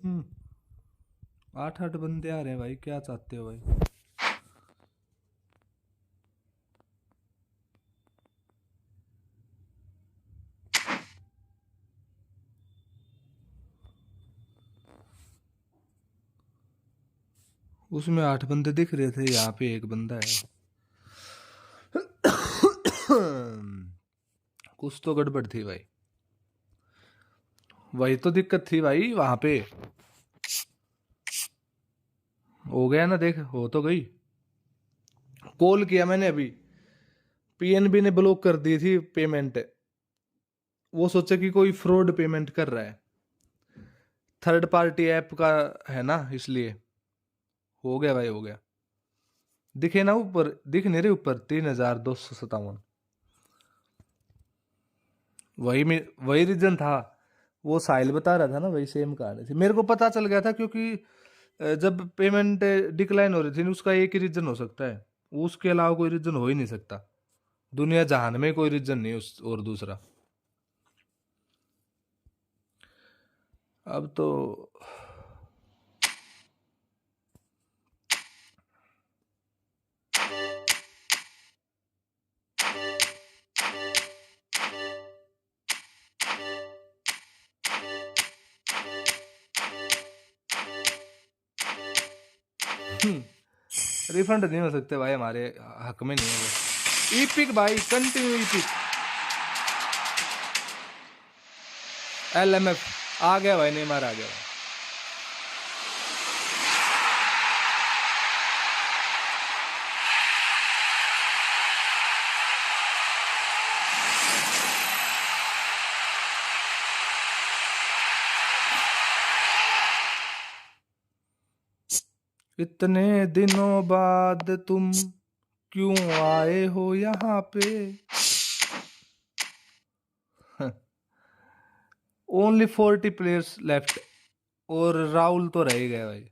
आठ आठ बंदे आ रहे हैं भाई, क्या चाहते हो भाई? उसमें आठ बंदे दिख रहे थे, यहाँ पे एक बंदा है। कुछ तो गड़बड़ थी भाई, वही तो दिक्कत थी भाई वहां पे। हो गया ना, देख हो तो गई। कॉल किया मैंने अभी, पीएनबी ने ब्लॉक कर दी थी पेमेंट। वो सोचे कि कोई फ्रॉड पेमेंट कर रहा है, थर्ड पार्टी ऐप का है ना, इसलिए। हो गया भाई, हो गया। दिखे ना ऊपर, दिख नहीं रहे ऊपर 3257। वही रीजन था, वो साहिल बता रहा था ना, वही सेम कहानी थी। मेरे को पता चल गया था क्योंकि जब पेमेंट डिक्लाइन हो रही थी उसका एक ही रीजन हो सकता है, उसके अलावा कोई रीजन हो ही नहीं सकता दुनिया जहान में, कोई रीजन नहीं उस और दूसरा। अब तो रिफंड नहीं हो सकते भाई, हमारे हक में नहीं है वो। ईपिक भाई, कंटिन्यू ईपिक। एलएमएफ आ गया भाई, नेमार आ गया भाई। इतने दिनों बाद तुम क्यों आए हो यहाँ पे? ओनली 40 प्लेयर्स लेफ्ट, और राहुल तो रह ही गया भाई।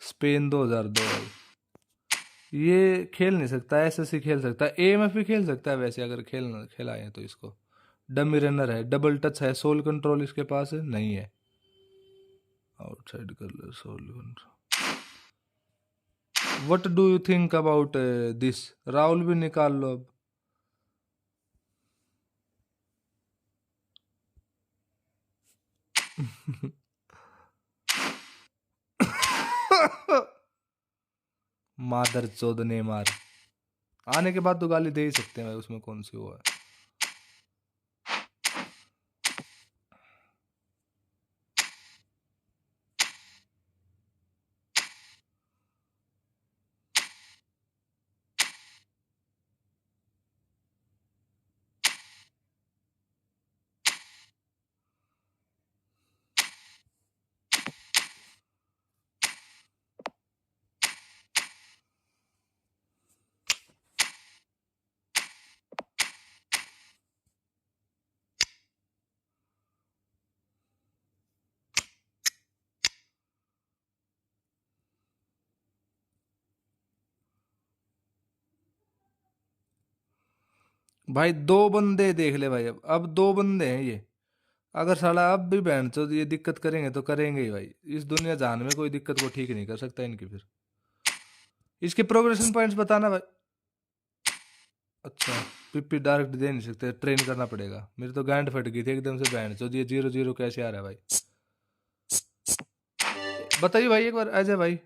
स्पेन 2002 भाई, ये खेल नहीं सकता, एसएससी खेल सकता है, एएमएफ भी खेल सकता है वैसे, अगर खेला है तो। इसको डमी रनर है, डबल टच है, सोल कंट्रोल इसके पास है नहीं है। आउटसाइड कर लो sole control. What do you think about this? Rahul भी निकाल लो अब। मादर चोद नेमार आने के बाद तो गाली दे ही सकते हैं भाई, उसमें कौन सी वो है। भाई दो बंदे देख ले भाई, अब दो बंदे हैं ये। अगर साला अब भी बहन चो ये दिक्कत करेंगे तो करेंगे ही भाई, इस दुनिया जहान में कोई दिक्कत को ठीक नहीं कर सकता इनकी। फिर इसके प्रोग्रेशन पॉइंट्स बताना भाई। अच्छा, पिप्पी डायरेक्ट दे नहीं सकते, ट्रेन करना पड़ेगा। मेरी तो गांड फट गई थी एकदम से, बहन चो ये 0-0 कैसे आ रहा है भाई? बताइए भाई एक बार, अजय भाई।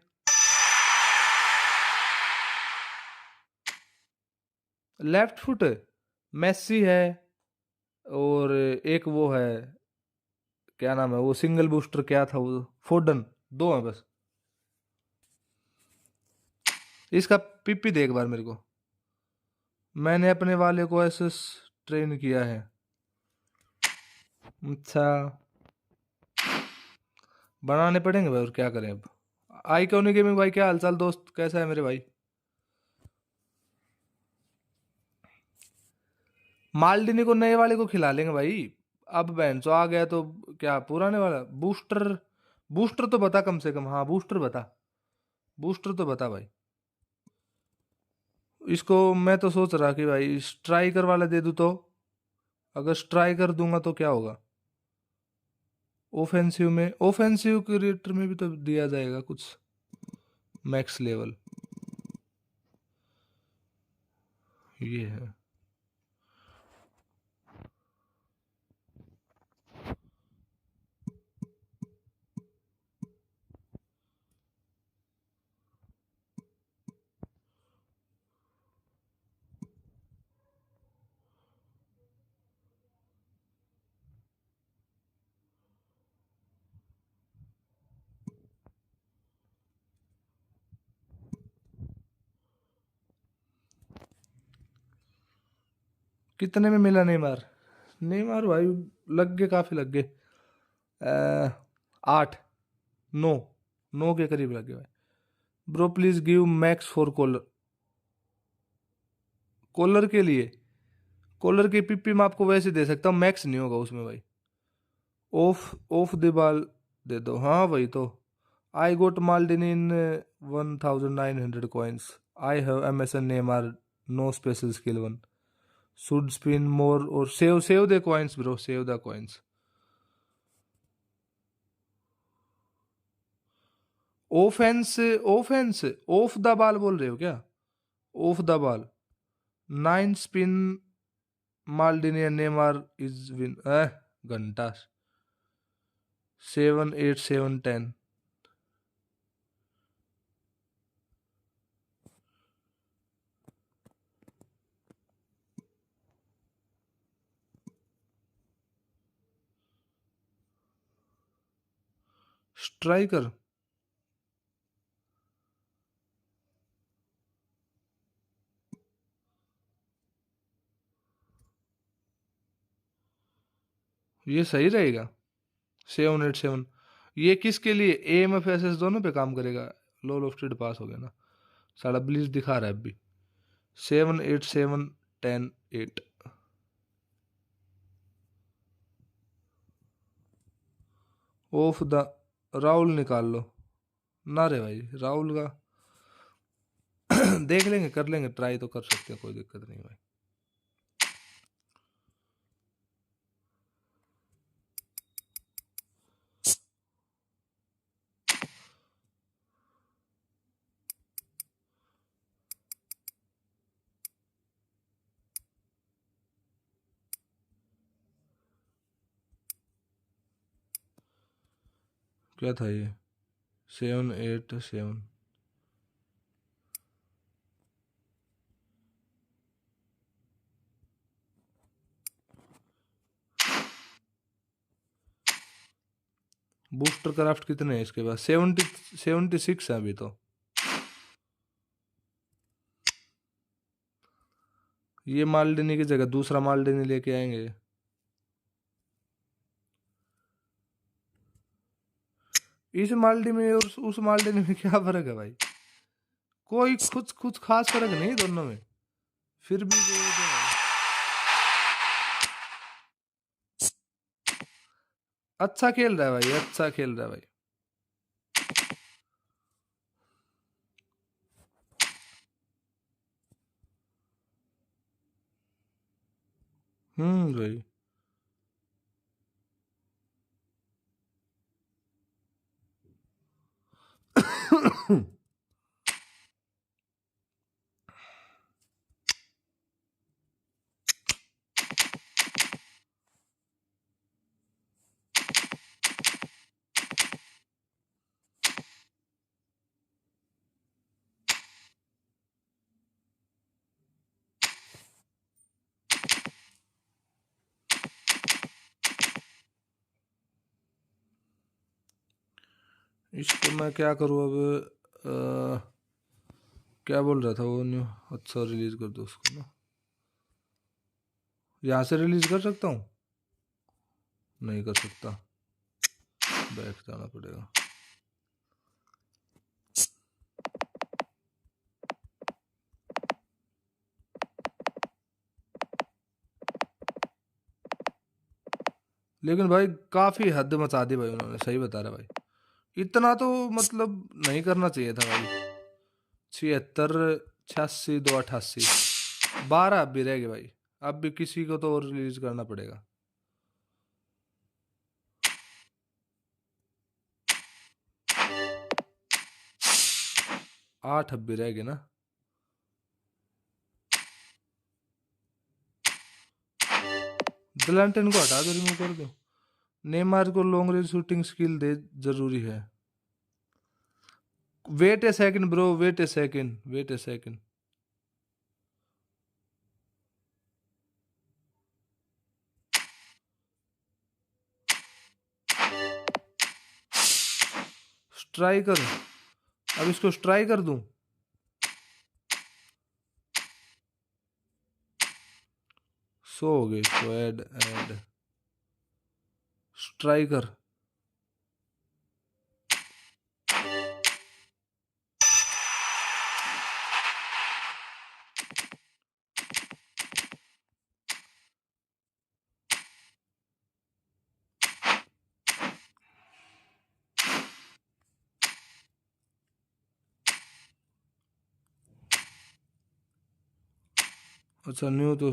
लेफ्ट फुट मेसी है, और एक वो है, क्या नाम है वो सिंगल बूस्टर, क्या था वो, फोर्डन। दो हैं बस। इसका पिप्पी दे एक बार मेरे को, मैंने अपने वाले को ऐसे ट्रेन किया है। अच्छा, बनाने पड़ेंगे भाई, और क्या करें अब। आई क्यों नहीं गेमिंग भाई, क्या हालचाल दोस्त, कैसा है मेरे भाई? माल्डिनी को नए वाले को खिला लेंगे भाई। अब बेंचो आ गया तो क्या पुराने वाला बूस्टर? बूस्टर तो बता कम से कम, हाँ बूस्टर बता, बूस्टर तो बता भाई। इसको मैं तो सोच रहा कि भाई स्ट्राइकर वाला दे दूं तो, अगर स्ट्राइकर दूंगा तो क्या होगा? ऑफेंसिव क्रिएटर में भी तो दिया जाएगा कुछ मैक्स लेवल। ये है। कितने में मिला नेमार? नेमार भाई लग गए, काफी लग गए। 8, 9, 9 के करीब लग गए भाई। Bro please give max for caller. Caller के लिए, कॉलर की पीपी मैं आपको वैसे दे सकता हूँ, मैक्स नहीं होगा उसमें भाई। ऑफ ऑफ द बॉल दे दो। हाँ भाई, तो I got Maldini in 1900 coins। I have MSN Neymar, no special skill one. Should spin more और save the coins bro, save the coins. Offense, offense off the ball बोल रहे हो क्या? ऑफ द बॉल 9 स्पिन माल्डिनिया Neymar is win. घंटा 7, 8, 7, 10। Striker ये सही रहेगा। 7, 8, 7। ये किसके लिए? एएमएफ एसएस दोनों पे काम करेगा। लो लोफ्टेड पास हो गया ना, सारा ब्लीच दिखा रहा है अभी। 7, 8, 7, 10, 8। ऑफ द राहुल निकाल लो ना रे भाई, राहुल का देख लेंगे, कर लेंगे, ट्राई तो कर सकते हैं, कोई दिक्कत नहीं भाई। क्या था ये? 7, 8, 7। बूस्टर क्राफ्ट कितने हैं इसके पास? 76 है अभी तो। ये मालडिनी की जगह दूसरा मालडिनी लेके आएंगे। इस मालडी में और उस मालडिनी में क्या फर्क है भाई? कोई कुछ कुछ खास फर्क नहीं दोनों में, फिर भी अच्छा खेल रहा है भाई, अच्छा खेल रहा है भाई। भाई इसको मैं क्या करूँ अब? क्या बोल रहा था वो न्यू? अच्छा रिलीज कर दो उसको ना। यहाँ से रिलीज कर सकता हूँ? नहीं कर सकता, बैक जाना पड़ेगा। लेकिन भाई काफी हद मचा दी भाई उन्होंने, सही बता रहा भाई। इतना तो मतलब नहीं करना चाहिए था भाई। 76, 86, 2, 88, 12 अब भी रह गए भाई। अब भी किसी को तो और रिलीज करना पड़ेगा। 8 अब भी रह गए ना। डलांटन को हटा दो, रिमूव कर दो। नेमार को लॉन्ग रेंज शूटिंग स्किल दे, जरूरी है। वेट ए सेकंड ब्रो, वेट ए सेकंड, वेट ए सेकंड। स्ट्राइकर, अब इसको स्ट्राइकर दूं? सो हो गए इसको, ऐड ऐड स्ट्राइकर। अच्छा न्यू तो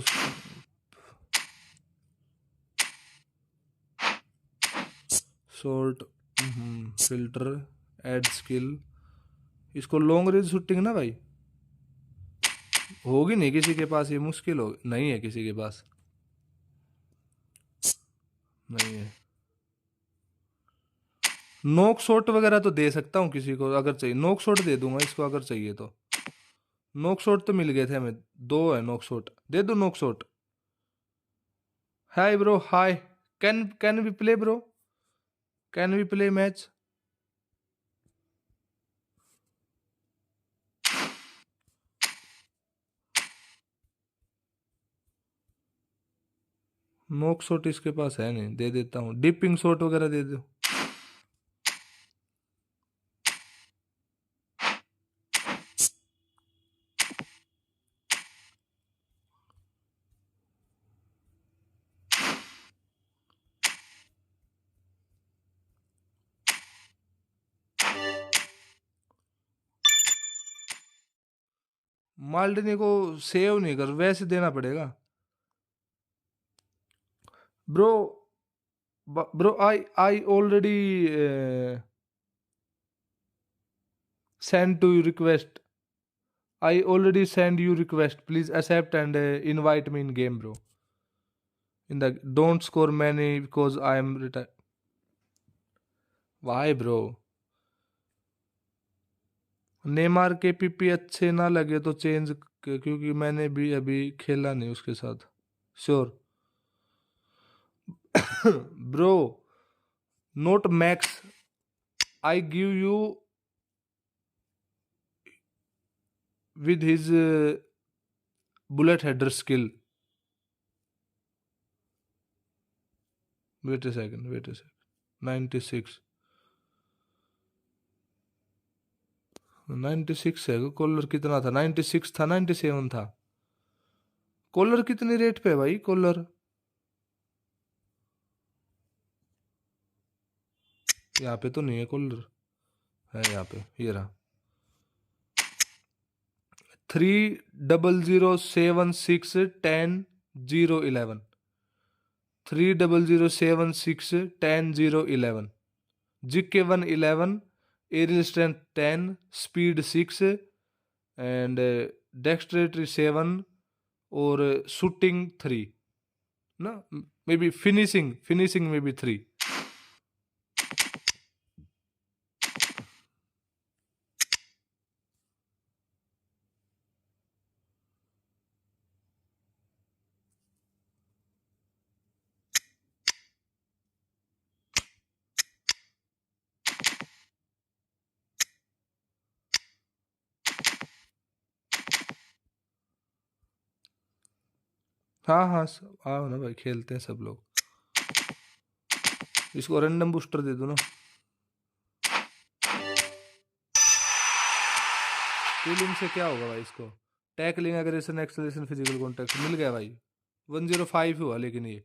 शॉर्ट, फिल्टर, ऐड स्किल। इसको लॉन्ग रेंज शूटिंग ना भाई, होगी नहीं किसी के पास, ये मुश्किल हो, नहीं है किसी के पास, नहीं है। नोक शॉट वगैरह तो दे सकता हूँ किसी को अगर चाहिए, नोक शॉट दे दूंगा इसको अगर चाहिए तो। नोक शॉट तो मिल गए थे हमें, 2 है नोक शॉट, दे दो नोक shot. Hi bro, hi. Can we play bro, can we play match? नोक शॉट इसके पास है नहीं, दे देता हूँ। डिपिंग शॉट वगैरह दे दो। माल्डनी को सेव नहीं कर, वैसे देना पड़ेगा bro. Bro I already send to you request. I already send you request. Please accept and invite me in game, bro. In the don't score many because I am retired. Why, bro? Neymar के PP अच्छे ना लगे तो change, क्योंकि मैंने भी अभी खेला नहीं उसके साथ। Sure bro, note max, I give you with his bullet header skill. Wait a second, wait a second. 96 96 है। कॉलर कितना था? 96 था, 97 था। कॉलर कितनी रेट पे है भाई? कॉलर यहाँ पे तो नहीं है, कॉलर है यहाँ पे, ये रहा। 3007610011 3007610011 GK 111, aerial strength 10, speed 6 and dexterity 7 और शूटिंग 3 ना, may be finishing may be 3। हाँ हाँ आओ ना भाई, खेलते हैं सब लोग। इसको रैंडम बूस्टर दे दो ना। स्किलिंग से क्या होगा भाई इसको? Tackling, aggression, acceleration, physical contact मिल गया भाई। 105 हुआ, लेकिन ये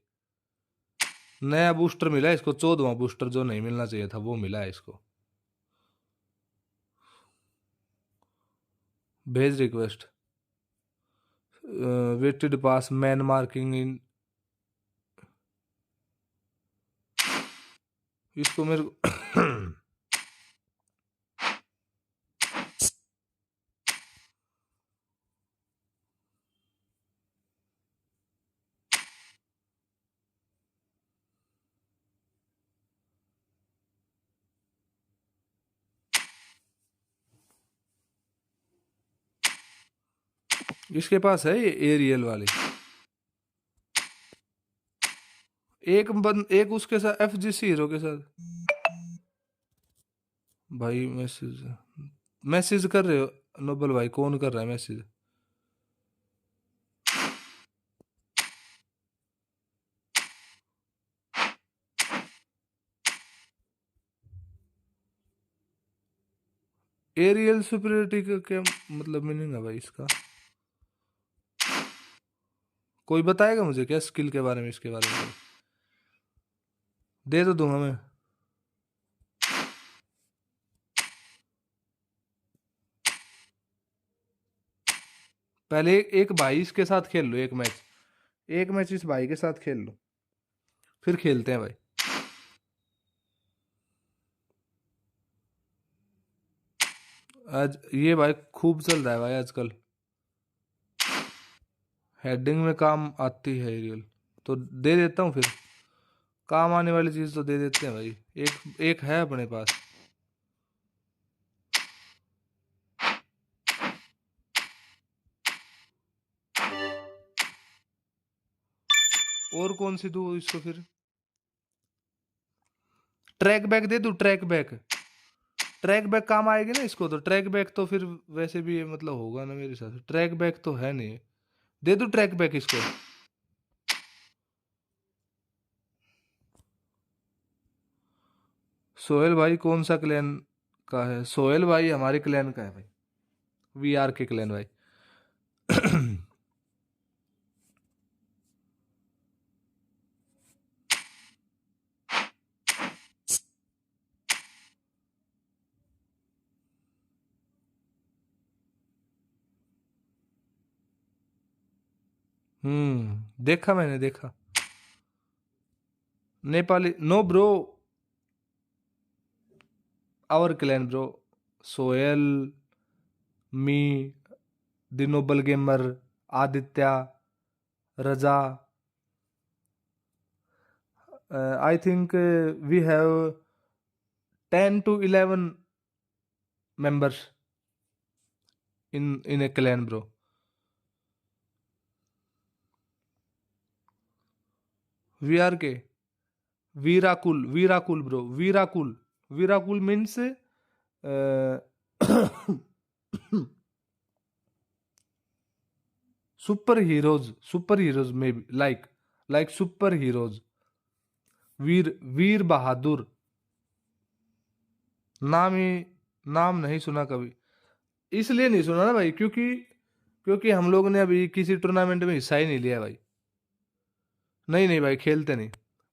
नया बूस्टर मिला है इसको, 14वां बूस्टर, जो नहीं मिलना चाहिए था वो मिला है इसको। भेज request, weighted pass, man marking in. इसको मेरे को इसके पास है ये एरियल वाली। एक उसके साथ एफजीसी हीरो के साथ। भाई मैसेज मैसेज कर रहे हो नोबल भाई? कौन कर रहा है मैसेज? एरियल सुपरियरिटी का क्या मतलब मीनिंग है भाई इसका? कोई बताएगा मुझे क्या स्किल के बारे में, इसके बारे में? दे तो दूंगा मैं। पहले एक भाई इसके साथ खेल लो, एक मैच इस भाई के साथ खेल लो, फिर खेलते हैं भाई। आज ये भाई खूब चल रहा है भाई आजकल। हेडिंग में काम आती है एरियल, तो दे देता हूँ फिर। काम आने वाली चीज तो दे देते हैं भाई। एक है अपने पास। और कौन सी दूँ इसको फिर? ट्रैक बैक दे दूँ? ट्रैक बैक काम आएगी ना इसको तो। ट्रैक बैक तो फिर वैसे भी मतलब होगा ना मेरे साथ। ट्रैक बैक तो है नहीं। दे दूँ ट्रैक बैक इसको? सोहेल भाई कौन सा क्लैन का है? सोहेल भाई हमारे क्लैन का है भाई, वीआर के क्लैन भाई। देखा, मैंने देखा। Nepali no bro, our clan bro. Sohail, me, the noble gamer, Aditya, Raza. I think we have 10 to 11 members in a clan bro. VR के Veerakul bro, Veerakul means superheroes में लाइक सुपर हीरोज। वीर बहादुर। नाम ही नाम नहीं सुना कभी। इसलिए नहीं सुना ना भाई, क्योंकि हम लोग ने अभी किसी टूर्नामेंट में हिस्सा ही नहीं लिया भाई। नहीं नहीं भाई, खेलते नहीं।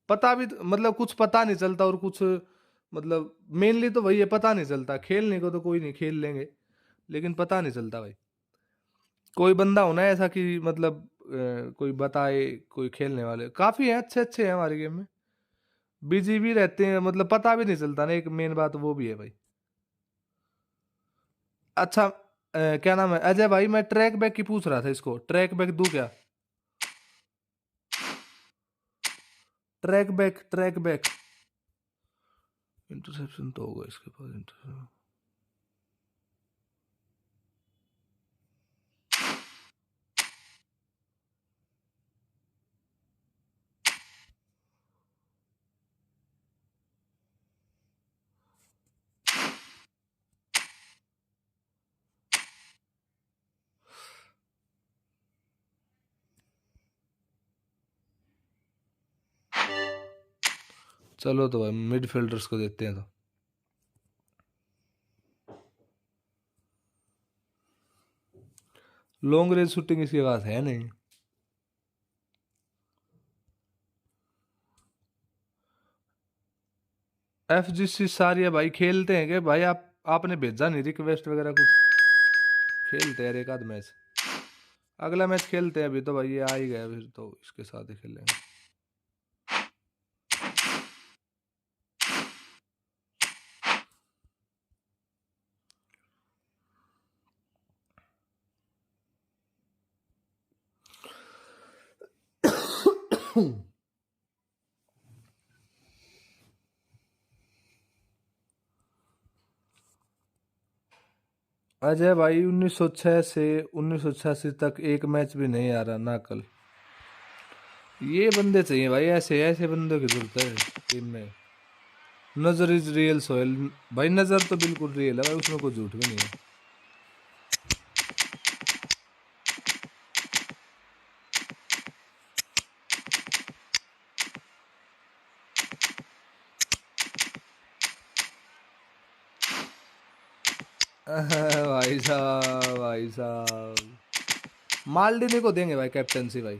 पता भी मतलब कुछ पता नहीं चलता, और कुछ मतलब मेनली तो वही है, पता नहीं चलता। खेलने को तो कोई नहीं, खेल लेंगे, लेकिन पता नहीं चलता भाई। कोई बंदा होना ऐसा कि मतलब कोई बताए, कोई खेलने वाले काफी हैं, अच्छे अच्छे हैं हमारे गेम में। बिजी भी रहते हैं, मतलब पता भी नहीं चलता ना, एक मेन बात वो भी है भाई। अच्छा, क्या नाम है अजय भाई? मैं ट्रैक बैक की पूछ रहा था, इसको ट्रैक बैक दूं क्या? Track back. इंटरसेप्शन तो होगा इसके पास, इंटरसेप्शन। चलो तो भाई मिडफील्डर्स को देते हैं तो। लॉन्ग रेंज शूटिंग इसके पास है नहीं। एफजीसी सारी है भाई, खेलते हैं क्या भाई? आपने भेजा नहीं रिक्वेस्ट वगैरह कुछ? खेलते हैं एक आध मैच, अगला मैच खेलते हैं। अभी तो भाई ये आ ही गया, फिर तो इसके साथ ही खेलेंगे। अजय भाई 1906 से 1986 तक एक मैच भी नहीं आ रहा ना कल। ये बंदे चाहिए भाई, ऐसे ऐसे बंदों की जरूरत है टीम में। नजर इज रियल सोहेल। भाई नजर तो बिल्कुल रियल है भाई, उसमें कोई झूठ भी नहीं है। भाई साहब भाई साहब, माल्डिनी को देंगे भाई कैप्टनसी भाई।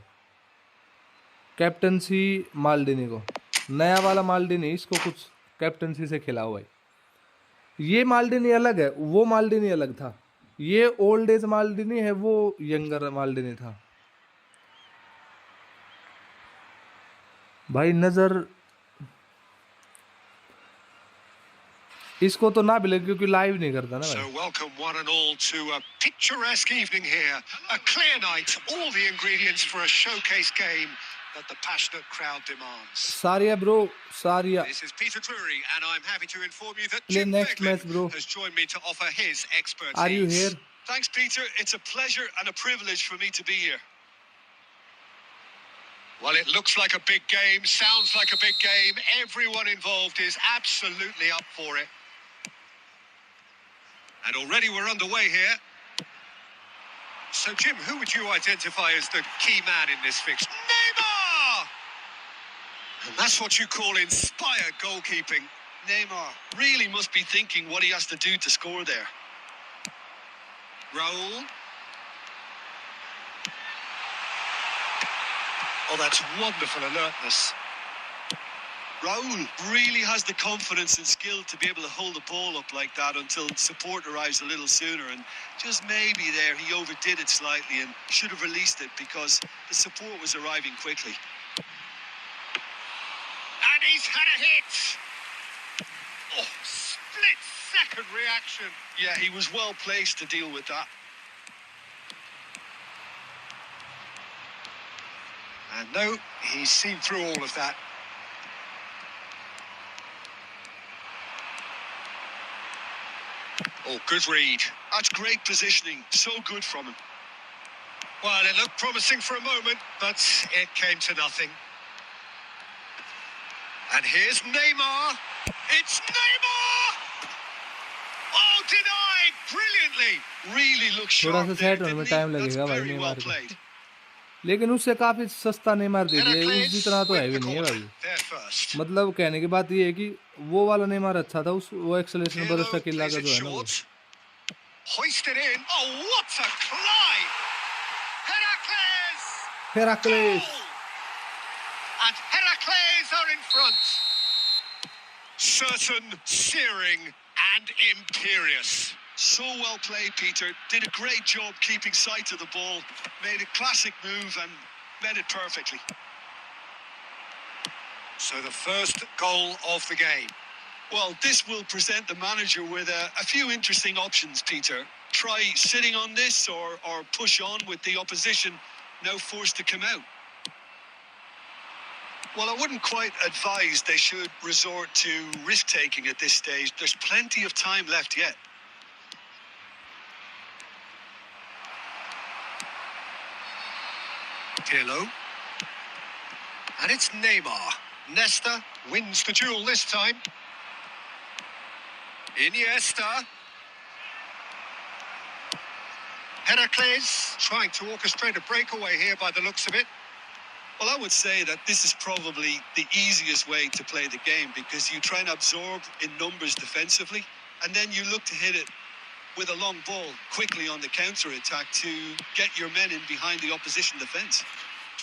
कैप्टनसी माल्डिनी को, नया वाला माल्डिनी, इसको कुछ कैप्टनसी से खिलाओ भाई। ये माल्डिनी अलग है, वो माल्डिनी अलग था। ये ओल्ड एज माल्डिनी है, वो यंगर माल्डिनी था। भाई नजर, इसको तो ना मिले क्योंकि लाइव नहीं करता ना भाई। So welcome one and all to a picturesque evening here. A clear night, all the ingredients for a showcase game that the passionate crowd demands. सारिया ब्रो, सारिया। This is Peter Drury and I'm happy to inform you that Play Jim next Beglin match, bro. has joined me to offer his expertise. Are you here? Thanks Peter, it's a pleasure and a privilege for me to be here. Well, it looks like a big game, sounds like a big game. Everyone involved is absolutely up for it. And already we're underway here. So, Jim, who would you identify as the key man in this fix? Neymar! And that's what you call inspired goalkeeping. Neymar really must be thinking what he has to do to score there. Raul. Oh, that's wonderful alertness. Raul really has the confidence and skill to be able to hold the ball up like that until support arrives a little sooner, and just maybe there he overdid it slightly and should have released it because the support was arriving quickly. And he's had a hit! Oh, split-second reaction. Yeah, he was well placed to deal with that. And no, he's seen through all of that. Oh, good read. That's great positioning. So good from him. Well, it looked promising for a moment, but it came to nothing. And here's Neymar. It's Neymar! Oh, denied! Brilliantly. Really looks sharp there, didn't he? That's very well played. लेकिन उससे काफी सस्ता Neymar दे दिया, उस जितना तो है भी नहीं है भाई। मतलब कहने की बात ये है कि वो वाला नेमार अच्छा था, उस वो एक्सेलरेशन बर्स्ट की लागत जो है ना वो। Hoisted in. Oh, what a climb! Heracles! Heracles! And Heracles are in front. Certain, searing, and imperious. So well played, Peter. Did a great job keeping sight of the ball. Made a classic move and met it perfectly. So the first goal of the game. Well, this will present the manager with a few interesting options, Peter. Try sitting on this or push on with the opposition now forced to come out. Well, I wouldn't quite advise they should resort to risk-taking at this stage. There's plenty of time left yet. Pirlo. And it's Neymar. Nesta wins the duel this time. Iniesta. Heracles trying to orchestrate a breakaway here by the looks of it. Well, I would say that this is probably the easiest way to play the game because you try and absorb in numbers defensively and then you look to hit it with a long ball quickly on the counter-attack to get your men in behind the opposition defence.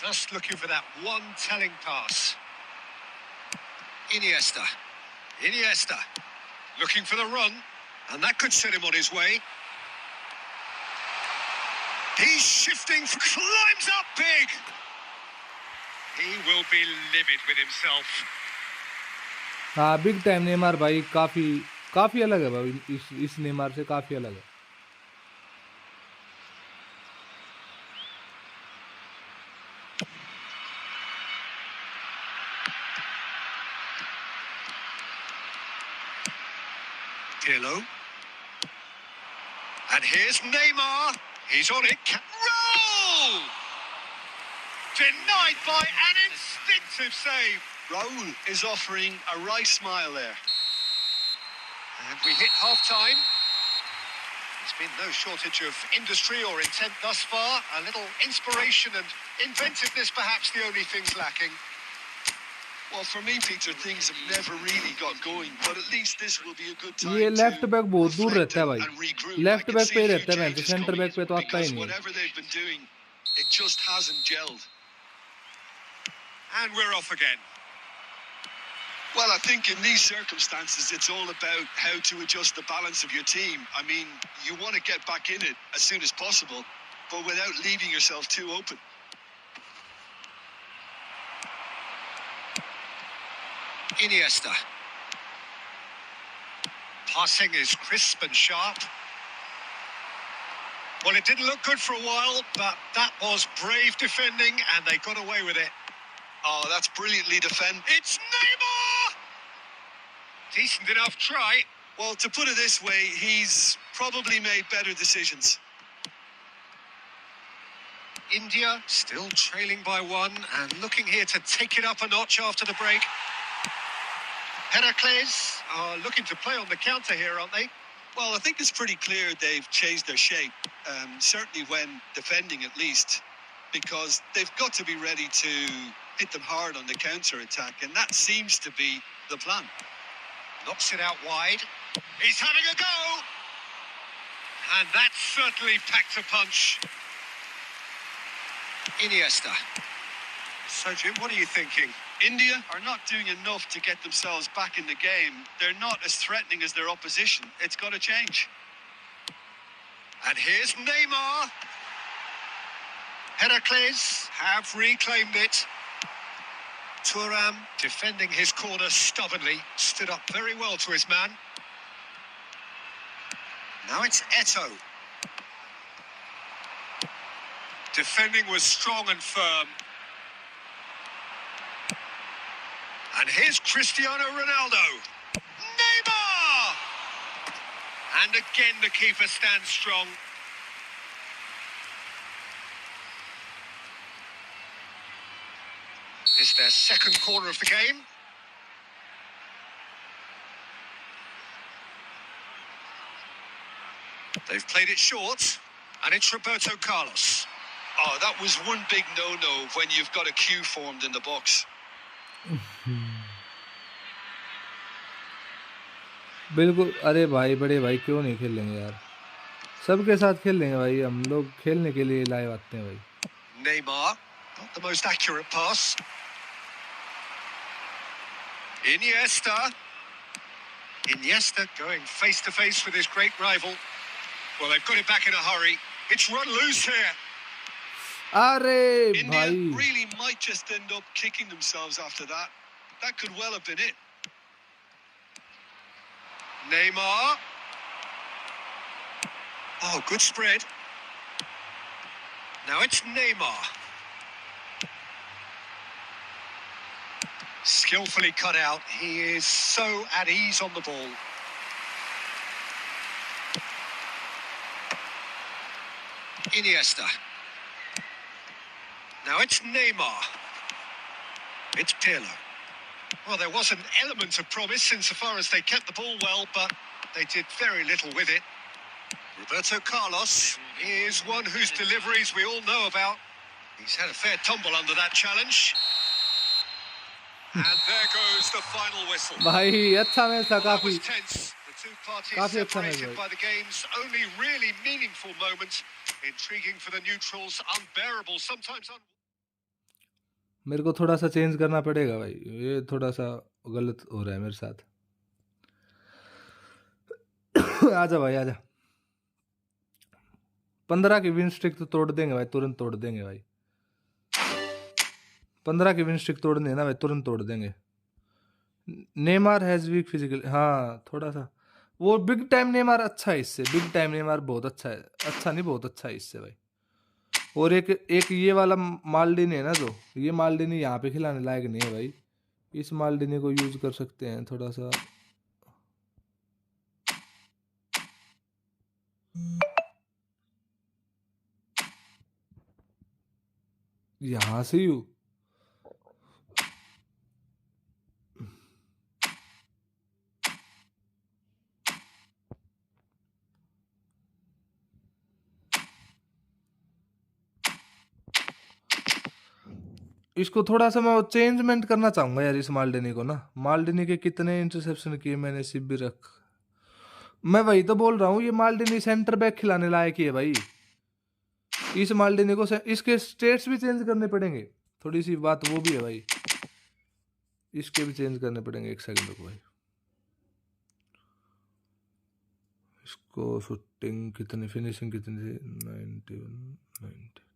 Just looking for that one telling pass. Iniesta. Iniesta. Looking for the run. And that could set him on his way. He's shifting. Climbs up big. He will be livid with himself. हाँ, big time Neymar भाई, काफी अलग है भाई, इस Neymar से काफी अलग है। Pirlo. And here's Neymar. He's on it. Roll! Denied by an instinctive save. Raul is offering a right smile there. And we hit half-time. There's been no shortage of industry or intent thus far. A little inspiration and inventiveness, perhaps the only things lacking. Well, for me, Peter, things have never really got going, but at least this will be a good time ये to left back बहुत दूर reflect रहता है and, भाई, and regroup. I left can back see पे a he few रहता है, changes centre coming back पे तो आता ही because नहीं है. whatever they've been doing, it just hasn't gelled. And we're off again. Well, I think in these circumstances, it's all about how to adjust the balance of your team. I mean, you want to get back in it as soon as possible, but without leaving yourself too open. Iniesta. Passing is crisp and sharp. Well, it didn't look good for a while, but that was brave defending, and they got away with it. Oh, that's brilliantly defended. It's Neymar! Decent enough try. Well, to put it this way, he's probably made better decisions. India still trailing by one, and looking here to take it up a notch after the break. Heracles are looking to play on the counter here, aren't they? Well, I think it's pretty clear they've changed their shape, certainly when defending at least, because they've got to be ready to hit them hard on the counter-attack, and that seems to be the plan. Knocks it out wide. He's having a go! And that certainly packed a punch. Iniesta. So, Jim, what are you thinking? India are not doing enough to get themselves back in the game. They're not as threatening as their opposition. It's got to change. And here's Neymar. Heracles have reclaimed it. Thuram, defending his corner stubbornly, stood up very well to his man. Now it's Eto'o. Defending was strong and firm. And here's Cristiano Ronaldo. Neymar! And again the keeper stands strong. It's their second corner of the game. They've played it short, and it's Roberto Carlos. Oh, that was one big no-no when you've got a queue formed in the box. बिल्कुल. अरे भाई, बड़े भाई क्यों नहीं खेल लेंगे यार, सबके साथ खेल लेंगे भाई, हम लोग खेलने के लिए लाइव आते हैं भाई. Neymar, not the most accurate pass. Iniesta. Iniesta going face-to-face with his great rival. Well, they've got it back in a hurry. It's run loose here. अरे India भाई, really might just end up kicking themselves after that. That could well have been it. Neymar. Oh, good spread. Now it's Neymar. Skillfully cut out. He is so at ease on the ball. Iniesta. Now it's Neymar. It's Pirlo. Well, there was an element of promise insofar as they kept the ball well, but they did very little with it. Roberto Carlos is one whose deliveries we all know about. He's had a fair tumble under that challenge. And there goes the final whistle. भाई अच्छा match था Well, that काफी. was tense. The two parties काफी अच्छा match separated भाई. by the game's only really meaningful moment. Intriguing for the neutrals, unbearable, sometimes मेरे को थोड़ा सा चेंज करना पड़ेगा भाई, ये थोड़ा सा गलत हो रहा है मेरे साथ. आजा भाई आजा, 15 की विन स्ट्रिक तो तोड़ देंगे भाई, तुरंत तोड़ देंगे भाई. 15 की विन स्ट्रिक तोड़नी है ना भाई, तुरंत तोड़ देंगे. नेमार हैज वीक फिजिकल, हाँ थोड़ा सा वो बिग टाइम नेमार अच्छा है इससे, बिग टाइम नेमार बहुत अच्छा है, अच्छा नहीं बहुत अच्छा है इससे भाई. और एक ये वाला माल्डिनी है ना, जो ये माल्डिनी यहाँ पे खिलाने लायक नहीं है भाई, इस माल्डिनी को यूज कर सकते हैं थोड़ा सा. यहाँ से यू इसको थोड़ा सा मैं चेंजमेंट करना चाहूंगा यार, इस माल्डिनी को ना। माल्डिनी के कितने इंटरसेप्शन किए मैंने, सिबी रख। मैं वही तो बोल रहा हूँ, ये माल्डिनी सेंटर बैक खिलाने लायक ही है भाई। इस माल्डिनी को इसके स्टेट्स भी चेंज करने पड़ेंगे, थोड़ी सी बात वो भी है भाई। इसके भी चेंज करने पड़ेंगे, एक सेकंड को भाई। इसको शूटिंग कितनी, फिनिशिंग कितनी थी, 91 90।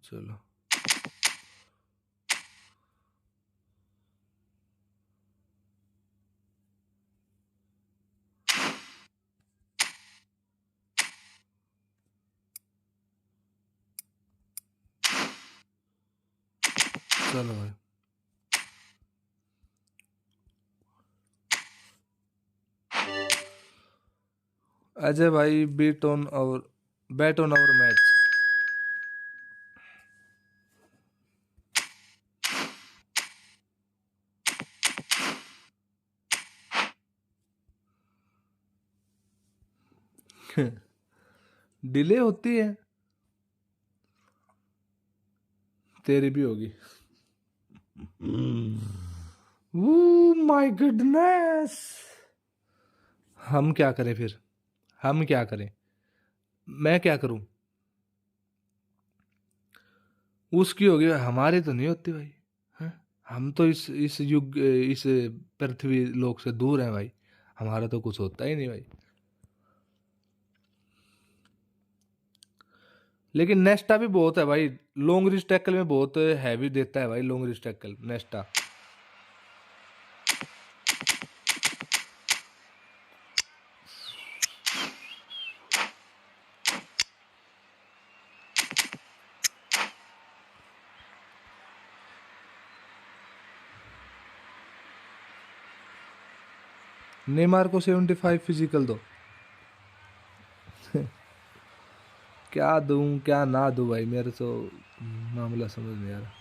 चलो चलो भाई। अजय भाई, बीट ऑन और bat on our match. Delay होती है, तेरी भी होगी। My goodness. हम क्या करें फिर, हम क्या करें, मैं क्या करूं। उसकी होगी, हमारी तो नहीं होती भाई। हैं? हम तो इस युग, इस पृथ्वी लोक से दूर हैं भाई, हमारा तो कुछ होता ही नहीं भाई। लेकिन नेस्टा भी बहुत है भाई, लॉन्ग रिस्ट टैकल में बहुत हैवी देता है भाई, लॉन्ग रिस्ट टैकल नेस्टा। नेमार को 75 फिजिकल दो। क्या दूं क्या ना दूं भाई, मेरे तो मामला समझ नहीं आ रहा।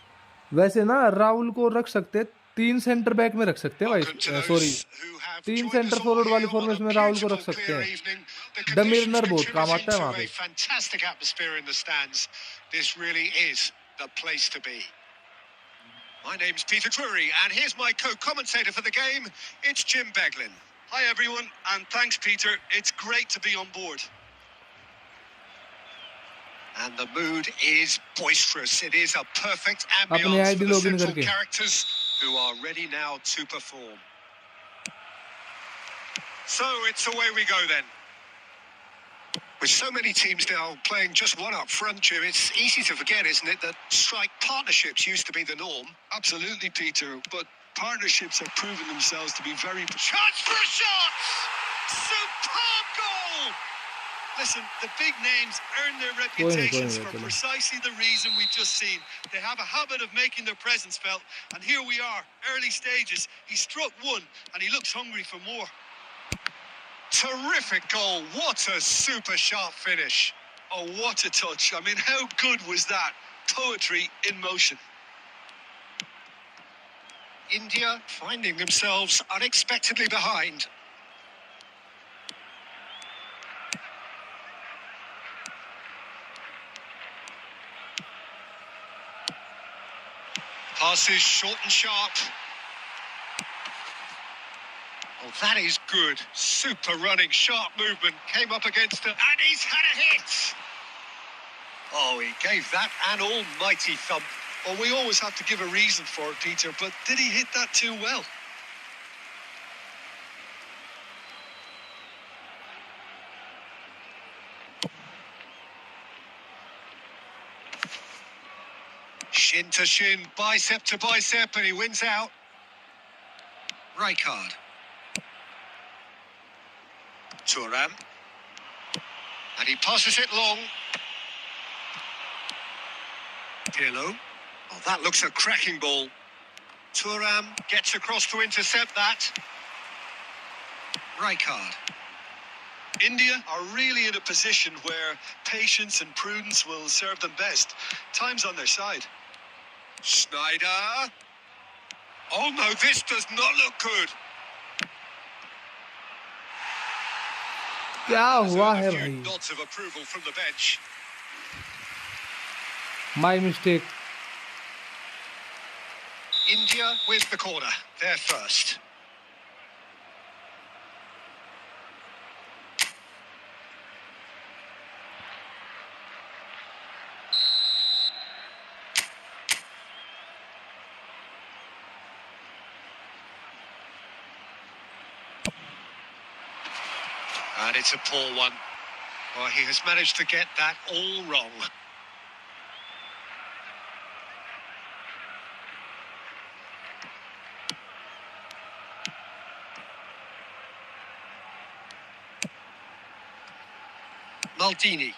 वैसे ना राहुल को रख सकते, 3 सेंटर बैक में रख सकते हैं Welcome to भाई, sorry those who have 3 joined centre us all forward वाली here on a फॉर्मेशन में राहुल को रख beautiful, सकते clear हैं। evening. The conditions डमिलनर बहुत काम contributing आता है to वहां a पे। fantastic atmosphere in the stands. This really is the place to be. My name's Peter Drury, and here's my co-commentator for the game. It's Jim Beglin. Hi, everyone, and thanks, Peter. It's great to be on board. And the mood is boisterous. It is a perfect अपने ambience ID for the login central करके। characters who are ready now to perform. So it's away we go then. With so many teams now playing just one up front, Jim, it's easy to forget, isn't it, that strike partnerships used to be the norm? Absolutely, Peter, but partnerships have proven themselves to be very... Chance for a shot! Superb goal! Listen, the big names earn their reputations for precisely the reason we've just seen. They have a habit of making their presence felt, and here we are, early stages. He struck one, and he looks hungry for more. Terrific goal. What a super sharp finish. Oh, what a touch. I mean, how good was that? Poetry in motion. India finding themselves unexpectedly behind. Passes short and sharp. Oh, that is good. Super running, sharp movement. Came up against it, and he's had a hit. Oh, he gave that an almighty thump. Well, we always have to give a reason for it, Peter, but did he hit that too well? Shin to shin, bicep to bicep, and he wins out. Rijkaard. Thuram. And he passes it long. Pirlo. Oh, that looks a cracking ball. Thuram gets across to intercept that. Rijkaard. India are really in a position where patience and prudence will serve them best. Time's on their side. Snyder. Oh no, this does not look good. क्या हुआ A है few भाई? nods of approval from the bench. My mistake. India with the corner. They're first. And it's a poor one. Well, he has managed to get that all wrong. Maldini.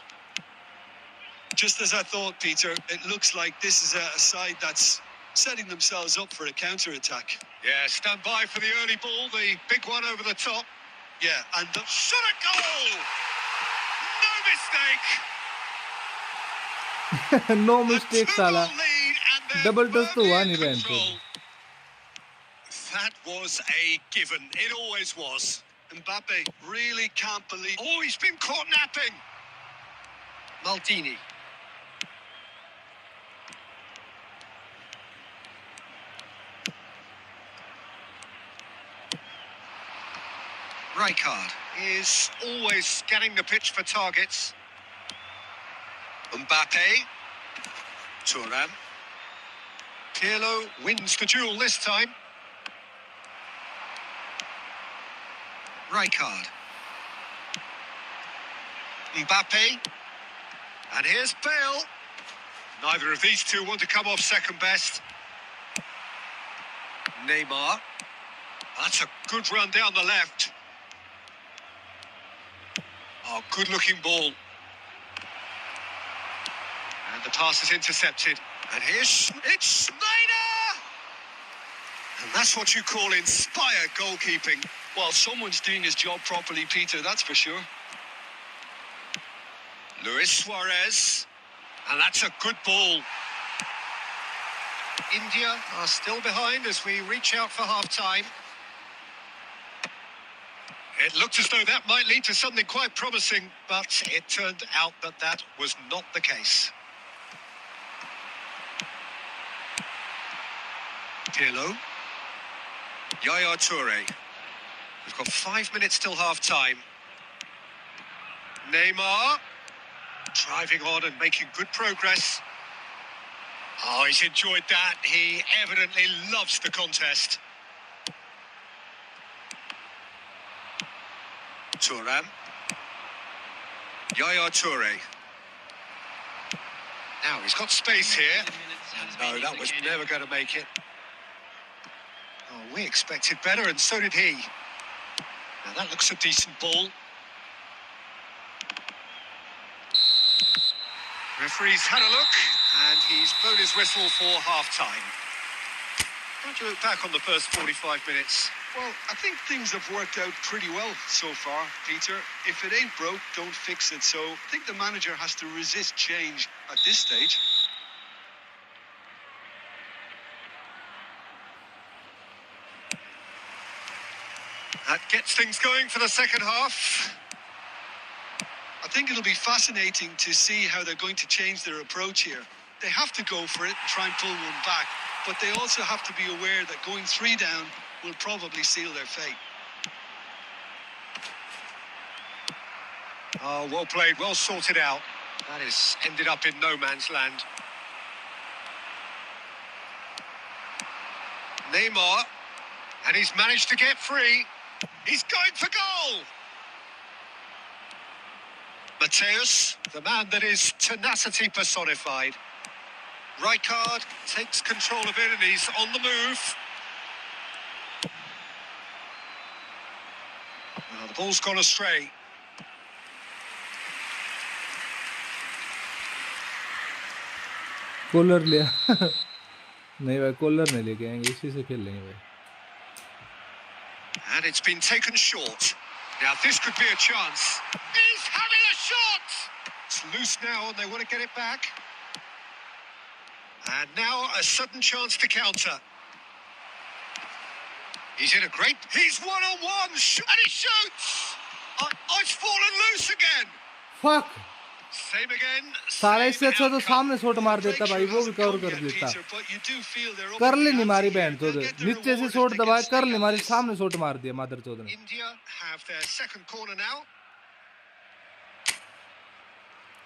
Just as I thought, Peter, it looks like this is a side that's setting themselves up for a counter-attack. Yeah, stand by for the early ball, the big one over the top. Yeah, and the shot at goal! No mistake! No mistake, साला. Double touch तो हुआ नहीं बहन control. That was a given. It always was. Mbappe really can't believe... Oh, he's been caught napping! Maldini. Rijkaard is always scanning the pitch for targets. Mbappe. Thuram. Pirlo wins the duel this time. Rijkaard. Mbappe. And here's Bale. Neither of these two want to come off second best. Neymar. That's a good run down the left. Oh, good-looking ball. And the pass is intercepted. And it's Snyder! And that's what you call inspired goalkeeping. Well, someone's doing his job properly, Peter, that's for sure. Luis Suarez. And that's a good ball. India are still behind as we reach out for half-time. It looked as though that might lead to something quite promising, but it turned out that that was not the case. Pirlo. Yaya Toure. We've got 5 minutes till half-time. Neymar. Driving on and making good progress. Oh, he's enjoyed that. He evidently loves the contest. Thuram. Yaya Toure. Now, he's got space here. And no, that was never going to make it. Oh, we expected better, and so did he. Now, that looks a decent ball. Referee's had a look, and he's blown his whistle for half-time. How do you look back on the first 45 minutes? Well, I think things have worked out pretty well so far, Peter. If it ain't broke, don't fix it. So I think the manager has to resist change at this stage. That gets things going for the second half. I think it'll be fascinating to see how they're going to change their approach here. They have to go for it and try and pull one back, but they also have to be aware that going 3 down will probably seal their fate. Oh, well played, well sorted out. That has ended up in no man's land. Neymar, and he's managed to get free. He's going for goal! Mateus, the man that is tenacity personified. Rijkaard takes control of it and he's on the move. Well, the ball's gone astray. Caller लिया नहीं भाई, collar नहीं लेके आएंगे, इसी से खेल लेंगे भाई. And it's been taken short. Now this could be a chance. He's having a shot! It's loose now and they want to get it back. And now a sudden chance to counter. He's in a great... He's one-on-one! And he shoots! Oh, it's fallen loose again! Fuck. Same again. सारा इससे अच्छा तो सामने shot मार देता भाई, वो भी कवर कर देता। कर ले नहीं मारी बहन चोद, नीचे से शॉट दबाए कर ले मारी, सामने शॉट मार दिया मादर चोद ने।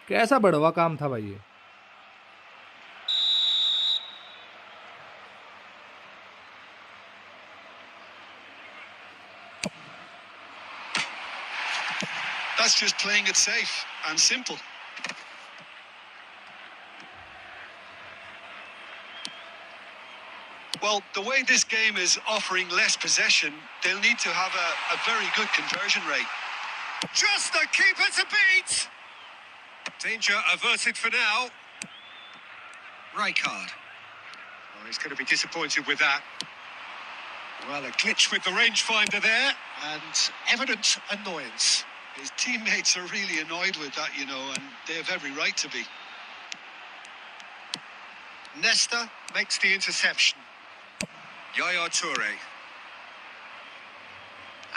कैसा बड़वा काम था भाई ये। That's just playing it safe and simple. Well, the way this game is offering less possession, they'll need to have a very good conversion rate. Just the keeper to beat! Danger averted for now. Rijkaard. Oh, he's going to be disappointed with that. Well, a glitch with the rangefinder there, and evident annoyance. His teammates are really annoyed with that, you know, and they have every right to be. Nesta makes the interception. Yaya Toure.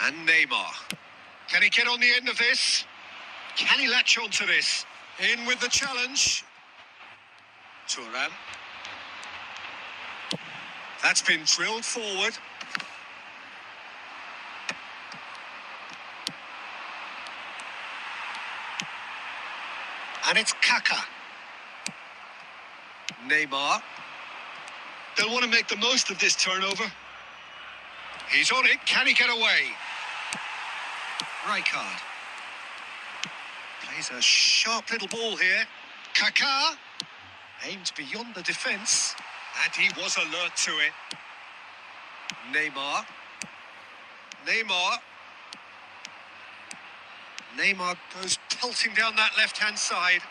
And Neymar. Can he get on the end of this? Can he latch onto this? In with the challenge. Thuram. That's been drilled forward. And it's Kaka. Neymar. They'll want to make the most of this turnover. He's on it. Can he get away? Rijkaard. Plays a sharp little ball here. Kaka. Aimed beyond the defence. And he was alert to it. Neymar. Neymar. Neymar goes pelting down that left-hand side.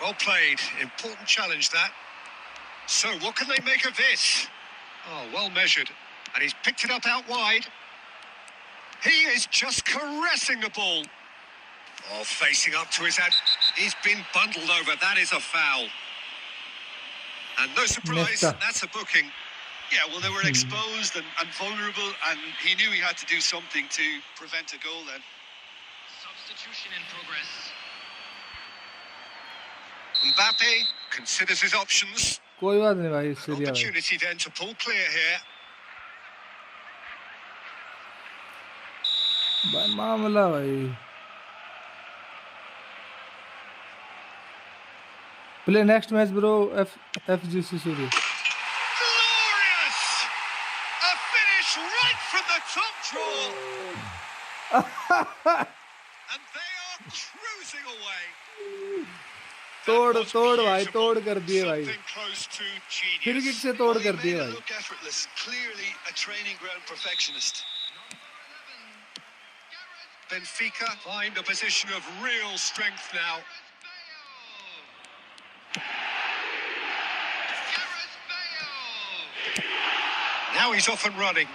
Well played. Important challenge, that. So, what can they make of this? Oh, well measured. And he's picked it up out wide. He is just caressing the ball. Oh, facing up to his head. He's been bundled over. That is a foul. And no surprise, that's a booking. Yeah, well, they were exposed and vulnerable, and he knew he had to do something to prevent a goal then. Substitution in progress. Mbappe considers his options. कोई बात नहीं भाई, Syria भाई। Opportunity then to pull clear here. भाई मामला भाई। Play next match, bro. FGC Surya. Glorious! A finish right from the top draw. And they are cruising away. तोड़ भाई, तोड़ कर दिए भाई। फिर किक से तोड़ कर दिए भाई। Clearly a training ground perfectionist. Benfica find a position of real strength now. Now he's off and running.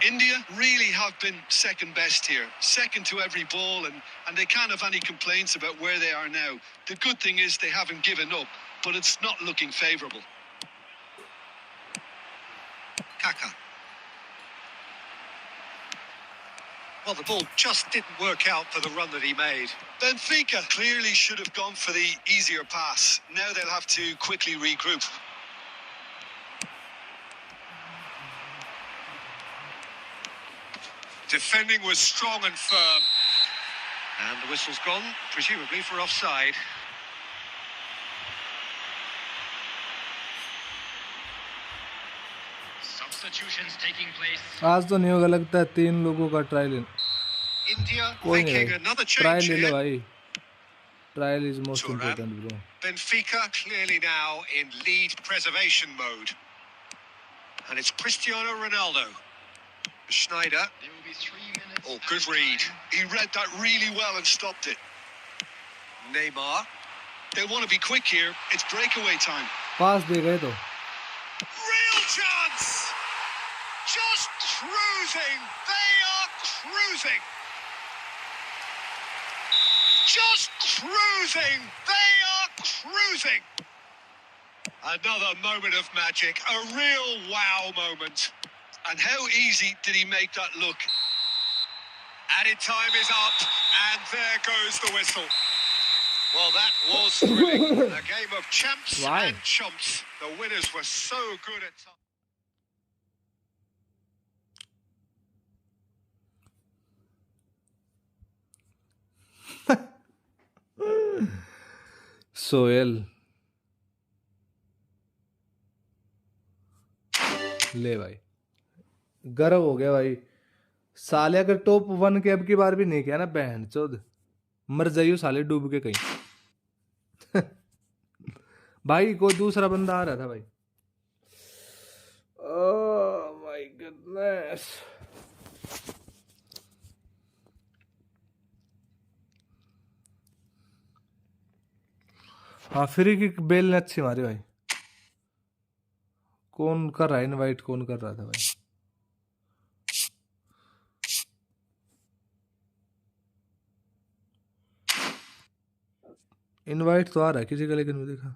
India really have been second best here, second to every ball, and they can't have any complaints about where they are now. The good thing is they haven't given up, but it's not looking favourable. Kaka. Well, the ball just didn't work out for the run that he made. Benfica clearly should have gone for the easier pass. Now they'll have to quickly regroup. Defending was strong and firm. And the whistle's gone, presumably for offside. Substitutions taking place. आज तो नहीं होगा लगता है, 3 लोगों का trial. India कोई making नहीं, another ट्रायल change ले ले here. भाई। Trial is most Thuram. important, bro. Benfica clearly now in lead preservation mode. And it's Cristiano Ronaldo. Schneider. There will be 3 minutes. Oh, good read. He read that really well and stopped it. Neymar. They want to be quick here. It's breakaway time. पास दे गए तो। Real chance! Just cruising. They are cruising. Just cruising. They are cruising. Another moment of magic. A real wow moment. And how easy did he make that look? Added time is up, and there goes the whistle. Well, that was thrilling. A game of champs Why? and chumps. The winners were so good at times. Sohail ले भाई, गर्व हो गया भाई। साले अगर top 1 के अब की बार भी नहीं किया ना, बहन चोद मर जाइयो साले डूब के कहीं। भाई कोई दूसरा बंदा आ रहा था भाई। Oh my goodness. हाँ, फ्री किक बेल ने अच्छी मारी भाई। कौन कर रहा है इनवाइट? कौन कर रहा था भाई? इनवाइट तो आ रहा है किसी का, लेकिन मैं देखा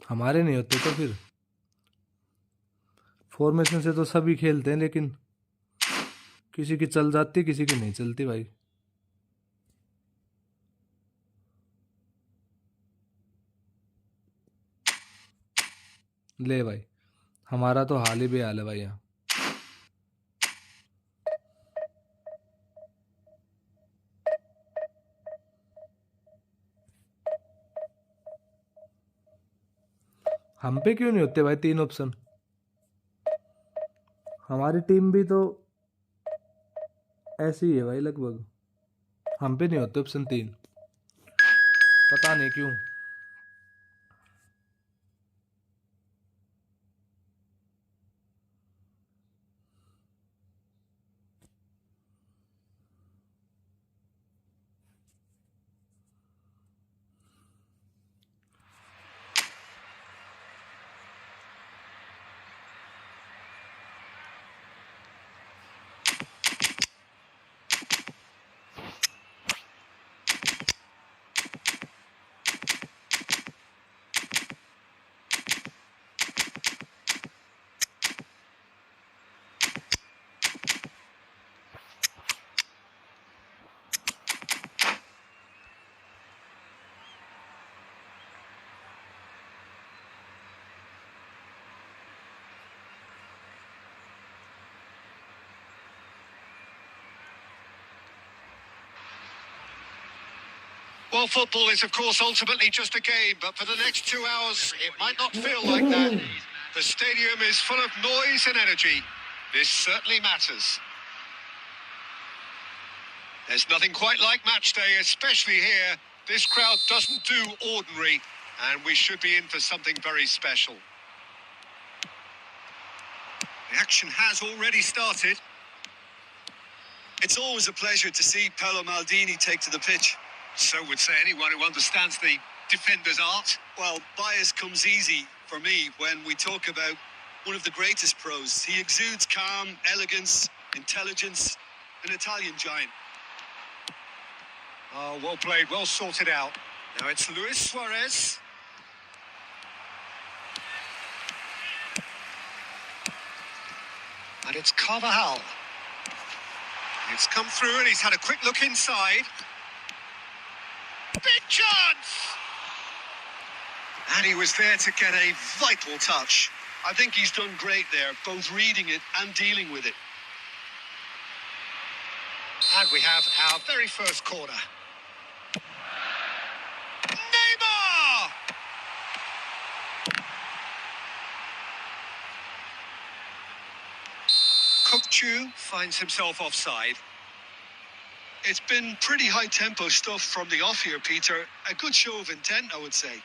हमारे नहीं होते तो फिर फॉर्मेशन से तो सभी खेलते हैं, लेकिन किसी की चल जाती किसी की नहीं चलती भाई। ले भाई, हमारा तो हाल ही बेहाल है भाई यहाँ। हम पे क्यों नहीं होते भाई 3 ऑप्शन? हमारी टीम भी तो ऐसी ही है भाई लगभग। हम पे नहीं होते ऑप्शन 3, पता नहीं क्यों। Well, football is, of course, ultimately just a game, but for the next 2 hours, it might not feel like that. The stadium is full of noise and energy. This certainly matters. There's nothing quite like match day, especially here. This crowd doesn't do ordinary, and we should be in for something very special. The action has already started. It's always a pleasure to see Paolo Maldini take to the pitch. So would say anyone who understands the defender's art. Well, bias comes easy for me when we talk about one of the greatest pros. He exudes calm, elegance, intelligence, an Italian giant. Oh, well played, well sorted out. Now it's Luis Suarez. And it's Carvajal. It's come through and he's had a quick look inside. Big chance! And he was there to get a vital touch. I think he's done great there, both reading it and dealing with it. And we have our very first corner. Neymar! Kukçu finds himself offside. It's been pretty high-tempo stuff from the off here, Peter. A good show of intent, I would say.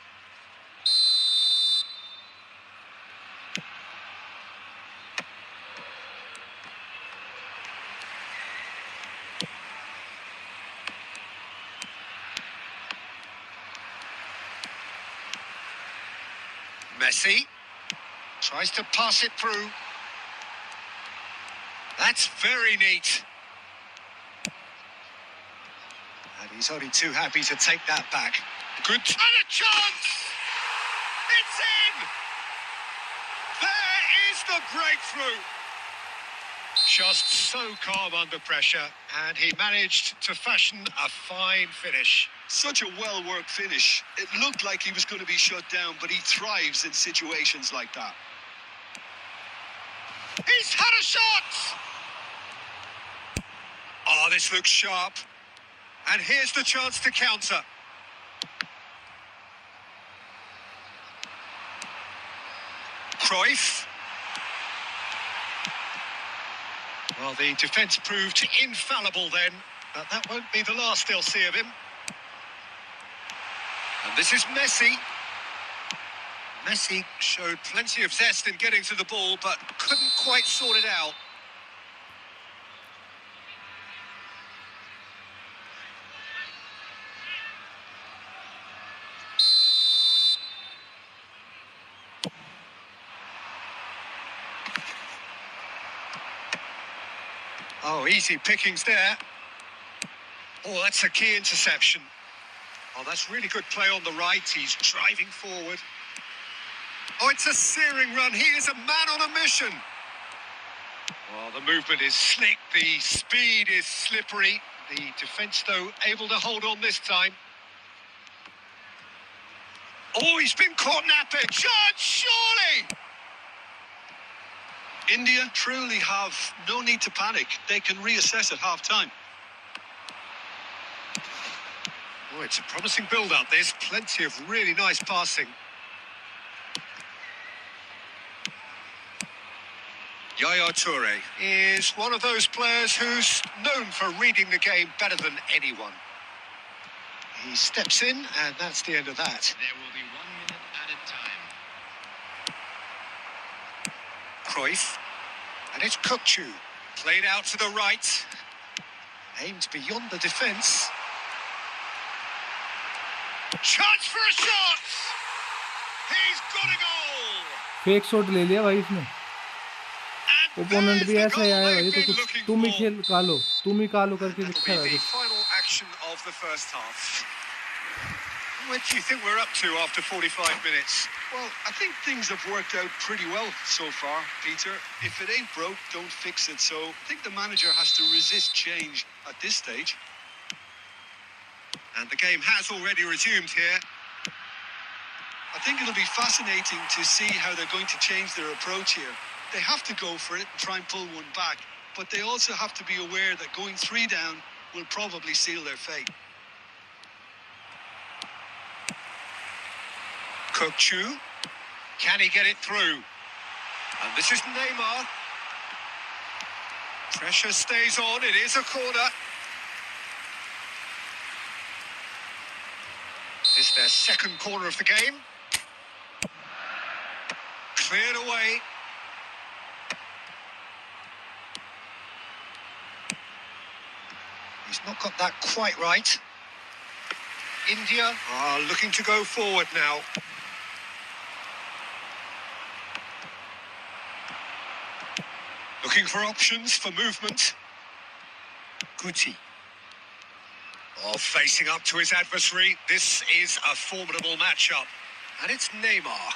Messi tries to pass it through. That's very neat. And he's only too happy to take that back. Good. And a chance! It's in! There is the breakthrough. Just so calm under pressure, and he managed to fashion a fine finish. Such a well-worked finish. It looked like he was going to be shut down, but he thrives in situations like that. He's had a shot! Oh, this looks sharp. And here's the chance to counter. Cruyff. Well, the defence proved infallible then, but that won't be the last they'll see of him. And this is Messi. Messi showed plenty of zest in getting to the ball, but couldn't quite sort it out. Oh, easy pickings there. Oh, that's a key interception. Oh, that's really good play on the right. He's driving forward. Oh, it's a searing run. He is a man on a mission. Well, the movement is slick. The speed is slippery. The defence, though, able to hold on this time. Oh, he's been caught napping. Chance, surely! India truly have no need to panic. They can reassess at half-time. Oh, it's a promising build-up. There's plenty of really nice passing. Yaya Toure is one of those players who's known for reading the game better than anyone. He steps in, and that's the end of that. There will be 1 minute added time. Cruyff, and it's Kukçu. Played out to the right. Aimed beyond the defence. Chance for a shot! He's got a goal! Fake shot ले लिया भाई इसने. And opponent there's भी the ऐसा ही goal आया भाई, they've तो been कुछ looking तुम ही for. खेल कालो करके That'll दिखा be the है. final action of the first half. What do you think we're up to after 45 minutes? Well, I think things have worked out pretty well so far, Peter. If it ain't broke, don't fix it. So I think the manager has to resist change at this stage. And the game has already resumed here. I think it'll be fascinating to see how they're going to change their approach here. They have to go for it and try and pull one back, but they also have to be aware that going 3 down will probably seal their fate. Kukçu, can he get it through? And this is Neymar. Pressure stays on, it is a corner. It's their second corner of the game. Cleared away. He's not got that quite right. India are looking to go forward now. Looking for options for movement. Guti. Oh, facing up to his adversary. This is a formidable matchup. And it's Neymar.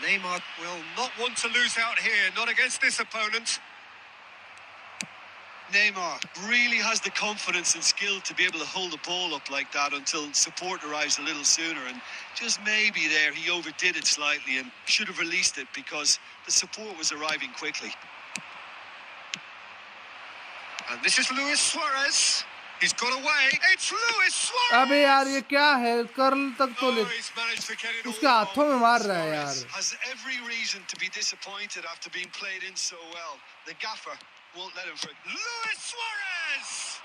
Neymar will not want to lose out here, not against this opponent. Neymar really has the confidence and skill to be able to hold the ball up like that until support arrives a little sooner, and just maybe there he overdid it slightly and should have released it because the support was arriving quickly. And this is Luis Suarez. He's got away. It's Luis Suarez. अबे यार ये क्या है, curl तक तो ले, Oh, he's managed to get it all उसके हाथों में मार रहा है यार. Suarez has every reason to be disappointed after being played in so well. The gaffer won't let him for it. Luis Suarez!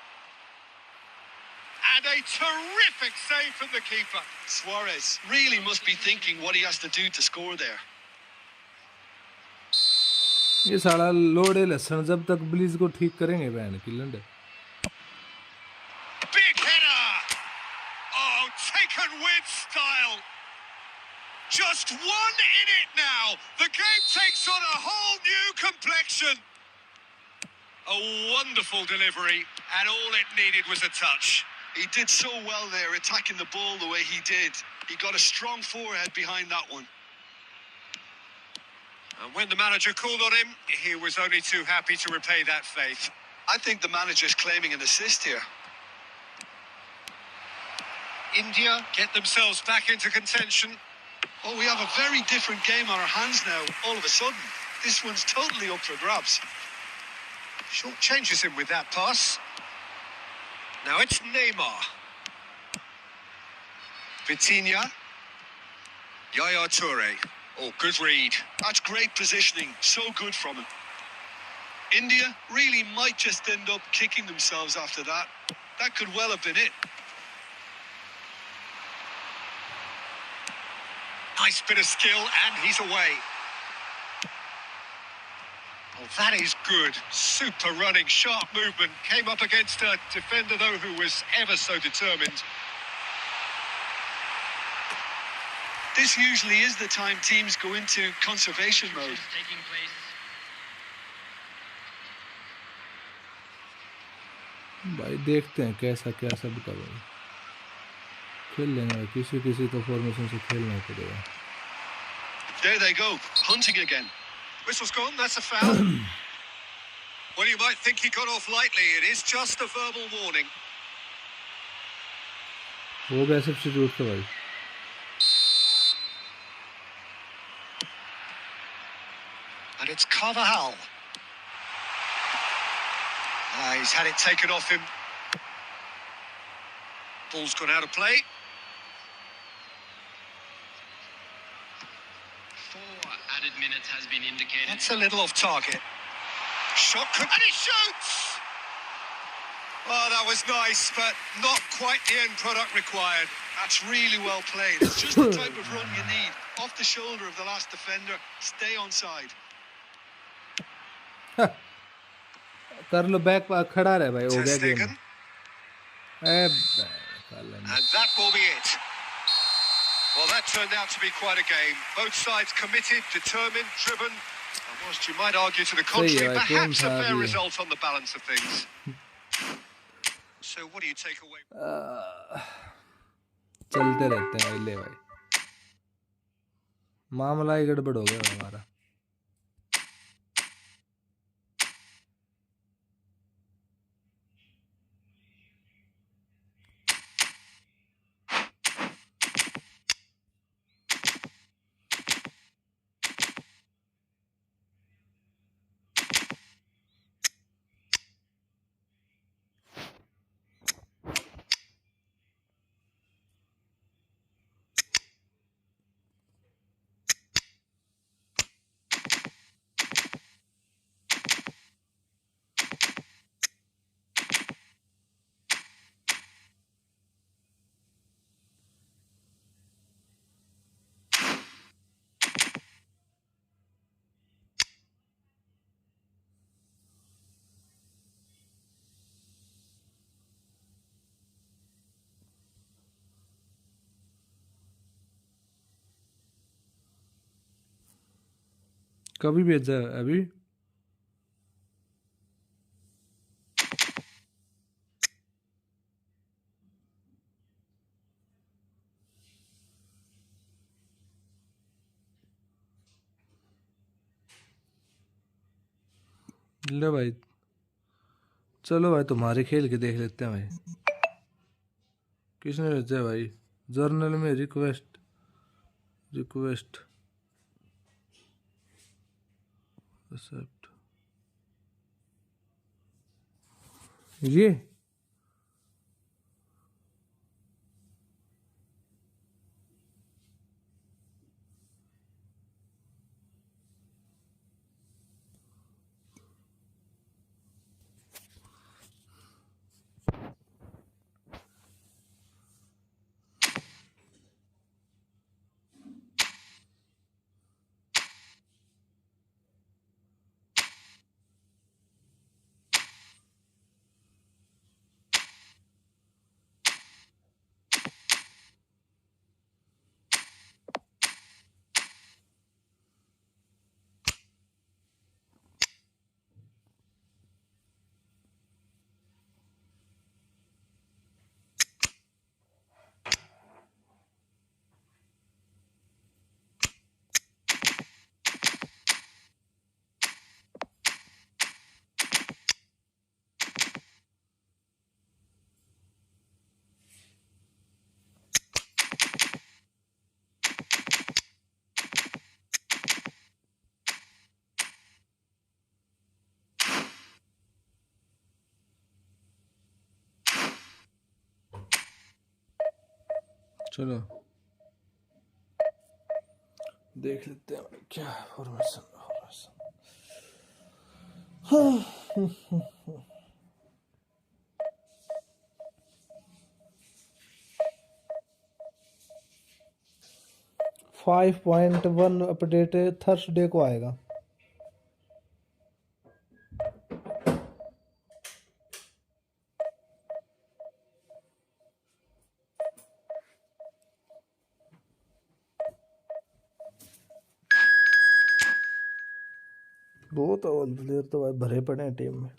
And a terrific save from the keeper. Suarez really must be thinking what he has to do to score there. ये साला लोड़े लहसुन जब तक ब्लीज को ठीक करेंगे बहन की लंड. Big header! Oh, taken with style. Just one in it now. The game takes on a whole new complexion. A wonderful delivery, and all it needed was a touch. He did so well there, attacking the ball the way he did. He got a strong forehead behind that one. And when the manager called on him, he was only too happy to repay that faith. I think the manager's claiming an assist here. India get themselves back into contention. Oh, we have a very different game on our hands now, all of a sudden. This one's totally up for grabs. Short changes him with that pass. Now it's Neymar. Vitinha. Yaya Toure. Oh, good read. That's great positioning, so good from him. India really might just end up kicking themselves after that. That could well have been it. Nice bit of skill, and he's away. Oh, that is good. Super running, sharp movement. Came up against a defender, though, who was ever so determined. This usually is the time teams go into conservation mode. Taking place. भाई देखते हैं कैसा क्या सब का भाई खेल लेंगे, किसी किसी तो फॉर्मेशन से खेलना पड़ेगा. There they go, hunting again. Whistle's gone, that's a foul. Well, you might think he got off lightly. It is just a verbal warning. हो गया सब्स्टिट्यूट तो भाई. And it's Carvajal. He's had it taken off him. Ball's gone out of play. 4 added minutes has been indicated. That's a little off target. Shot, and he shoots! Oh, that was nice, but not quite the end product required. That's really well played. It's just the type of run you need. Off the shoulder of the last defender. Stay onside. कर low back खड़ा रहे भाई, हो Ter गया game. Stegen, and that will be it. Well, that turned out to be quite a game. Both sides committed, determined, driven. And whilst you might argue to the contrary, right, perhaps a don't fair have result on the balance of things. So what do you take away? चलते रहते हैं ले भाई, मामला ही गड़बड़ हो गया हमारा. कभी भेजा है अभी? ले भाई, चलो भाई तुम्हारे खेल के देख लेते हैं भाई। किसने भेजा है भाई? जर्नल में रिक्वेस्ट, रिक्वेस्ट एक्सेप्ट, ये चलो देख लेते हैं क्या फॉर्मेशन। 5.1 अपडेट थर्सडे को आएगा। बहुत ओल्ड प्लेयर तो भाई भरे पड़े हैं टीम में।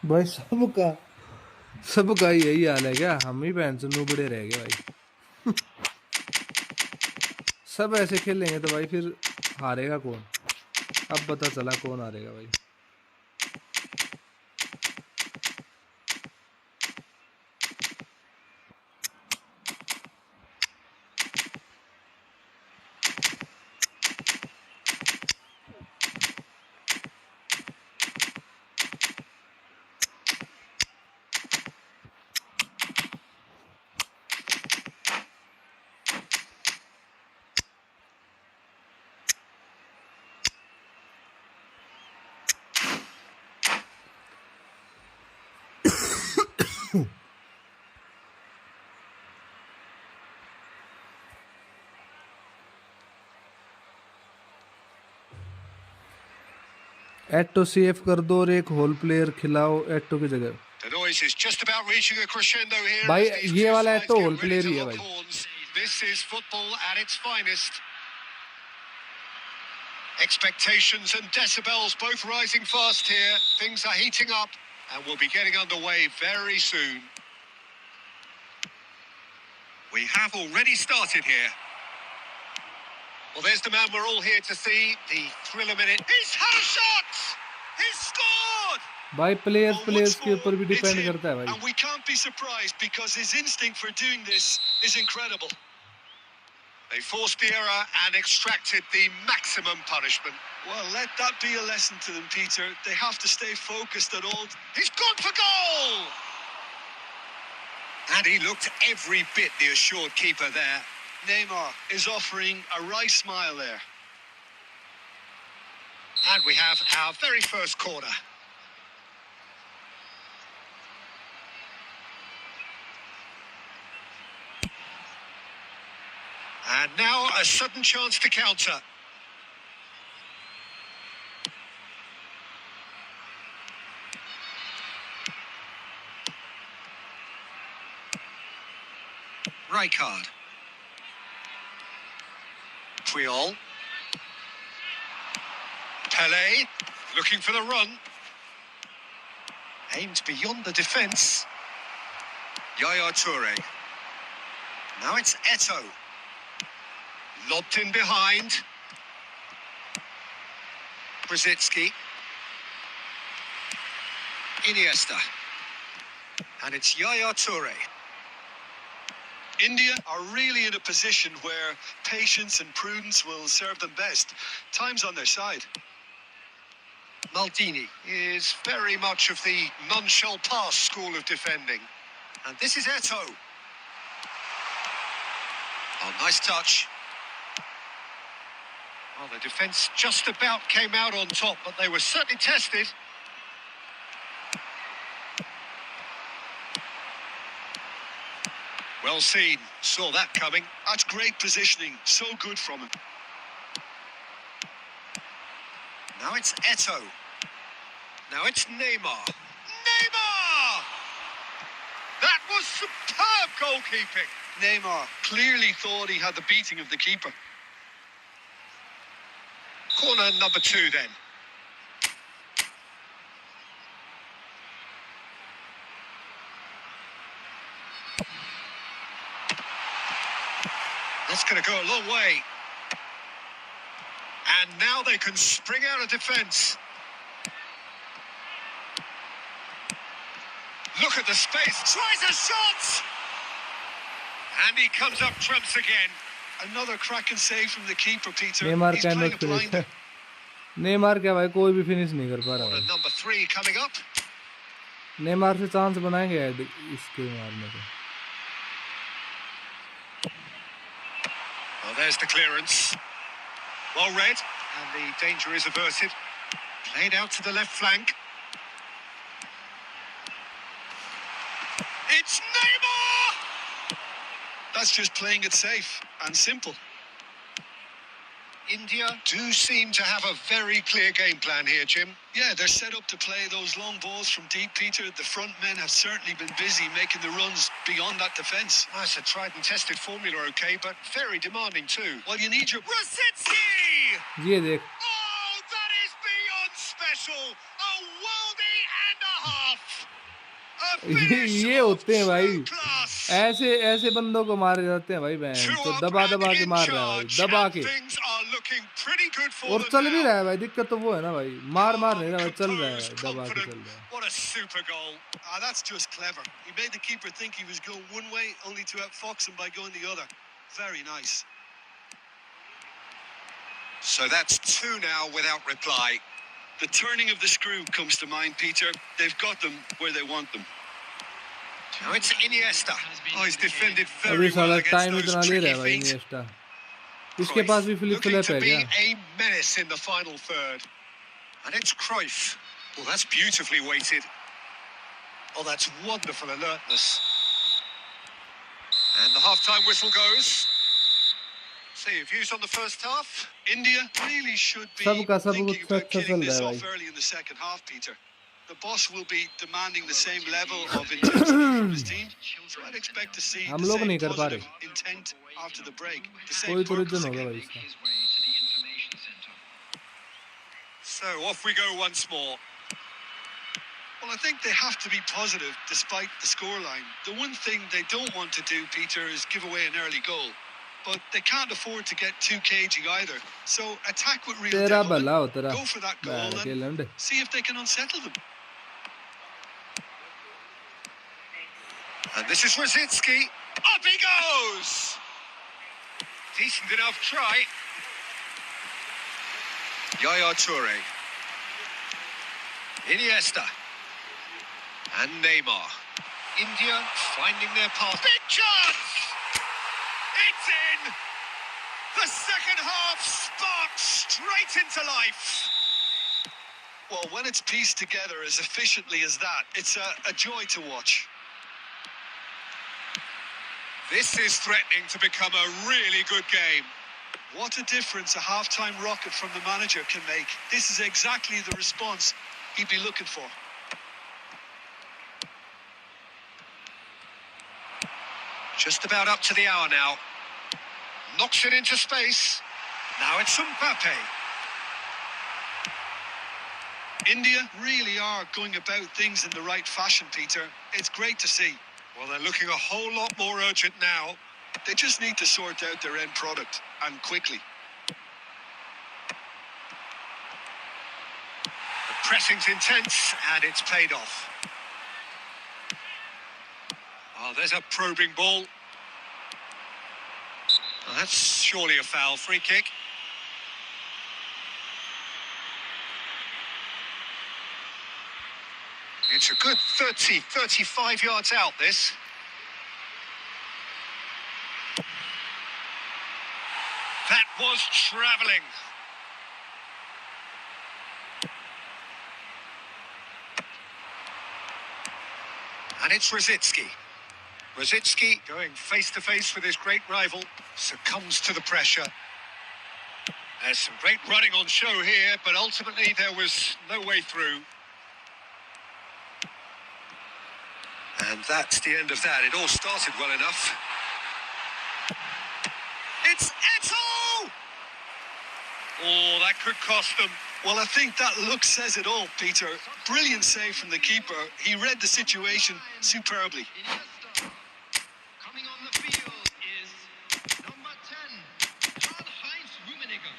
भाई सबका यही हाल है क्या? हम ही बहन से नुबड़े रह गए भाई। सब ऐसे खेलेंगे तो भाई फिर हारेगा कौन? अब पता चला कौन हारेगा भाई। एटो सेफ कर दो और एक होल प्लेयर खिलाओ एटो की जगह। The noise is just about reaching a crescendo here. भाई as these ये two वाला sides एटो get होल ready प्लेयर to ही है lock भाई। horns. This is football at its finest. Expectations and decibels both rising fast here. Things are heating up and we'll be getting underway very soon. We have already started here. Well, there's the man we're all here to see. The thriller minute. He's had a shot! He's scored! भाई players Well, players once के more, ऊपर भी it's depend him, करता है भाई। and we can't be surprised because his instinct for doing this is incredible. They forced the error and extracted the maximum punishment. Well, let that be a lesson to them, Peter. They have to stay focused at all. He's gone for goal! And he looked every bit the assured keeper there. Neymar is offering a wry smile there. And we have our very first corner. And now a sudden chance to counter. Rijkaard. Puyol. Pele, looking for the run. Aimed beyond the defence. Yaya Toure. Now it's Eto'o. Lobbed in behind. Brzezinski. Iniesta. And it's Yaya Toure. India are really in a position where patience and prudence will serve them best. Time's on their side. Maldini is very much of the none-shall-pass school of defending. And this is Eto'o. Oh, nice touch. Well, the defence just about came out on top, but they were certainly tested. Well seen. Saw that coming. That's great positioning. So good from him. Now it's Eto'o. Now it's Neymar. Neymar! That was superb goalkeeping. Neymar clearly thought he had the beating of the keeper. Corner number 2 then. That's going to go a long way. And now they can spring out of defence. Look at the space. Tries a shot! And he comes up trumps again. Another cracking save from the keeper, Peter. Neymar He's can playing not a finish blinder. Neymar क्या भाई कोई भी finish नहीं कर पा रहा Corner भाई number 3 coming up. Neymar से चांस बनाएंगे इसके मारने के Well, there's the clearance. Well read, and the danger is averted. Played out to the left flank. It's Neymar! That's just playing it safe and simple. India do seem to have a very clear game plan here, Jim. Yeah, they're set up to play those long balls from deep, Peter. The front men have certainly been busy making the runs beyond that defence. Oh, it's a tried and tested formula, okay, but very demanding too. Well, you need your... Brzezinski! ये देख Oh, that is beyond special! A worldie and a half! A finish ये of होते हैं भाई true class! ऐसे ऐसे बंदों को मारे जाते हैं भाई बहन Two तो up दबा and दबा के in मार रहा है भाई charge, दबा and के things are looking pretty good for और them चल भी now. रहा है भाई दिक्कत तो वो है ना भाई मार मार नहीं रहा भाई चल रहा है Composed, दबा के confident. चल रहा है What a super goal. That's just clever. He made the keeper think he was going one way, only to outfox him by going the other. Very nice. So that's 2 now without reply. The turning of the screw comes to mind, Peter. They've got them where they want them. Now it's Iniesta. Oh, he's defended अभी very well साला against time those इतना ले tricky रहा है भाई feet. Iniesta इसके पास भी flip Looking flap to है be क्या a menace in the final third. And it's Cruyff. Well, that's beautifully weighted. Oh, that's wonderful alertness. And the half-time whistle goes. See, views on the first half. India really should be सबका सब thinking कुछ about अच्छा killing चल रहा this है off भाई early in the second half, Peter. The boss will be demanding the same level of intensity from his team, so I'd expect to see हम the लोग same नहीं कर पा positive रहे intent after the break, the same कोई तो purpose reason होगा again. भाई इसका his way to the information center. So off we go once more. Well, I think they have to be positive despite the scoreline. The one thing they don't want to do, Peter, is give away an early goal. But they can't afford to get too cagey either. So attack with real तेरा भला हो development, तेरा go for that goal बैठ के and लंड see if they can unsettle them. And this is Brzezinski. Up he goes! Decent enough try. Yaya Toure. Iniesta. And Neymar. India finding their path. Big chance! It's in! The second half sparks straight into life. Well, when it's pieced together as efficiently as that, it's a joy to watch. This is threatening to become a really good game. What a difference a half-time rocket from the manager can make. This is exactly the response he'd be looking for. Just about up to the hour now. Knocks it into space. Now it's Mbappe. India really are going about things in the right fashion, Peter. It's great to see. Well, they're looking a whole lot more urgent now. They just need to sort out their end product, and quickly. The pressing's intense, and it's paid off. Oh, there's a probing ball. Well, that's surely a foul. Free kick. It's a good 30, 35 yards out, this. That was travelling. And it's Rosicki. Rosicki, going face-to-face with his great rival, succumbs to the pressure. There's some great running on show here, but ultimately there was no way through. And that's the end of that. It all started well enough. It's Eto'o! Oh, that could cost them. Well, I think that look says it all, Peter. Brilliant save from the keeper. He read the situation superbly. Coming on the field is number 10, Karl-Heinz Rummenigge.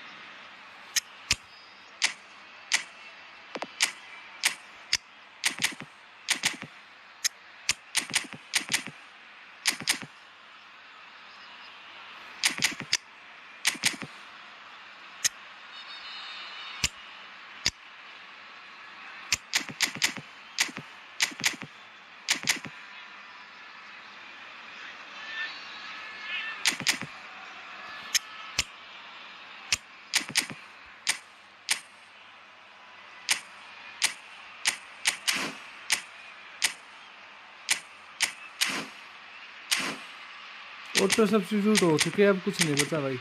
Auto substitute हो चुके, अब कुछ नहीं बचा भाई।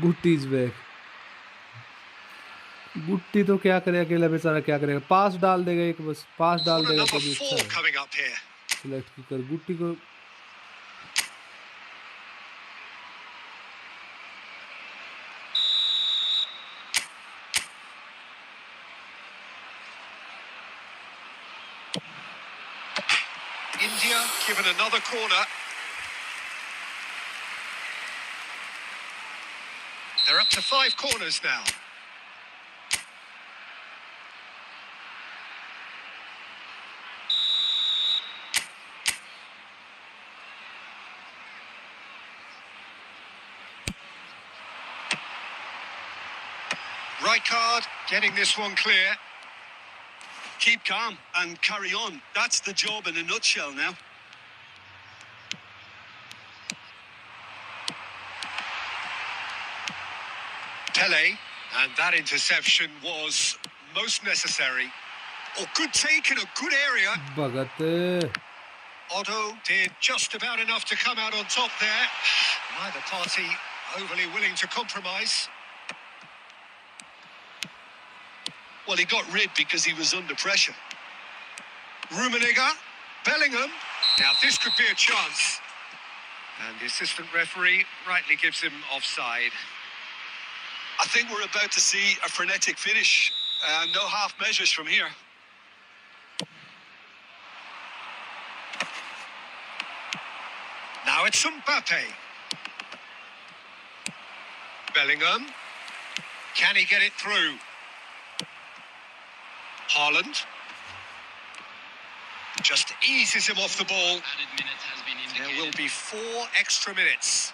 गुट्टी is back. गुट्टी तो क्या करे, अकेला बेचारा क्या करेगा, पास डाल देगा एक, बस पास डाल देगा तो भी अच्छा है। सिलेक्ट की कर गुट्टी को। India given another corner. They're up to 5 corners now. Right card, getting this one clear. Keep calm and carry on. That's the job in a nutshell now. Pele, and that interception was most necessary. Oh, good take in a good area. Bhagat. Otto did just about enough to come out on top there. Neither party overly willing to compromise. Well, he got rid because he was under pressure. Rummenigge, Bellingham. Now this could be a chance. And the assistant referee rightly gives him offside. I think we're about to see a frenetic finish. No half measures from here. Now it's Mbappe. Bellingham. Can he get it through? Haaland. Just eases him off the ball. Added minute has been indicated. There will be 4 extra minutes.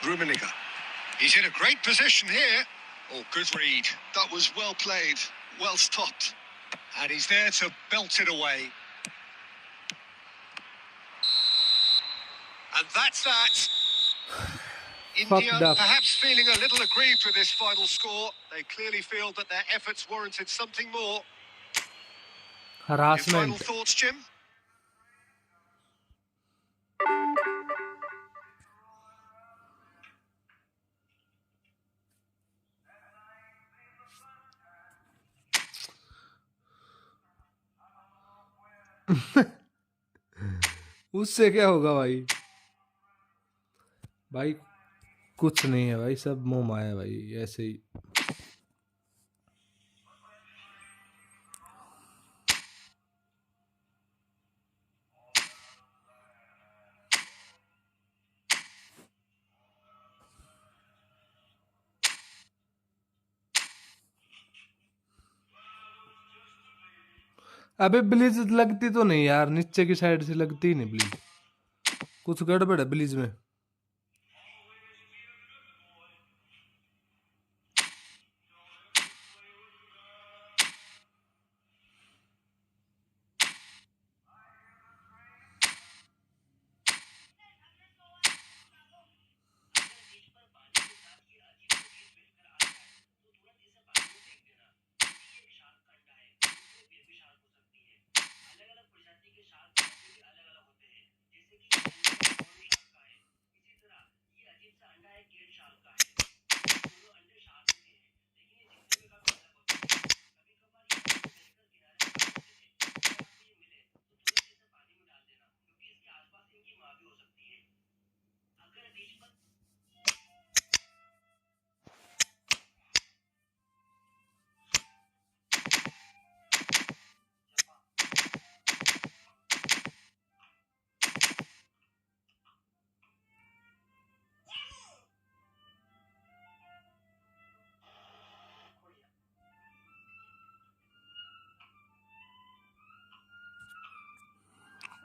Rummenigge. He's in a great position here. Oh, good read. That was well played, well stopped. And he's there to belt it away. And that's that. India up. perhaps feeling a little aggrieved with this final score. They clearly feel that their efforts warranted something more. Your final Harassment. thoughts, Jim? उससे क्या होगा भाई? भाई कुछ नहीं है भाई, सब मोह माया भाई, ऐसे ही। अबे ब्लीच लगती तो नहीं यार, नीचे की साइड से लगती ही नहीं ब्लीच, कुछ गड़बड़ है ब्लीच में।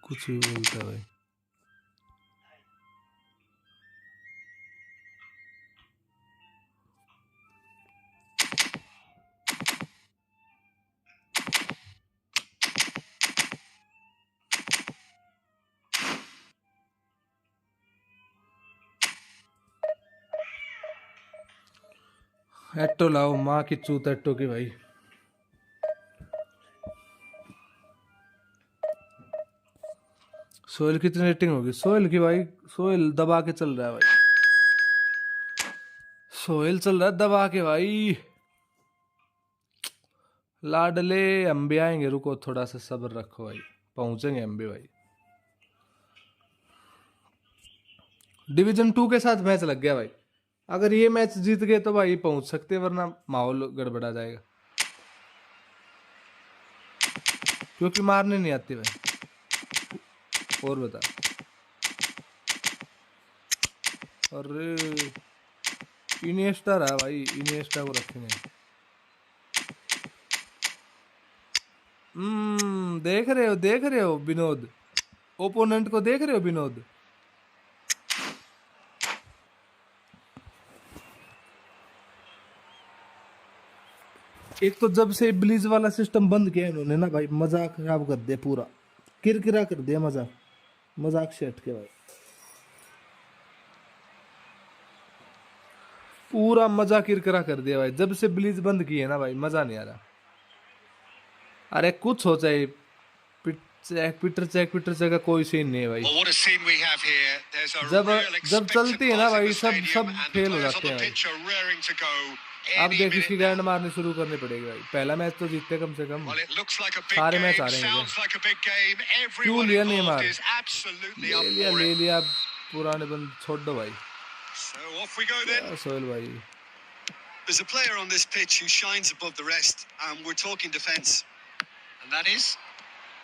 कुछ भी बोलता है भाई। एट्टो लाओ, माँ की चूत एट्टो की भाई। सोहेल कितनी रेटिंग होगी सोहेल की भाई? सोहेल दबा के चल रहा है भाई, सोहेल चल रहा है दबा के भाई। लाडले हम भी आएंगे, रुको थोड़ा सा सब्र रखो भाई, पहुंचेंगे हम भी भाई। डिवीजन 2 के साथ मैच लग गया भाई, अगर ये मैच जीत गए तो भाई पहुंच सकते, वरना माहौल गड़बड़ा जाएगा, क्योंकि मारने नहीं आती भाई। और बता, अरे इनिएस्टा रहा भाई, इनिएस्टा को रखेंगे। देख रहे हो विनोद, ओपोनेंट को देख रहे हो विनोद? एक तो जब से ब्लीज वाला सिस्टम बंद किया इन्होंने ना भाई, मजाक खराब कर दिया पूरा, किरकिरा कर दिया मजाक, मजाक से हटके भाई, पूरा मजा किरकिरा कर दिया भाई। जब से ब्लीज बंद की है ना भाई, मजा नहीं आ रहा। अरे कुछ हो चाहे पीटर चेक का कोई सीन नहीं है भाई। Well, what a scene we have here. There's a जब real जब expectant चलती है ना buzz in भाई, the सब stadium, and the फेल हो players on जाते the हैं भाई। pitch are raring to go अब any देख इसकी minute गांड now. मारनी शुरू करनी पड़ेगी भाई, पहला मैच तो जीतते कम से कम। Well, it looks like a big सारे match game, हारेंगे sounds like a big game. क्यों Everyone लिया involved Neymar? is absolutely up ले for it. लिया, पुराने बंद छोड़ दो भाई। So off we go then. Sohail भाई, There's a player on this pitch who shines above the rest, and we're talking defence. And that is?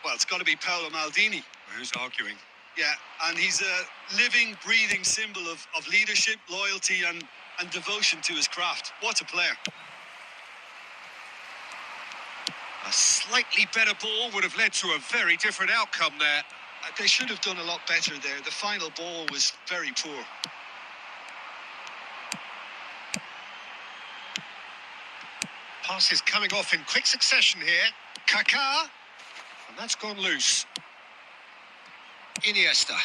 Well, it's got to be Paolo Maldini. Who's arguing? Yeah, and he's a living, breathing symbol of leadership, loyalty, and devotion to his craft. What a player. A slightly better ball would have led to a very different outcome there. They should have done a lot better there. The final ball was very poor. Passes coming off in quick succession here. Kaká. And that's gone loose. Iniesta.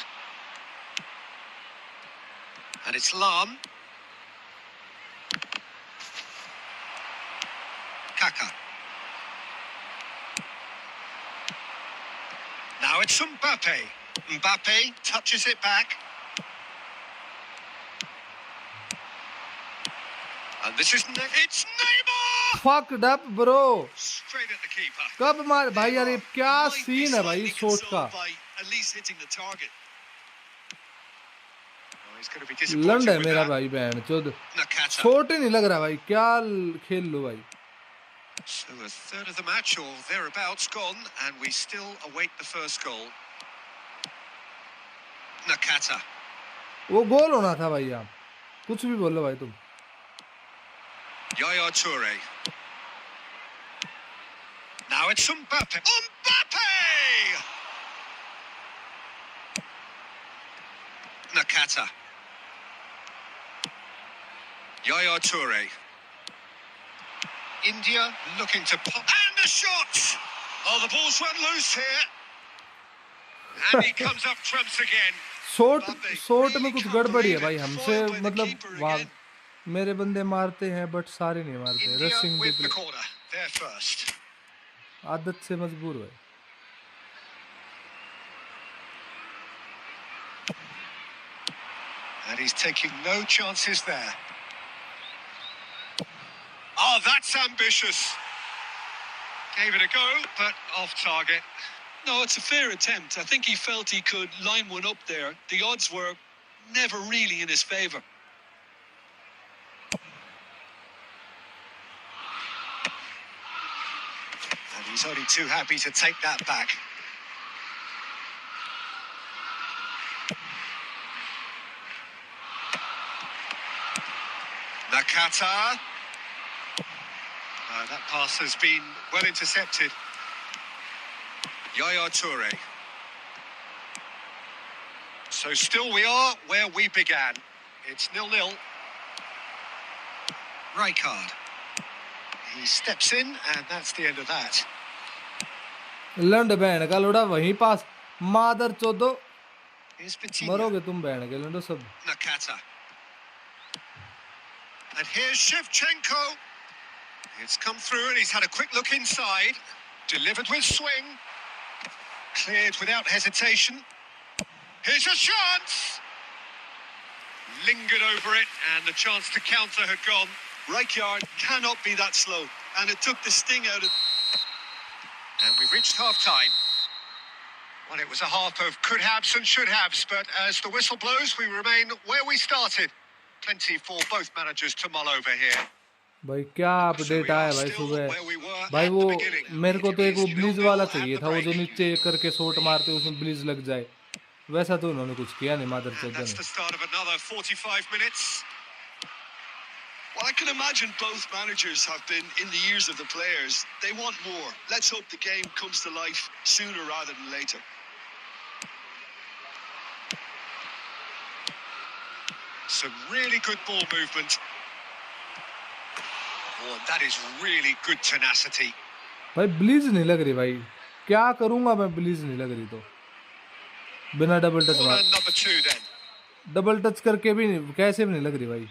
And it's Lam. Kaká. Now it's Mbappe. Mbappe touches it back. And this is it's Neymar! Fucked up bro. Straight at the keeper. कब मार भाई यार, ये क्या Might be scene है भाई slightly shot का, consoled by at least hitting the target. Oh, he's going to be लंड disappointed है with मेरा that. भाई बहन चोद, Nakata. शॉट ही नहीं लग रहा भाई, क्या खेल लो भाई। So a third of the match or thereabouts gone, and we still await the first goal. Nakata. वो गोल होना था भाई, आप कुछ भी बोलो भाई तुम। Yaya Toure. Now it's Mbappe. Mbappe! Nakata. Yaya Toure. India looking to pop. And the shot! Oh, the ball's run loose here. And he comes up trumps again. Shot में कुछ गड़बड़ी है भाई हमसे, मतलब वाह, मेरे बंदे मारते हैं बट सारे नहीं मारते, India रशिंग with देख the low, corner. They're first. आदत से मजबूर है। And he's taking no chances there. Oh, that's ambitious. Gave it a go, but off target. No, it's a fair attempt. I think he felt he could line one up there. The odds were never really in his favour. And he's only too happy to take that back. Nakata. That pass has been well intercepted. Yaya Toure. So still we are where we began. It's 0-0. Right card. He steps in and that's the end of that. लंड बहन का लोड़ा वहीं पास, मादर चोदो, Here's Vitinha. मरोगे तुम बहन के लंडो सब। Nakata. And here's Shevchenko. It's come through and he's had a quick look inside. Delivered with swing. Cleared without hesitation. Here's a chance. Lingered over it and the chance to counter had gone. Rijkaard cannot be that slow, and it took the sting out of... And we've reached half-time. Well, it was a half of could-haves and should-haves, but as the whistle blows, we remain where we started. Plenty for both managers to mull over here. भाई क्या update आया भाई सुबह, भाई वो मेरे को तो एक वो ब्लीज वाला चाहिए था, वो जो नीचे करके शॉट मारते उसमें ब्लीज लग जाए, वैसा तो उन्होंने कुछ किया नहीं मादर चोद That's the ने। start of another 45 minutes. Well, I can imagine both managers have been in the ears of the players. They want more. Let's hope the game comes to life sooner rather than later. Some really good ball movement. Oh, that is really good tenacity. भाई ब्लीज नहीं लग रही भाई, क्या करूंगा मैं, ब्लीज नहीं लग रही तो बिना डबल टच Corner मार, number 2 then. डबल टच करके भी नहीं, कैसे भी नहीं लग रही भाई।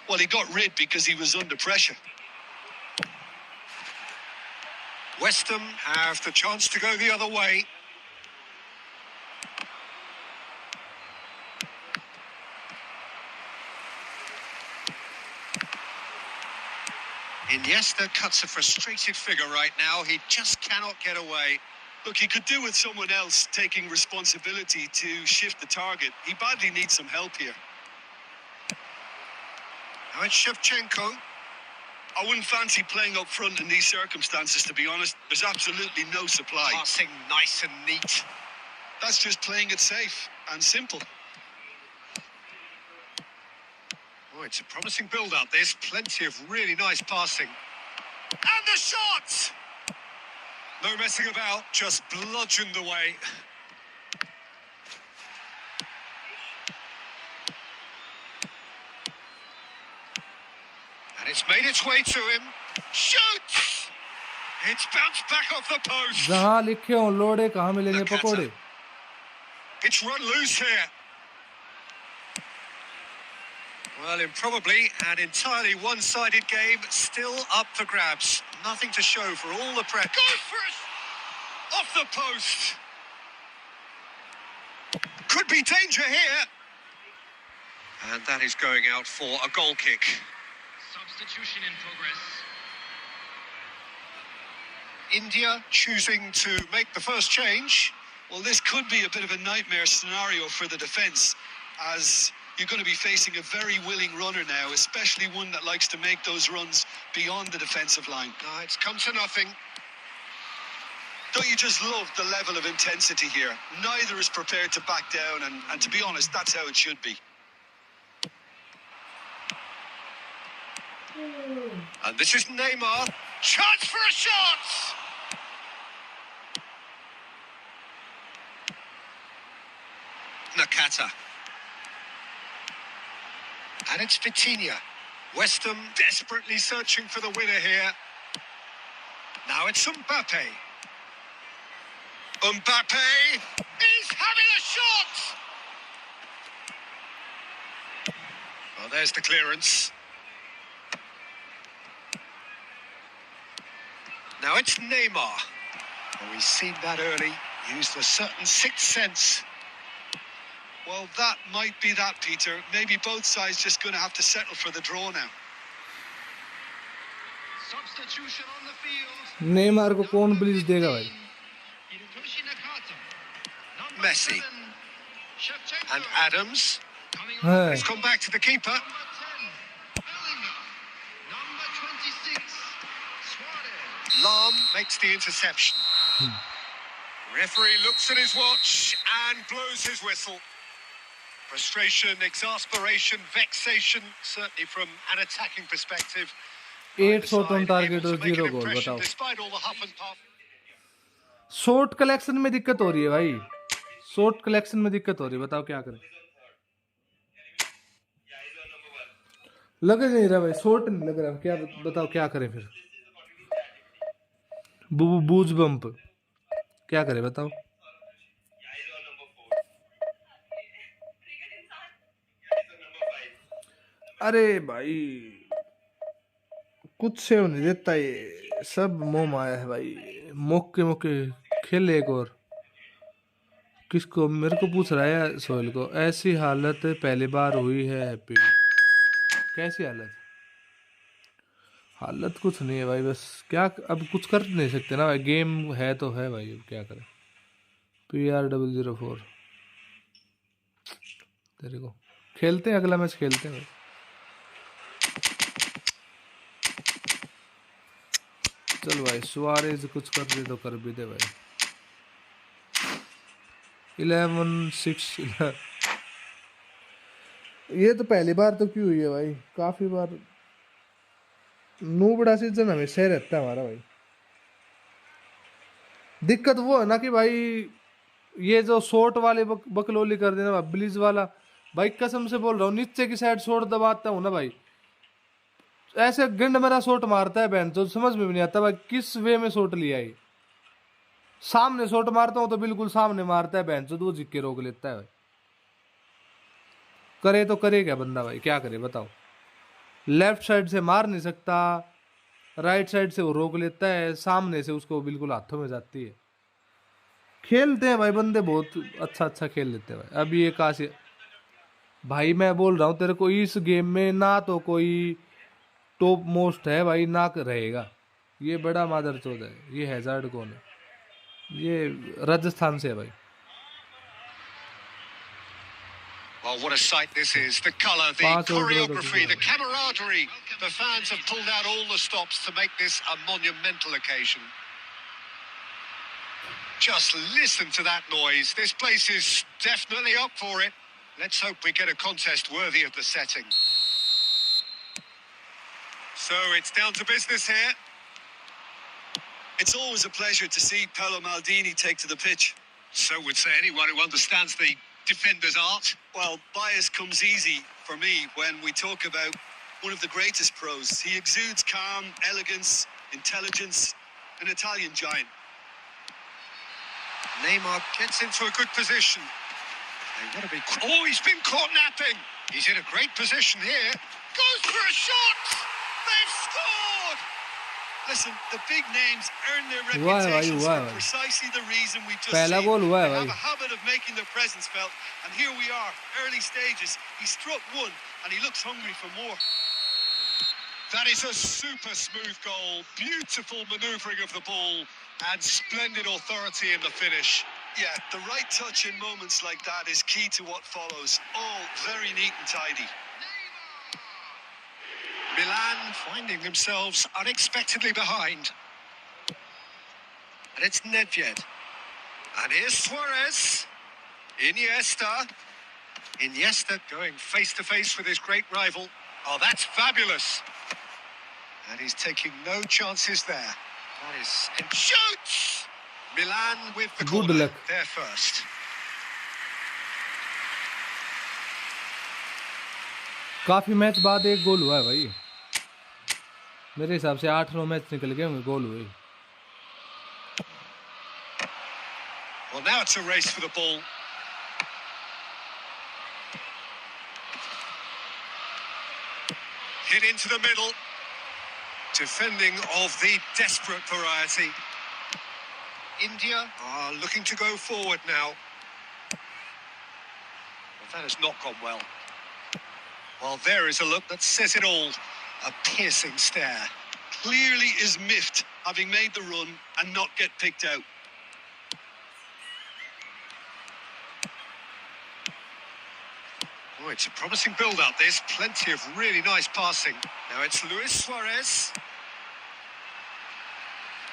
Well, he got rid because he was under pressure. West Ham have the chance to go the other way. Iniesta cuts a frustrated figure right now. He just cannot get away. Look, he could do with someone else taking responsibility to shift the target. He badly needs some help here. Now it's Shevchenko. I wouldn't fancy playing up front in these circumstances, to be honest. There's absolutely no supply. Passing nice and neat. That's just playing it safe and simple. Oh, it's a promising build-up. There's plenty of really nice passing. And the shot! No messing about, just bludgeoned away. And it's made its way to him. Shoots! It's bounced back off the post. जहाँ लिखे हो लोड़े कहाँ मिलेंगे पकोड़े। It's run loose here. Well, improbably an entirely one-sided game, still up for grabs. Nothing to show for all the press. Go for it! Off the post. Could be danger here. And that is going out for a goal kick. Substitution in progress. India choosing to make the first change. Well, this could be a bit of a nightmare scenario for the defence, as you're going to be facing a very willing runner now, especially one that likes to make those runs beyond the defensive line. No, it's come to nothing. Don't you just love the level of intensity here? Neither is prepared to back down, and to be honest, that's how it should be. And this is Neymar. Chance for a shot! Nakata. And it's Vitinha. West Ham desperately searching for the winner here. Now it's Mbappe. Mbappe is having a shot! Well, there's the clearance. Now it's Neymar. Well, we've seen that early. Used a certain sixth sense. Well, that might be that, Peter. Maybe both sides just going to have to settle for the draw now. Substitution on the field. Neymar को कौन bleach देगा भाई? Messi. And Adams. है. It's come back to the keeper. Number 26. Suarez. Lam makes the interception. Referee looks at his watch and blows his whistle. Frustration, exasperation, vexation, certainly from an attacking perspective. 8 shot on target और 0 goal. बताओ. Despite all the huff and puff. Shot collection में दिक्कत हो रही है भाई. Shot collection में दिक्कत हो रही है. बताओ क्या करें? लग नहीं रहा भाई. शॉट नहीं लग रहा. क्या बताओ क्या करें फिर? बूज बम्प क्या करें बताओ? अरे भाई कुछ सेव नहीं देता ये. सब मोह माया है भाई. मौके मौके खेल एक और. किसको? मेरे को पूछ रहा है सोहेल को. ऐसी हालत पहली बार हुई है हैप्पी. कैसी हालत? हालत कुछ नहीं है भाई. बस क्या अब कुछ कर नहीं सकते ना भाई. गेम है तो है भाई. अब क्या करें? PR004 तेरे को खेलते हैं. अगला मैच खेलते हैं भाई. चल भाई सुआरेज कुछ कर दे तो कर भी दे भाई. 11-6 ये तो पहली बार तो क्यों हुई है भाई. काफी बार नूबड़ा सीजन हमेशा रहता है हमारा भाई. दिक्कत वो है ना कि भाई ये जो शॉट वाले बकलोली कर देना भाई. ब्लीज वाला भाई कसम से बोल रहा हूँ. नीचे की साइड शॉट दबाता हूँ ना भाई. ऐसे गंड मेरा शॉट मारता है बहन. तो समझ में भी नहीं आता भाई किस वे में शॉट लिया है. सामने शॉट मारता हूँ तो बिल्कुल सामने मारता है बहन. तो वो जिक्के रोक लेता है भाई. करे तो करे क्या बंदा भाई. क्या करे बताओ. लेफ्ट साइड से मार नहीं सकता. राइट साइड से वो रोक लेता है. सामने से उसको बिल्कुल हाथों में जाती है. खेलते हैं भाई बंदे. बहुत अच्छा अच्छा खेल लेते हैं भाई. अभी ये काशी भाई मैं बोल रहा हूँ तेरे को. इस गेम में ना तो कोई टॉप मोस्ट है भाई ना रहेगा. ये बड़ा मादरचोद है. ये हैजार्ड कौन है? ये राजस्थान से है भाई. Well, what a sight this is. The colour, the choreography, the camaraderie. The fans have pulled out all the stops to make this a monumental occasion. Just listen to that noise. This place is definitely up for it. Let's hope we get a contest worthy of the setting. So it's down to business here. It's always a pleasure to see Paolo Maldini take to the pitch. So would say anyone who understands the defender's art. Well, bias comes easy for me when we talk about one of the greatest pros. He exudes calm, elegance, intelligence, an Italian giant. Neymar gets into a good position. Oh, he's been caught napping. He's in a great position here. Goes for a shot. They've scored. Listen, the big names earn their reputations for precisely the reason we've just seen. They have a habit of making their presence felt, and here we are, early stages. He struck one, and he looks hungry for more. That is a super smooth goal. Beautiful manoeuvring of the ball, and splendid authority in the finish. Yeah, the right touch in moments like that is key to what follows. All very neat and tidy. Milan finding themselves unexpectedly behind. And it's Nedved. And here's Suarez. Iniesta. Iniesta going face to face with his great rival. Oh, that's fabulous. And he's taking no chances there. That is... and shoots! Milan with the Good corner. luck. There first. काफी match बाद एक गोल हुआ है भाई, मेरे हिसाब से 8-9 match निकल गए होंगे गोल हुए। Well, now it's a race for the ball. Hit into the middle. Defending of the desperate variety. India are looking to go forward now. Well, that has not gone well. Well, there is a look that says it all. A piercing stare. Clearly is miffed, having made the run and not get picked out. Oh, it's a promising build-up, this. Plenty of really nice passing. Now it's Luis Suarez.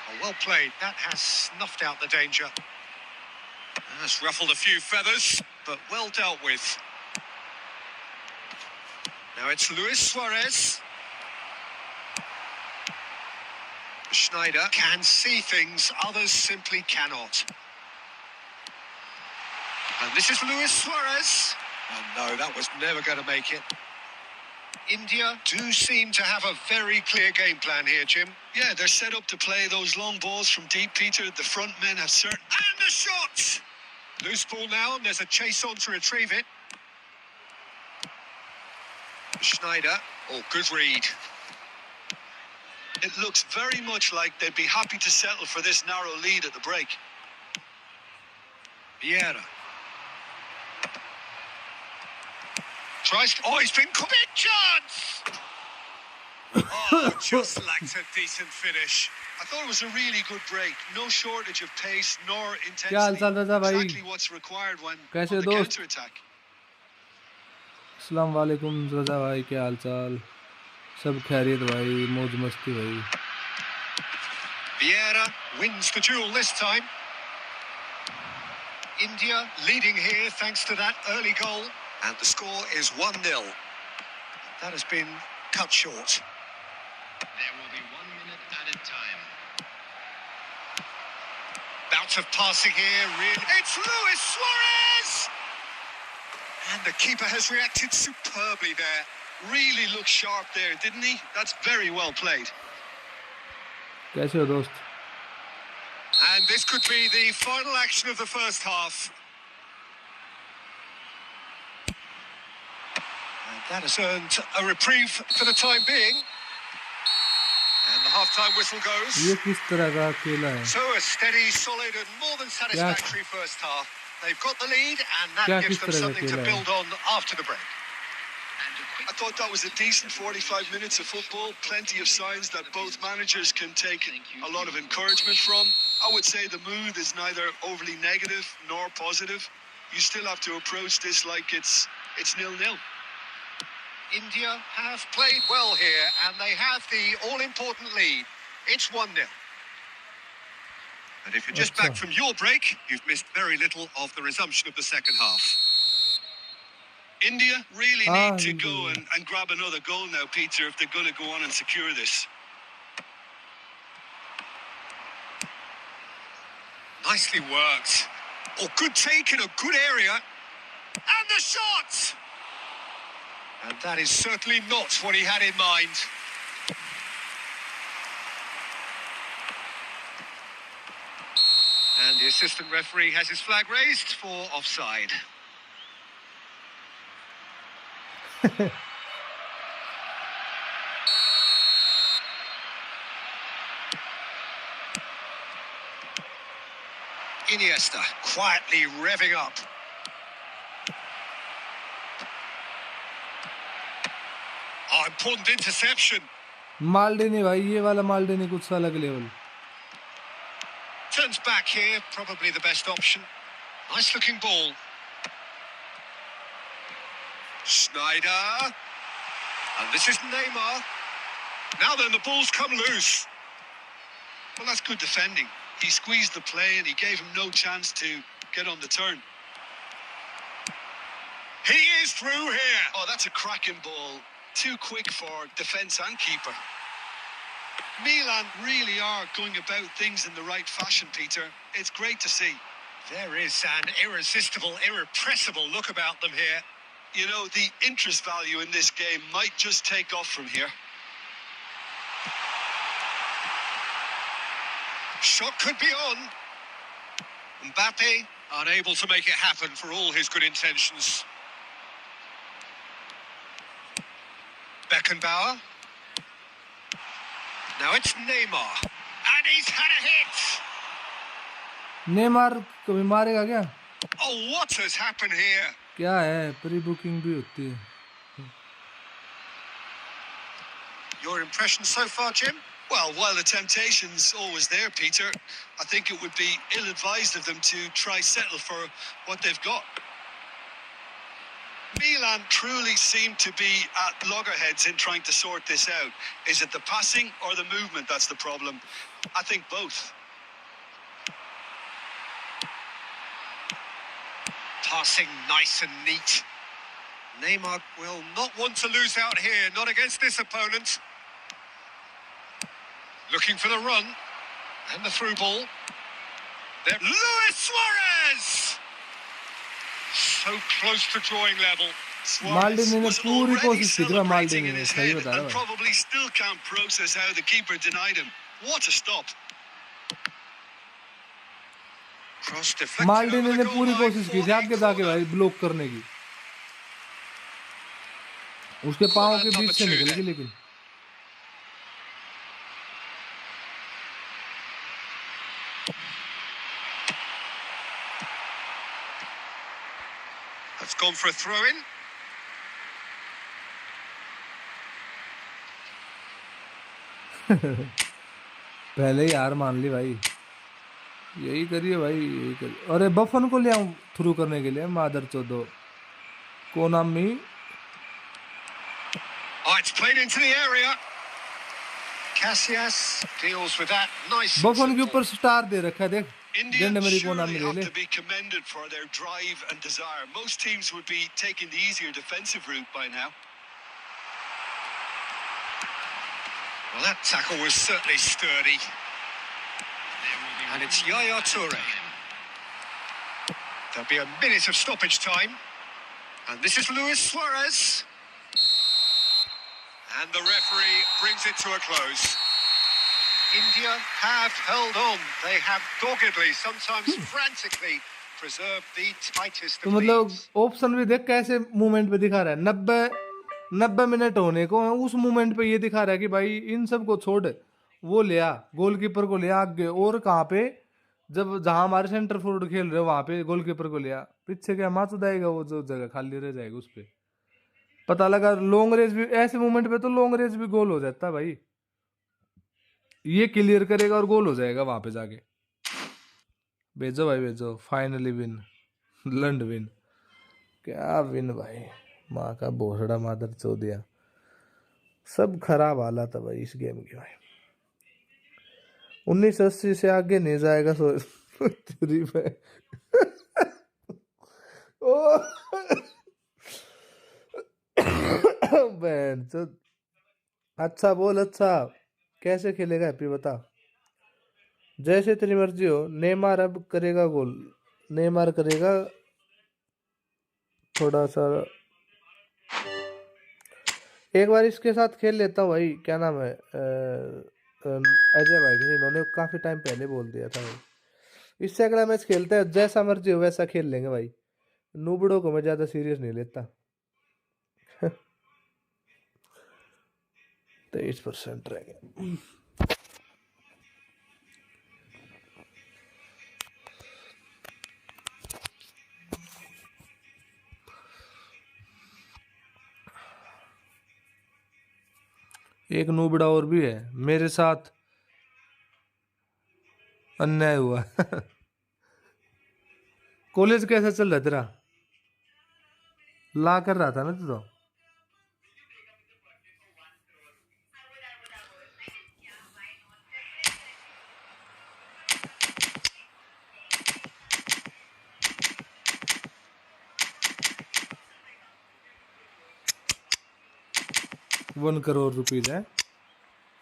Oh, well played. That has snuffed out the danger. That's ruffled a few feathers, but well dealt with. Now it's Luis Suarez. Schneider can see things others simply cannot. And this is Luis Suarez. Oh no, that was never going to make it. India do seem to have a very clear game plan here, Jim. Yeah, they're set up to play those long balls from deep, Peter. The front men have certain... And the shot! Loose ball now, and there's a chase on to retrieve it. Schneider. Oh, good read. It looks very much like they'd be happy to settle for this narrow lead at the break. Vieira. Tries... Oh, he's been... Big chance! Oh, just lacked a decent finish. I thought it was a really good break. No shortage of pace nor intensity. क्या हाल चाल रजा भाई? Exactly what's required when कैसे on the दोस्त? counter-attack. अस्सलाम वालेकुम रजा भाई, क्या हाल चाल? सब खैरियत भाई, मौज मस्ती भाई। Vieira wins the duel this time. India leading here thanks to that early goal. And the score is 1-0. That has been cut short. There will be 1 minute added time. Bout of passing here, really. It's Luis Suarez! And the keeper has reacted superbly there. Really looked sharp there, didn't he? That's very well played. कैसे हो दोस्त? And this could be the final action of the first half. And that has earned a reprieve for the time being. And the half-time whistle goes. ये किस तरह का खेला है? So a steady, solid and more than satisfactory first half. They've got the lead and that gives them something to build on after the break. I thought that was a decent 45 minutes of football. Plenty of signs that both managers can take a lot of encouragement from. I would say the mood is neither overly negative nor positive. You still have to approach this like it's 0-0. India have played well here and they have the all-important lead. It's 1-0. And if you're just back from your break, you've missed very little of the resumption of the second half. India really need to go and grab another goal now, Peter, if they're going to go on and secure this. Nicely worked. Oh, good take in a good area. And the shot! And that is certainly not what he had in mind. And the assistant referee has his flag raised for offside. Iniesta quietly revving up. Oh, important interception. माल्डिनी भाई, ये वाला माल्डिनी कुछ सा अलग level. Turns back here, probably the best option. Nice looking ball. Schneider. And this is Neymar. Now then, the ball's come loose. Well, that's good defending. He squeezed the play and he gave him no chance to get on the turn. He is through here. Oh, that's a cracking ball. Too quick for defence and keeper. Milan really are going about things in the right fashion, Peter. It's great to see. There is an irresistible, irrepressible look about them here. You know, the interest value in this game might just take off from here. Shot could be on. Mbappe unable to make it happen for all his good intentions. Beckenbauer. Now it's Neymar. And he's had a hit. Neymar कभी मारेगा क्या? Oh, what has happened here? क्या है, pre booking भी होती है. Your impression so far, Jim? Well, while the temptation's always there, Peter, I think it would be ill-advised of them to try settle for what they've got. Milan truly seem to be at loggerheads in trying to sort this out. Is it the passing or the movement that's the problem? I think both. Passing nice and neat. Neymar will not want to lose out here, not against this opponent. Looking for the run. And the through ball. There, Luis Suarez! So close to drawing level. Suarez ने was पूरी already कोशिश की थी celebrating माल्डिनी in ने, his सही head बता रहा and हूँ. probably still can't process how the keeper denied him. What a stop. Cross deflected माल्डिनी over ने the goal पूरी line कोशिश की for थी the आगे जाके corner. भाई ब्लॉक करने की. उसके पाँव के बीच से निकल गई लेकिन. That's gone for a throw-in. पहले ही हार मान ली भाई. यही करिए भाई, यही करिए. अरे बफन को ले आऊं थ्रू करने के लिए. मादर चोदो Konami. Oh, it's played into the area. Casillas deals with that. Nice. बफन के ऊपर स्टार दे रखा है देख. India गेंद मेरी surely कोनामी ले have ले. to be commended for their drive and desire. Most teams would be taking the easier defensive route by now. Well, that tackle was certainly sturdy. And it's Yaya Toure. There'll be a minute of stoppage time. And this is Luis Suarez. And the referee brings it to a close. India have held on. They have doggedly, sometimes frantically, preserved the tightest तो of मतलब leads. Option भी देख कैसे movement पे दिखा रहा है. 90 minute होने को है, उस मूवमेंट पे ये दिखा रहा है कि भाई इन सब को छोड़, वो लिया गोलकीपर को लिया आगे. और कहाँ पे, जब जहां हमारे सेंटर फॉरवर्ड खेल रहे हो वहां पे गोलकीपर को लिया. पीछे क्या माचो जाएगा, वो जो जगह खाली रह जाएगी उस पे. पता लगा लॉन्ग रेंज भी, ऐसे मूवमेंट पे तो लॉन्ग रेंज भी गोल हो जाता भाई. ये क्लियर करेगा और गोल हो जाएगा वहां पे जाके. भेजो भाई भेजो. फाइनली विन, लंड विन. क्या विन भाई, माँ का भोसड़ा मादर चौदिया. सब खराब हालत है भाई इस गेम की भाई. 1980 से आगे नहीं जाएगा. थ्री पे ओ बहन चोद. अच्छा बोल, अच्छा कैसे खेलेगा हैप्पी बता. जैसे तेरी मर्जी हो. नेमार अब करेगा गोल. नेमार करेगा थोड़ा सा. एक बार इसके साथ खेल लेता हूँ भाई. क्या नाम है, अजय भाई. इन्होंने काफी टाइम पहले बोल दिया था भाई. इससे अगला मैच खेलते हैं. जैसा मर्जी हो वैसा खेल लेंगे भाई. नूबड़ों को मैं ज्यादा सीरियस नहीं लेता. 23% रह गया. एक नूबड़ा और भी है मेरे साथ. अन्याय हुआ. कॉलेज कैसा चल रहा तेरा? ला कर रहा था ना तू तो. ₹1 करोड़ है.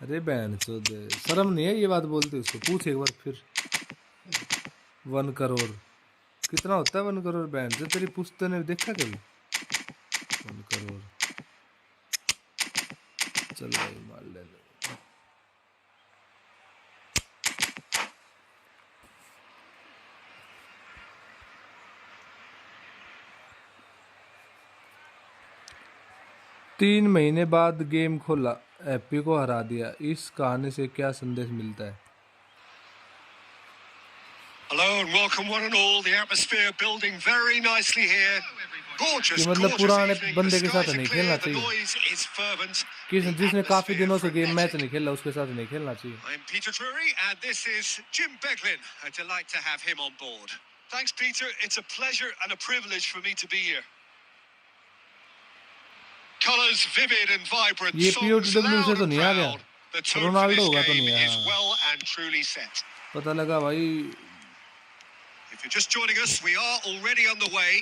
अरे बहन चोद, शर्म नहीं है ये बात बोलते? उसको पूछ एक बार फिर। 1 करोड़ कितना होता है? 1 करोड़ बहन जो तेरी पुश्ते ने देखा कभी? 1 करोड़। चल भाई मार ले। 3 महीने बाद गेम खोला, हैप्पी को हरा दिया। इस कहानी से क्या संदेश मिलता है? Hello and welcome one and all. The atmosphere building very nicely here. Gorgeous, कि मतलब gorgeous पुराने evening. The बंदे के साथ skies are नहीं clear, खेलना the चाहिए। noise is fervent. जिसने काफी atmosphere दिनों से गेम मैच frenetic. नहीं खेला उसके साथ नहीं खेलना चाहिए। I'm Peter Drury and this is Jim Beglin. A delight to have him on board. Thanks, Peter. It's a pleasure and a privilege for me to be here. Colours vivid and vibrant, ये songs POTW से loud तो and नहीं आ गया? proud. The tone for Ronaldo this होगा तो game नहीं is आया? well and truly set. पता लगा भाई। If you're just joining us, we are already on the way.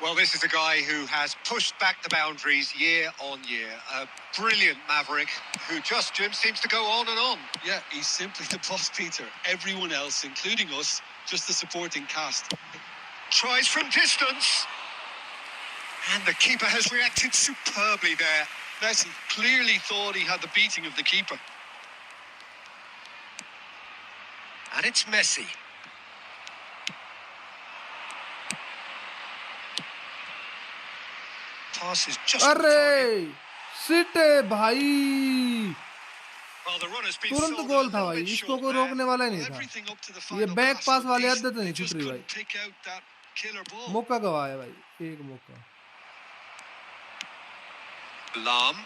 Well, this is a guy who has pushed back the boundaries year on year. A brilliant maverick who just, Jim, seems to go on and on. Yeah, he's simply the boss, Peter. Everyone else, including us, just the supporting cast. Tries from distance. And the keeper has reacted superbly there. Messi clearly thought he had the beating of the keeper. And it's Messi. Pass is just on target. अरे seat भाई, Well, the run has been तुरंत sold a गोल था little भाई। bit इसको short कोई there. रोकने वाला ही नहीं था। Everything up to the ये final बैक pass पास looked वाली decent. आदत They नहीं just छूट रही भाई। couldn't pick out that killer ball. मौका गवाया भाई, एक मौका। Lam.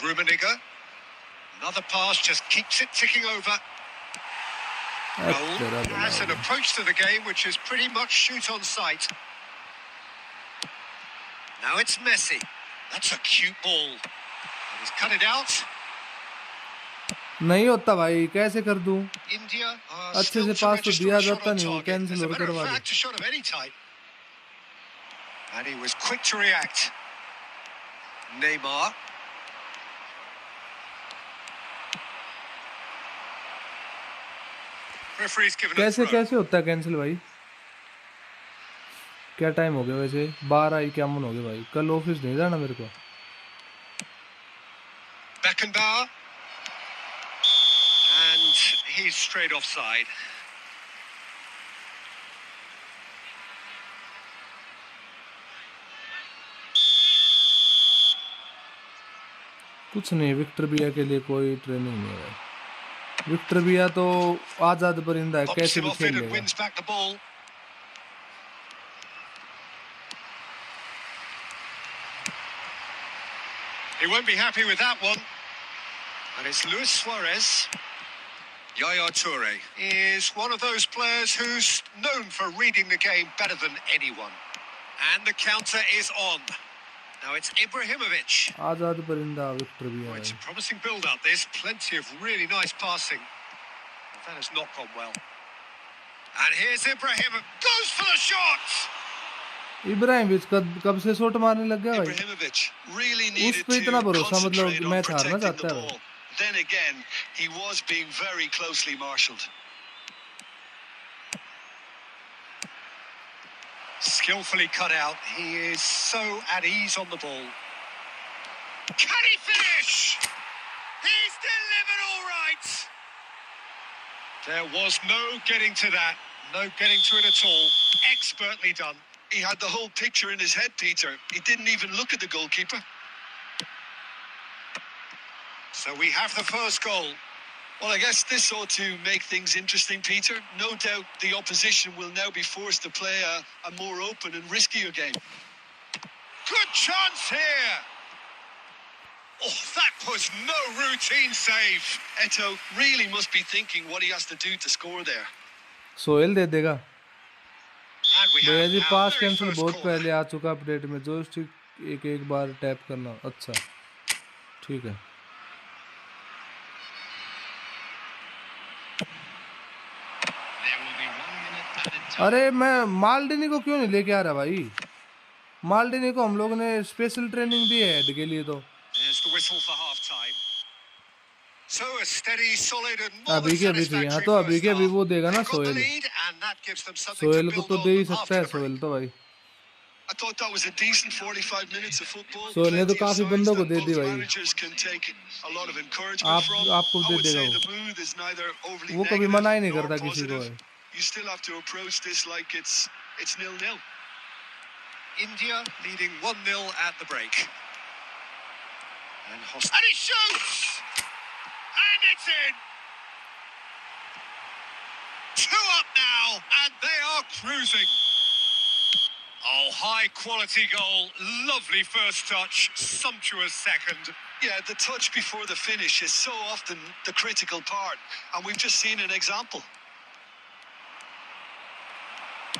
Rummenigge. Another pass just keeps it ticking over. Raul तेरा has an बनाओ। approach to the game which is pretty much shoot on sight. Now it's Messi. That's a cute ball. And he's cut it out. नहीं होता भाई, कैसे कर दूं? India are अच्छे still से to पास तो register दिया a shot जाता on नहीं, वो target. कैंसिल As a और matter of करवा दे। fact, a shot of any type. And he was quick to react. Neymar. Referee's given a कैसे throw. कैसे होता है कैंसिल भाई? क्या टाइम हो गया वैसे? 12:51 हो गए भाई। कल ऑफिस नहीं जाना मेरे को। Beckenbauer. And he's straight offside. कुछ नहीं, विक्टर बिया के लिए कोई ट्रेनिंग नहीं है भाई। विक्टर बिया तो आजाद परिंदा है, Pops कैसे him भी off खेल it and लेगा। wins back the ball. He won't be happy with that one. And it's Luis Suarez. Yaya Toure is one of those players who's known for reading the game better than anyone. And the counter is on. Now it's Ibrahimovic. आजाद परिंदा Victor बिया Oh, है। it's a promising build-up. There's plenty of really nice passing. But that has not gone well. And here's Ibrahimovic. Goes for the shot! Ibrahimovic कब से shot मारने लग गया भाई? Ibrahimovic really उस needed पे इतना to भरोसा, मतलब concentrate on मैच हारना protecting चाहता the है भाई। ball. Then again, he was being very closely marshalled. Skillfully cut out. He is so at ease on the ball. Can he finish? He's delivered all right. There was no getting to that. No getting to it at all. Expertly done. He had the whole picture in his head, Peter. He didn't even look at the goalkeeper. So we have the first goal. Well, I guess this ought to make things interesting, Peter. No doubt the opposition will now be forced to play a more open and riskier game. Good chance here. Oh, that was no routine save. Eto really must be thinking what he has to do to score there. Sohail दे देगा And we भैया have जी। our पास very cancel first बहुत corner. पहले आ चुका update में। Joystick एक एक बार टैप करना। अच्छा ठीक है। अरे मैं माल्डिनी को क्यों नहीं लेके आ रहा भाई? माल्डिनी को हम लोग ने स्पेशल ट्रेनिंग दी है हेड के लिए तो There's the whistle for half time. So a steady, solid and more अभी than के अभी चाहिए। हाँ satisfactory तो अभी first के अभी half. वो देगा ना They've got the Sohail. lead and that gives them something to Sohail को build तो दे ही on सकता after है the break. सोहेल तो भाई। I thought that was a decent 45 minutes of football. Sohail ने तो Plenty of काफी signs बंदों को that दे दी both भाई। managers can take a lot of encouragement from. आपको I दे would देगा say वो। the mood is neither overly वो कभी negative मना ही नहीं nor करता किसी को positive. भाई। You still have to approach this like it's 0-0. India leading 1-0 at the break. And he shoots! And it's in! 2 up now, and they are cruising. Oh, high quality goal, lovely first touch, sumptuous second. Yeah, the touch before the finish is so often the critical part, and we've just seen an example.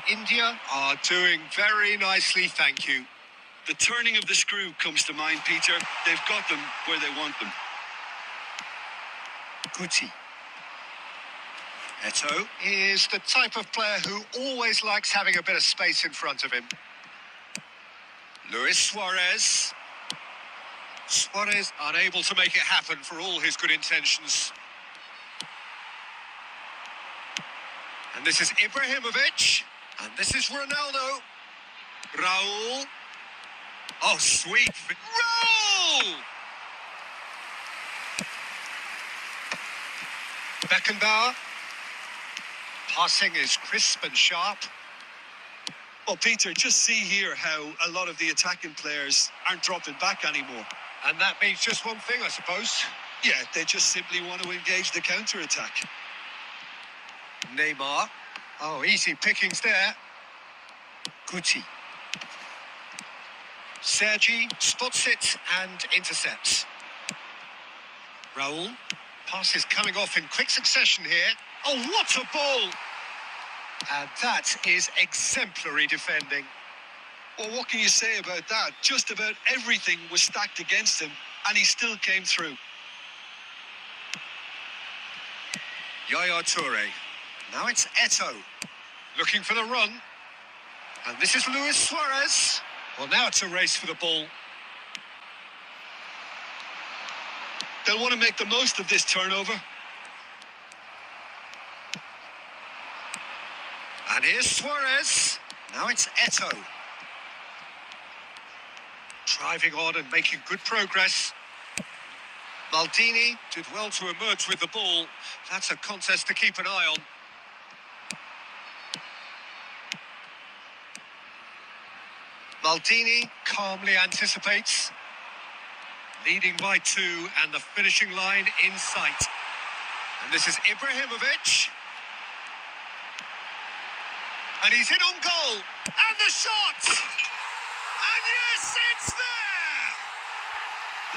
India are doing very nicely, thank you. The turning of the screw comes to mind, Peter. They've got them where they want them. Guti. Eto is the type of player who always likes having a bit of space in front of him. Luis Suarez. Suarez unable to make it happen for all his good intentions. And this is Ibrahimovic. And this is Ronaldo. Raul. Oh, sweet. Raul! Beckenbauer. Passing is crisp and sharp. Well, Peter, just see here how a lot of the attacking players aren't dropping back anymore. And that means just one thing, I suppose. Yeah, they just simply want to engage the counter-attack. Neymar. Oh, easy pickings there. Guti. Sergi spots it and intercepts. Raul. Pass is coming off in quick succession here. Oh, what a ball! And that is exemplary defending. Well, what can you say about that? Just about everything was stacked against him, and he still came through. Yaya Toure. Now it's Eto. Looking for the run. And this is Luis Suarez. Well, now it's a race for the ball. They'll want to make the most of this turnover. And here's Suarez. Now it's Eto. Driving on and making good progress. Maldini did well to emerge with the ball. That's a contest to keep an eye on. Maldini calmly anticipates. Leading by 2 and the finishing line in sight. And this is Ibrahimovic. And he's in on goal. And the shot! And yes, it's there!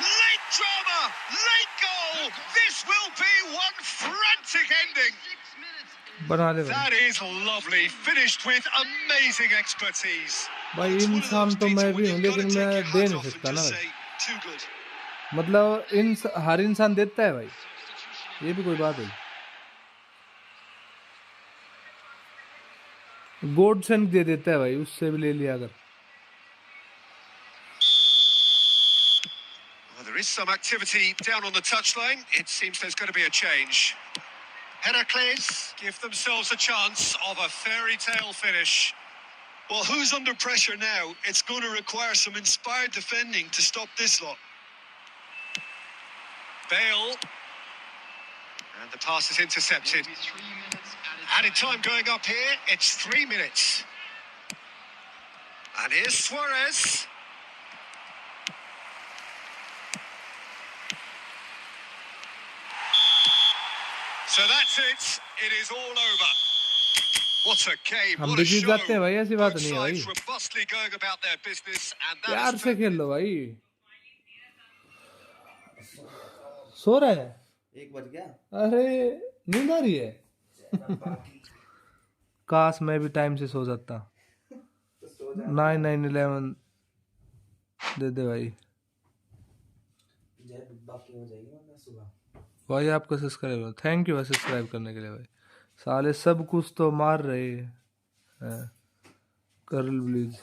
Late drama, late goal. This will be one frantic ending. बना ले भाई। That is lovely, finished with amazing expertise. भाई It's one of इंसान those, तो मैं Peter, when भी हूँ you've got to लेकिन take मैं your दे hat नहीं off and सकता ना just भाई। say, too good. मतलब हर इंसान देता है भाई, ये भी कोई बात है। गोडसन दे देता है भाई, उससे भी ले लिया अगर। Well, there is some activity down on the touchline. It seems there's going to be a change. Heracles give themselves a chance of a fairy tale finish. Well, who's under pressure now? It's going to require some inspired defending to stop this lot. Bale. And the pass is intercepted. Added time going up here. It's 3 minutes. And here's Suarez. So that's it. It is all over. What a game. हम What भी a Jeet show. जाते हैं भाई, ऐसी बात Both नहीं है भाई। sides robustly going about their business, and that प्यार is से खेल लो भाई। सो रहा है? 1 बज गया। अरे नींद आ रही है। काश मैं भी टाइम से सो जाता। 9-9-11 दे दे भाई। बाकी हो जाएगी वरना सुबह। भाई आपका सब्सक्राइब, थैंक यू सब्सक्राइब करने के लिए भाई। साले सब कुछ तो मार रहे हैं। कर्ल ब्लीज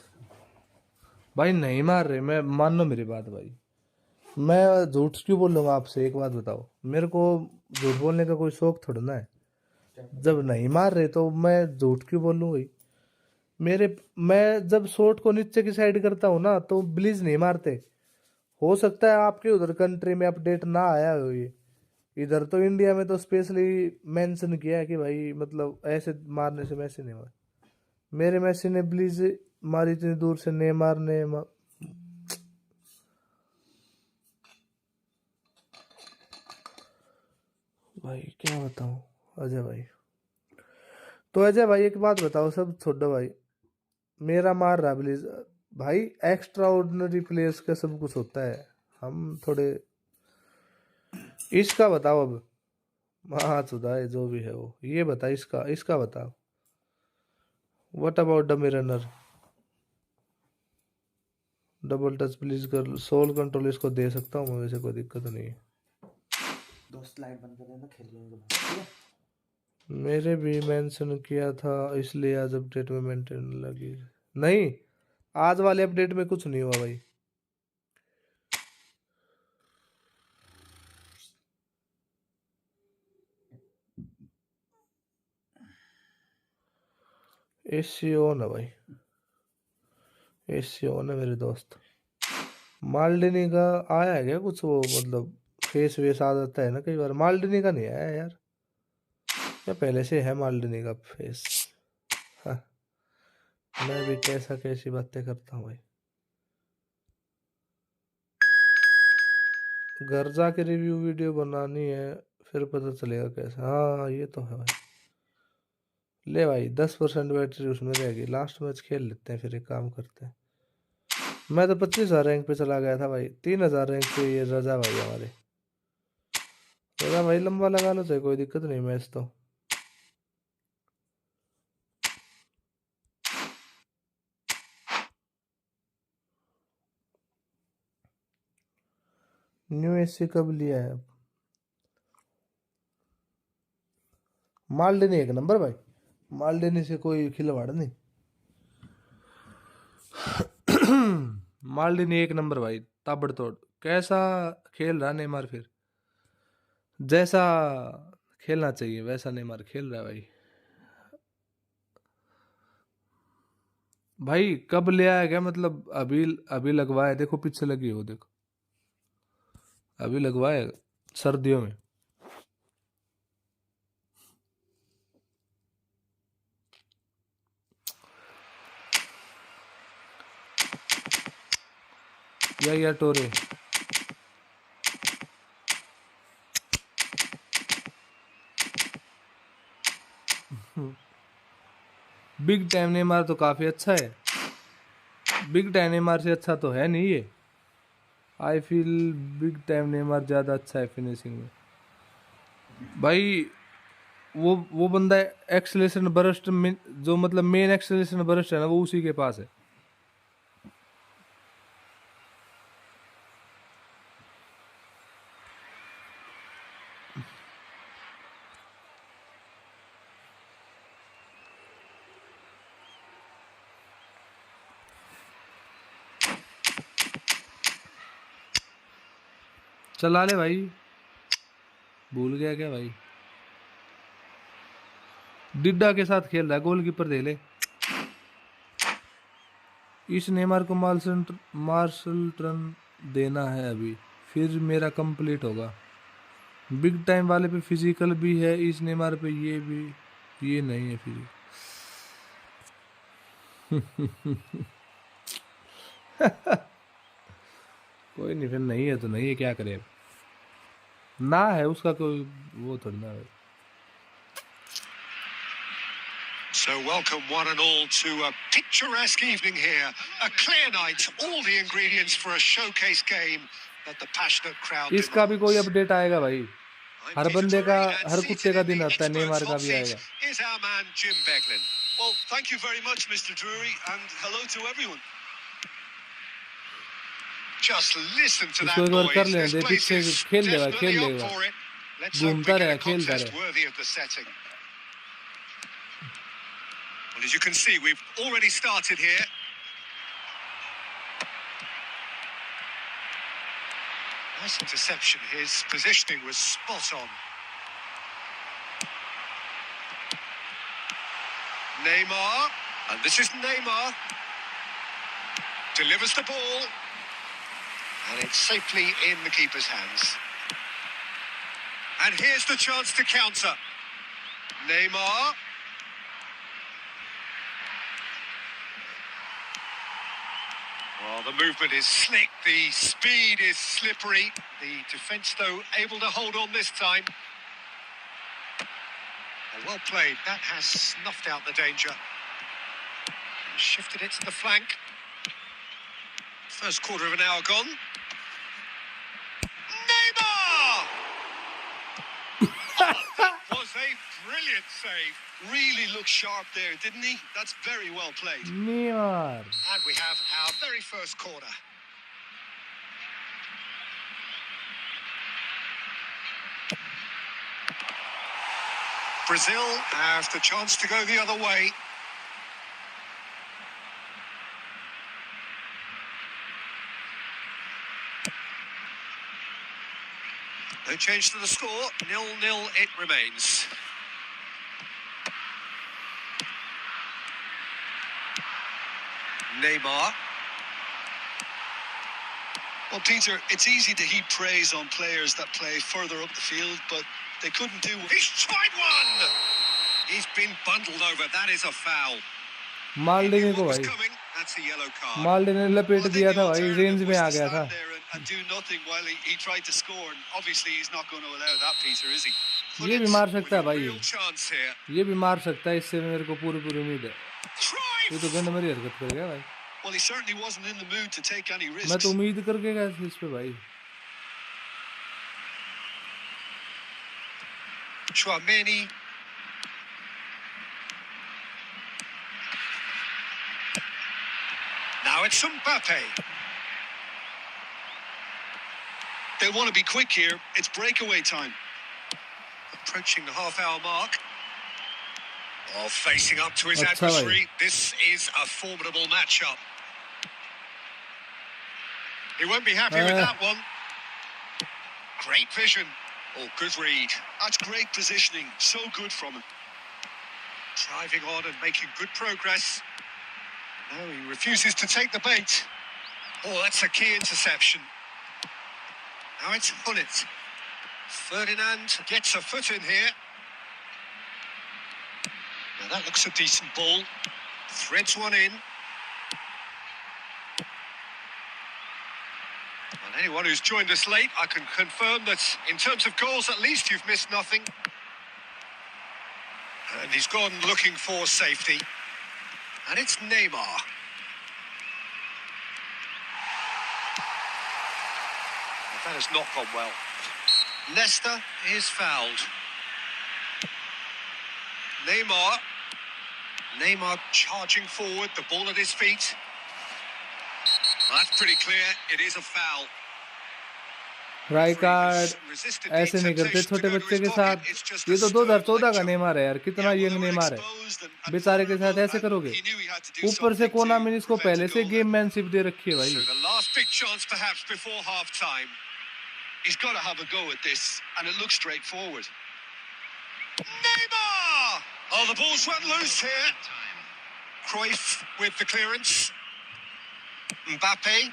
भाई नहीं मार रहे, मैं मानो मेरी बात भाई, मैं झूठ क्यों बोलूंगा आपसे, एक बात बताओ, मेरे को झूठ बोलने का कोई शौक थोड़ा ना है। जब नहीं मार रहे तो मैं झूठ क्यों बोलूं भाई। मेरे मैं जब शॉट को नीचे की साइड करता हूँ ना तो ब्लीज नहीं मारते। हो सकता है आपके उधर कंट्री में अपडेट ना आया हो ये, इधर तो इंडिया में तो स्पेशली मेंशन किया है कि भाई मतलब ऐसे मारने से मैसी नहीं मार। मेरे मैसी ने ब्लीज मारी इतनी दूर से, नेमार ने भाई क्या बताऊं अजय भाई। तो अजय भाई एक बात बताओ, सब छोड़ो भाई, मेरा मार रहा प्लीज भाई, एक्स्ट्रा ऑर्डिनरी प्लेयर्स का सब कुछ होता है, हम थोड़े इसका बताओ अब। हाँ सुधाए जो भी है वो, ये बता इसका इसका बताओ। व्हाट अबाउट द मिरनर, डबल टच प्लीज कर, सोल कंट्रोल इसको दे सकता हूँ मैं, वैसे कोई दिक्कत नहीं है। दोस्त लाइट बंद कर देना, खेल लेंगे बाद, ठीक है? मेरे भी मेंशन किया था इसलिए आज अपडेट में मेंटेन लगी। नहीं, आज वाले अपडेट में कुछ नहीं हुआ भाई। एसी ऑन है भाई, एसी ऑन है मेरे दोस्त। माल्डिनी का आया है क्या कुछ, वो मतलब फेस वेस आ जाता है ना कई बार, माल्डिनी का नहीं आया यार, या पहले से है माल्डिनी का फेस। हाँ, मैं भी कैसा कैसी बातें करता हूँ भाई। घर जाके रिव्यू वीडियो बनानी है, फिर पता चलेगा कैसा। हाँ ये तो है भाई। ले भाई 10% बैटरी उसमें रहेगी, लास्ट मैच खेल लेते हैं, फिर एक काम करते हैं। मैं तो 25,000 रैंक पे चला गया था भाई, 3,000 रैंक पे ये रजा भाई हमारे। रजा भाई लंबा लगा लो चाहे, कोई दिक्कत नहीं मैच तो। न्यू एसी कब लिया है? माल्डिनी एक नंबर भाई, माल्डिनी से कोई खिलवाड़ नहीं। माल्डिनी एक नंबर भाई, ताबड़तोड़। कैसा खेल रहा नेमार फिर, जैसा खेलना चाहिए वैसा नेमार खेल रहा है भाई। भाई कब ले आया क्या, मतलब अभी अभी लगवाया, देखो पीछे लगी हो देखो, अभी लगवाया सर्दियों में। या टोरे बिग टाइम नेमार तो काफी अच्छा है, बिग टाइम नेमार से अच्छा तो है नहीं ये। I feel big time Neymar ज्यादा अच्छा है फिनिशिंग में भाई। वो बंदा एक्सेलेरेशन बर्स्ट में, जो मतलब मेन एक्सेलेरेशन बर्स्ट है ना, वो उसी के पास है। चला ले भाई, भूल गया क्या भाई, डिड्डा के साथ खेल रहा है, गोलकीपर दे ले। इस नेमार को मार्शल टर्न देना है अभी, फिर मेरा कंप्लीट होगा। बिग टाइम वाले पे फिजिकल भी है, इस नेमार पे ये भी, ये नहीं है फिजिकल। कोई नहीं, फिर नहीं है तो नहीं है, क्या करे, ना है उसका कोई वो थोड़ी ना है। So welcome one and all to a picturesque evening here. A clear night, all the ingredients for a showcase game that the passionate crowd इसका भी कोई demands. अपडेट आएगा भाई, I'm हर Peter बंदे का, Drury, and हर seated कुत्ते का in दिन the आता है, नेमार experts' का hot भी seat आएगा। is our man Jim Beglin. Well, thank you very much, Mr. Drury, and hello to everyone. Just listen to इसको that एक बार कर noise. लेने This दे, place पीछे is खेल लेगा, definitely खेल up लेगा, for it. Let's hope we घूमता get रहे, a खेलता contest रहे। worthy of the setting. Well, as you can see, we've already started here. Nice interception. His positioning was spot on. Neymar, and this is Neymar. Delivers the ball, and it's safely in the keeper's hands. And here's the chance to counter. Neymar. Well, the movement is slick, the speed is slippery. The defence, though, able to hold on this time. Well played. That has snuffed out the danger. And shifted it to the flank. First quarter of an hour gone. Neymar! That was a brilliant save. Really looked sharp there, didn't he? That's very well played. Neymar. And we have our very first corner. Brazil have the chance to go the other way. No change to the score. 0-0 it remains. Neymar. Well, Peter, it's easy to heap praise on players that play further up the field, but they couldn't do... He's tried one! He's been bundled over. That is a foul. माल देने को What was भाई, coming? That's a yellow card. माल देने लपेट दिया था भाई, range में आ गया था. And do nothing while he tried to score, and obviously he's not going to allow that, Peter, is he? ये भी मार सकता है With a भाई, real chance here. ये भी मार सकता है, इससे मेरे को पूरी उम्मीद है. ये तो Try! गंद मरी हरकत कर गया भाई. Well, he certainly wasn't in the mood to take any risks. मैं तो उम्मीद करके गया इस पे भाई. Chouameni. Now it's Mbappe. They'll want to be quick here. It's breakaway time. Approaching the half-hour mark. Oh, facing up to his अच्छा भाई. adversary. This is a formidable matchup. He won't be happy with that one. Great vision. Oh, good read. That's great positioning. So good from him. Driving on and making good progress. No, he refuses to take the bait. Oh, that's a key interception. Now it's Hullet. Ferdinand gets a foot in here. Now that looks a decent ball. Threads one in. And anyone who's joined us late, I can confirm that in terms of goals, at least you've missed nothing. And he's gone looking for safety. And it's Neymar. But that has not gone well. Leicester is fouled. Neymar charging forward, the ball at his feet. That's pretty clear, it is a foul. Rijkaard ऐसे नहीं करते छोटे बच्चे के साथ. ये तो 2014 का नेमार है यार, कितना यंग नेमार है. बेचारे के साथ ऐसे करोगे. ऊपर से कोना में इसको पहले से गेम मैनशिप दे रखी है भाई. So the last big chance perhaps before half time. He's got to have a go at this, and it looks straightforward. Neymar! Oh, the ball's run loose here. Cruyff with the clearance. Mbappe.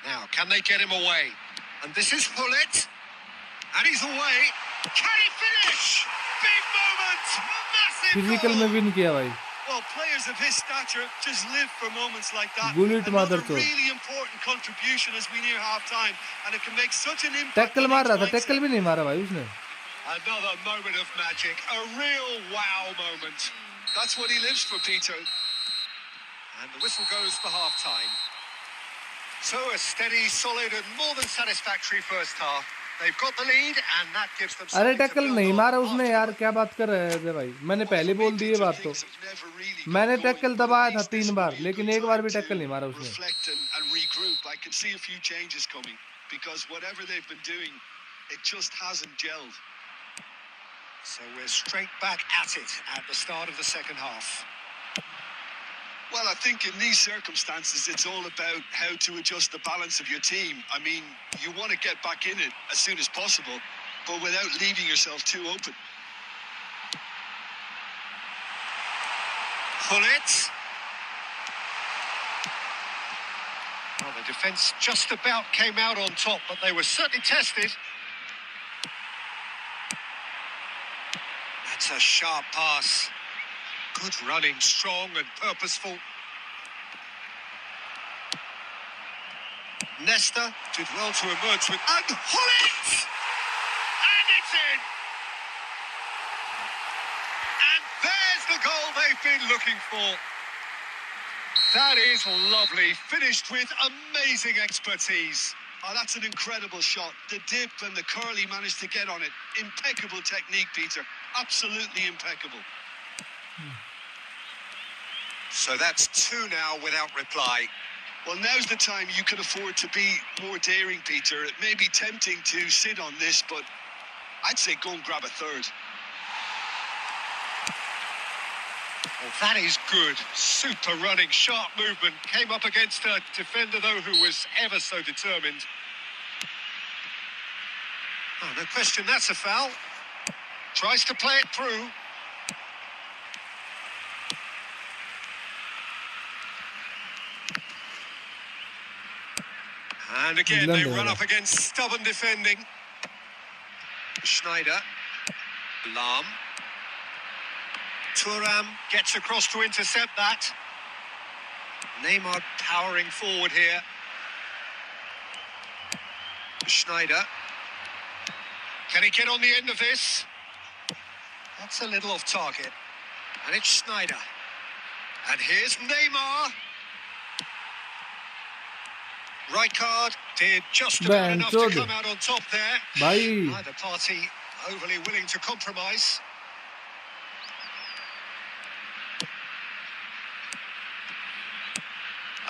Now, can they get him away? And this is Hullet. And he's away. Can he finish? Big moment! Massive physical goal! में win किया भाई. Well, players of his stature just live for moments like that. Bullet Another mother to. really important contribution as we near half-time, and it can make such an impact. Tackle on मार each रहा था, mindset. Tackle भी नहीं मारा भाई उसने. Another moment of magic. A real wow moment. That's what he lives for, Peter. And the whistle goes for half-time. So a steady, solid and more than satisfactory first half. They've got the lead and that gives them अरे something to tackle build नहीं on मारा उसने यार, afterwards. क्या बात कर रहे थे भाई. मैंने पहले बोल दी ये बात तो. Things have never really मैंने got टैकल going, but दबाया at था least this 3 will bar, be a लेकिन good एक बार भी time टैकल नहीं मारा to उसने. reflect and regroup. I can see a few changes coming because whatever they've been doing, it just hasn't gelled. So we're straight back at it at the start of the second half. Well, I think in these circumstances, it's all about how to adjust the balance of your team. I mean, you want to get back in it as soon as possible, but without leaving yourself too open. Pullet. Well, the defence just about came out on top, but they were certainly tested. That's a sharp pass. Good running, strong and purposeful. Nesta did well to emerge with... And Hullet! And it's in! And there's the goal they've been looking for. That is lovely, finished with amazing expertise. Oh, that's an incredible shot. The dip and the curl he managed to get on it. Impeccable technique, Peter. Absolutely impeccable. So that's 2 now without reply. Well, now's the time you can afford to be more daring, Peter. It may be tempting to sit on this, but I'd say go and grab a third. Well, that is good. Super running, sharp movement. Came up against a defender, though, who was ever so determined. Oh, no question, that's a foul. Tries to play it through. And again, they run up against stubborn defending. Schneider. Lahm. Thuram gets across to intercept that. Neymar powering forward here. Schneider. Can he get on the end of this? That's a little off target. And it's Schneider. And here's Neymar. Rijkaard did just about enough to come out on top there. Neither party overly willing to compromise.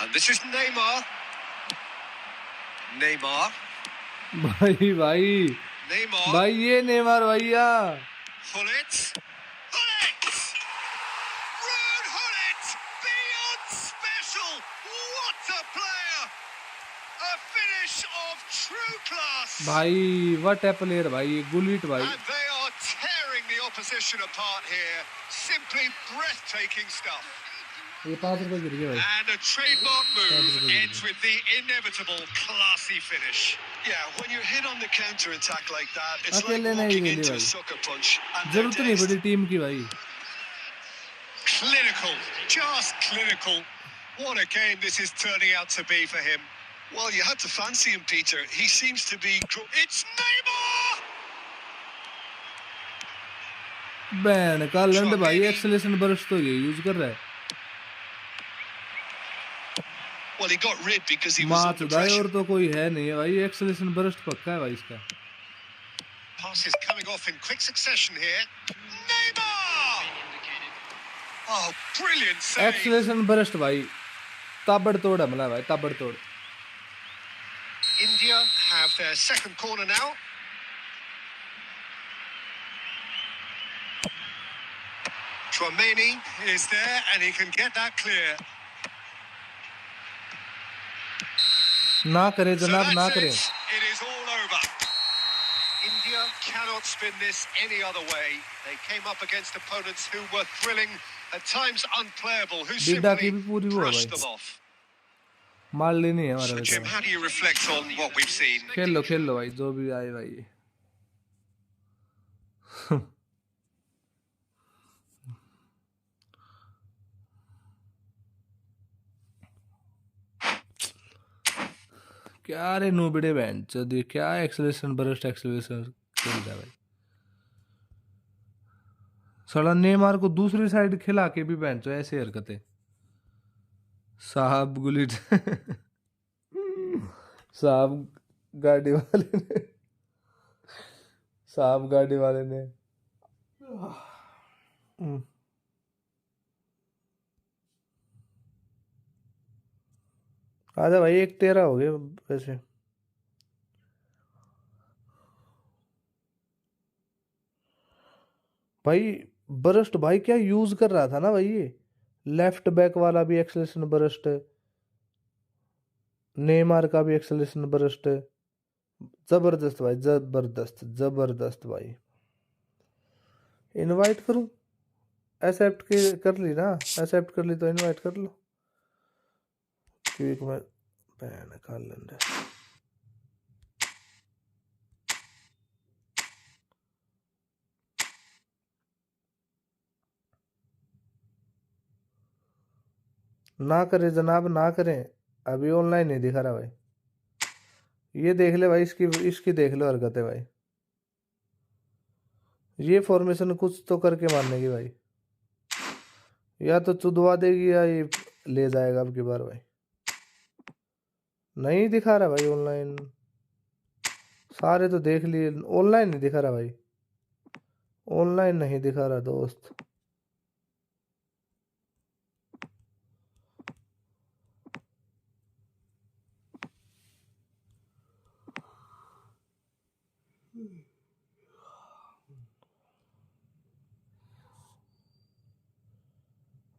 And this is Neymar. Neymar. भाई Neymar. भाई ये Neymar भैया Hullet. Hullet! Ruud Hullet! Beyond special! What a player! A finish of true class! भाई what a player भाई Gullit भाई And they are tearing the opposition apart here. Simply breathtaking stuff. ये 5 रुपए गिर गए भाई And a trademark move ends with the inevitable classy finish. Yeah, when you're hit on the counter attack like that, it's like अकेले नहीं walking गेली into a भाई sucker punch. And जरूरत नहीं पड़ी टीम की भाई Clinical, just clinical. What a game this is turning out to be for him. well, you had to fancy him, Peter. He seems to be. It's Neymar! Ban का लंड भाई acceleration burst तो ये use कर रहा है Well, he got rid because he was माँ under चुदाई और pressure. तो कोई है नहीं है भाई एक्सेलेरेशन बर्स्ट पक्का है भाई इसका Passes coming off in quick succession here. Neymar! Oh, brilliant save. Acceleration burst भाई ताबड़तोड़ हमला भाई ताबड़तोड़ India have their second corner now. Chouameni is there and he can get that clear. ना करे So जनाब ना that's करे it. It is all over. India cannot spin this any other way. They came up against opponents who were thrilling, at times unplayable, who बिड्डा की simply भी पूरी वो है brushed भाई them off. मार लेनी है हमारे So, Jim, वैसे how do you reflect on what we've seen? खेल लो भाई जो भी आए भाई क्या रे नूबड़े बहन चोदी क्या एक्सेलेरेशन बर्स्ट एक्सेलेरेशन खेल रहा है भाई साला नेमार को दूसरी साइड खिला के भी बहन चो ऐसे हरकतें साहब गुलिट साहब गाड़ी वाले ने साहब गाड़ी वाले ने आजा भाई 1-13 हो गए वैसे भाई बरस्ट भाई क्या यूज कर रहा था ना भाई ये लेफ्ट बैक वाला भी एक्सेलरेशन बर्स्ट है, नेमार का भी एक्सेलरेशन बर्स्ट है। जबरदस्त भाई, जबरदस्त जबरदस्त भाई। इनवाइट करूं? एक्सेप्ट कर ली ना, एक्सेप्ट कर ली तो इनवाइट कर लो। क्विक में पैन कर लेंगे। ना करें जनाब, ना करें। अभी ऑनलाइन नहीं दिखा रहा भाई। ये देख ले भाई, इसकी इसकी देख लो हरकत है भाई। ये फॉर्मेशन कुछ तो करके मारने की भाई, या तो चुदवा देगी या ये ले जाएगा अब की बार भाई। नहीं दिखा रहा भाई ऑनलाइन, सारे तो देख लिए, ऑनलाइन नहीं दिखा रहा भाई, ऑनलाइन नहीं दिखा रहा दोस्त।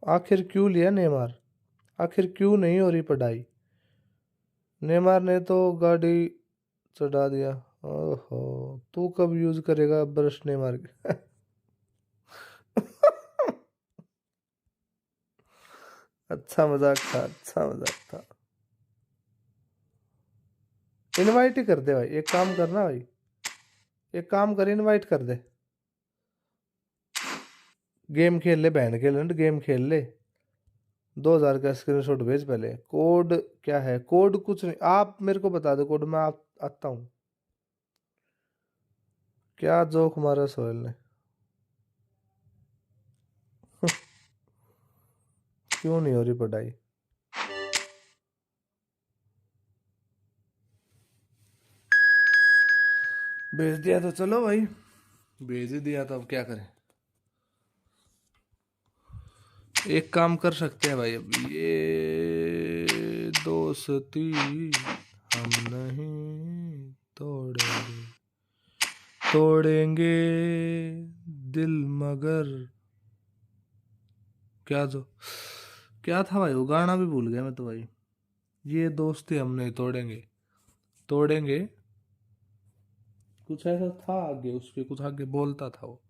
आखिर क्यों लिया नेमार? आखिर क्यों नहीं हो रही पढ़ाई? नेमार ने तो गाड़ी चढ़ा दिया। ओहो, तू कब यूज करेगा ब्रश नेमार के? अच्छा मजाक था, अच्छा मजाक था। इनवाइट ही कर दे भाई, एक काम करना भाई, एक काम कर, इनवाइट कर दे। गेम खेल ले, बहन के लंड गेम खेल ले। 2000 का स्क्रीनशॉट भेज पहले। कोड क्या है? कोड कुछ नहीं, आप मेरे को बता दो कोड, मैं आता हूँ। क्या जोक मारा सोहेल ने। क्यों नहीं हो रही पढ़ाई? भेज दिया तो चलो भाई, भेज ही दिया तो अब क्या करें। एक काम कर सकते हैं भाई, अब ये दोस्ती हम नहीं तोड़ेंगे, तोड़ेंगे दिल मगर। क्या था भाई वो गाना भी भूल गया मैं तो भाई। ये दोस्ती हम नहीं तोड़ेंगे, तोड़ेंगे कुछ ऐसा था आगे, उसके कुछ आगे बोलता था वो।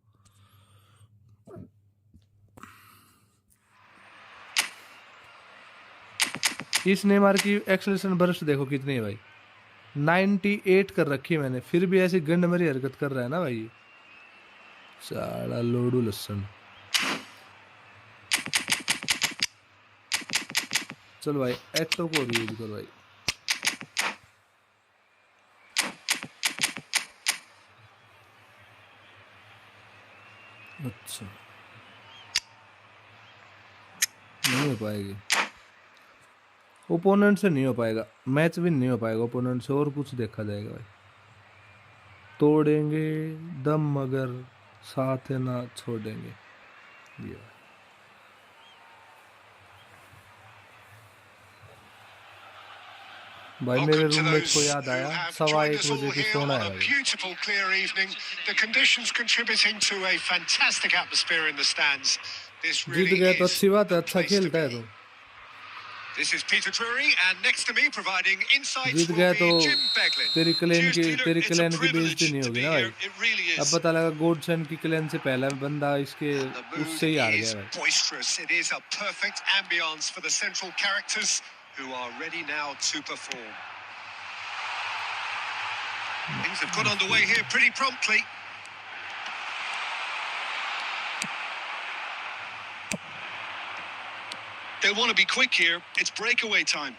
इस नेमार की एक्सेलरेशन बर्स्ट देखो कितनी है भाई, 98 कर रखी है मैंने, फिर भी ऐसी गंड मरी हरकत कर रहा है ना भाई, साला लोडू लसन। चल भाई एक्टर को यूज कर भाई। अच्छा, नहीं हो पाएगी, ओपोनेंट से नहीं हो पाएगा, मैच विन नहीं हो पाएगा ओपोनेंट से, और कुछ देखा जाएगा भाई। तोड़ेंगे दम मगर साथ ना छोड़ेंगे, ये भाई मेरे Welcome to रूममेट को those याद who आया, have 1:15 joined us all बजे की here सोना on है a भाई। beautiful, clear evening. The conditions contributing to a fantastic atmosphere in the stands. This Jeet really गया तो is अच्छी बात है, the अच्छा place to खेलता है be. तो। This is Peter Drury, and next to me, providing insights, Jeet will गया तो be Jim Beglin. तेरी Cheers, Peter. It's a clan की बेइज्जती privilege नहीं to होगी be ना भाई। here. It really अब is. पता लगा गोडसन की क्लैन से पहला बंदा इसके And the mood उससे ही हार is गया भाई। boisterous. It is a perfect ambience for the central characters who are ready now to perform. Things have got underway here pretty promptly. They'll want to be quick here. It's breakaway time.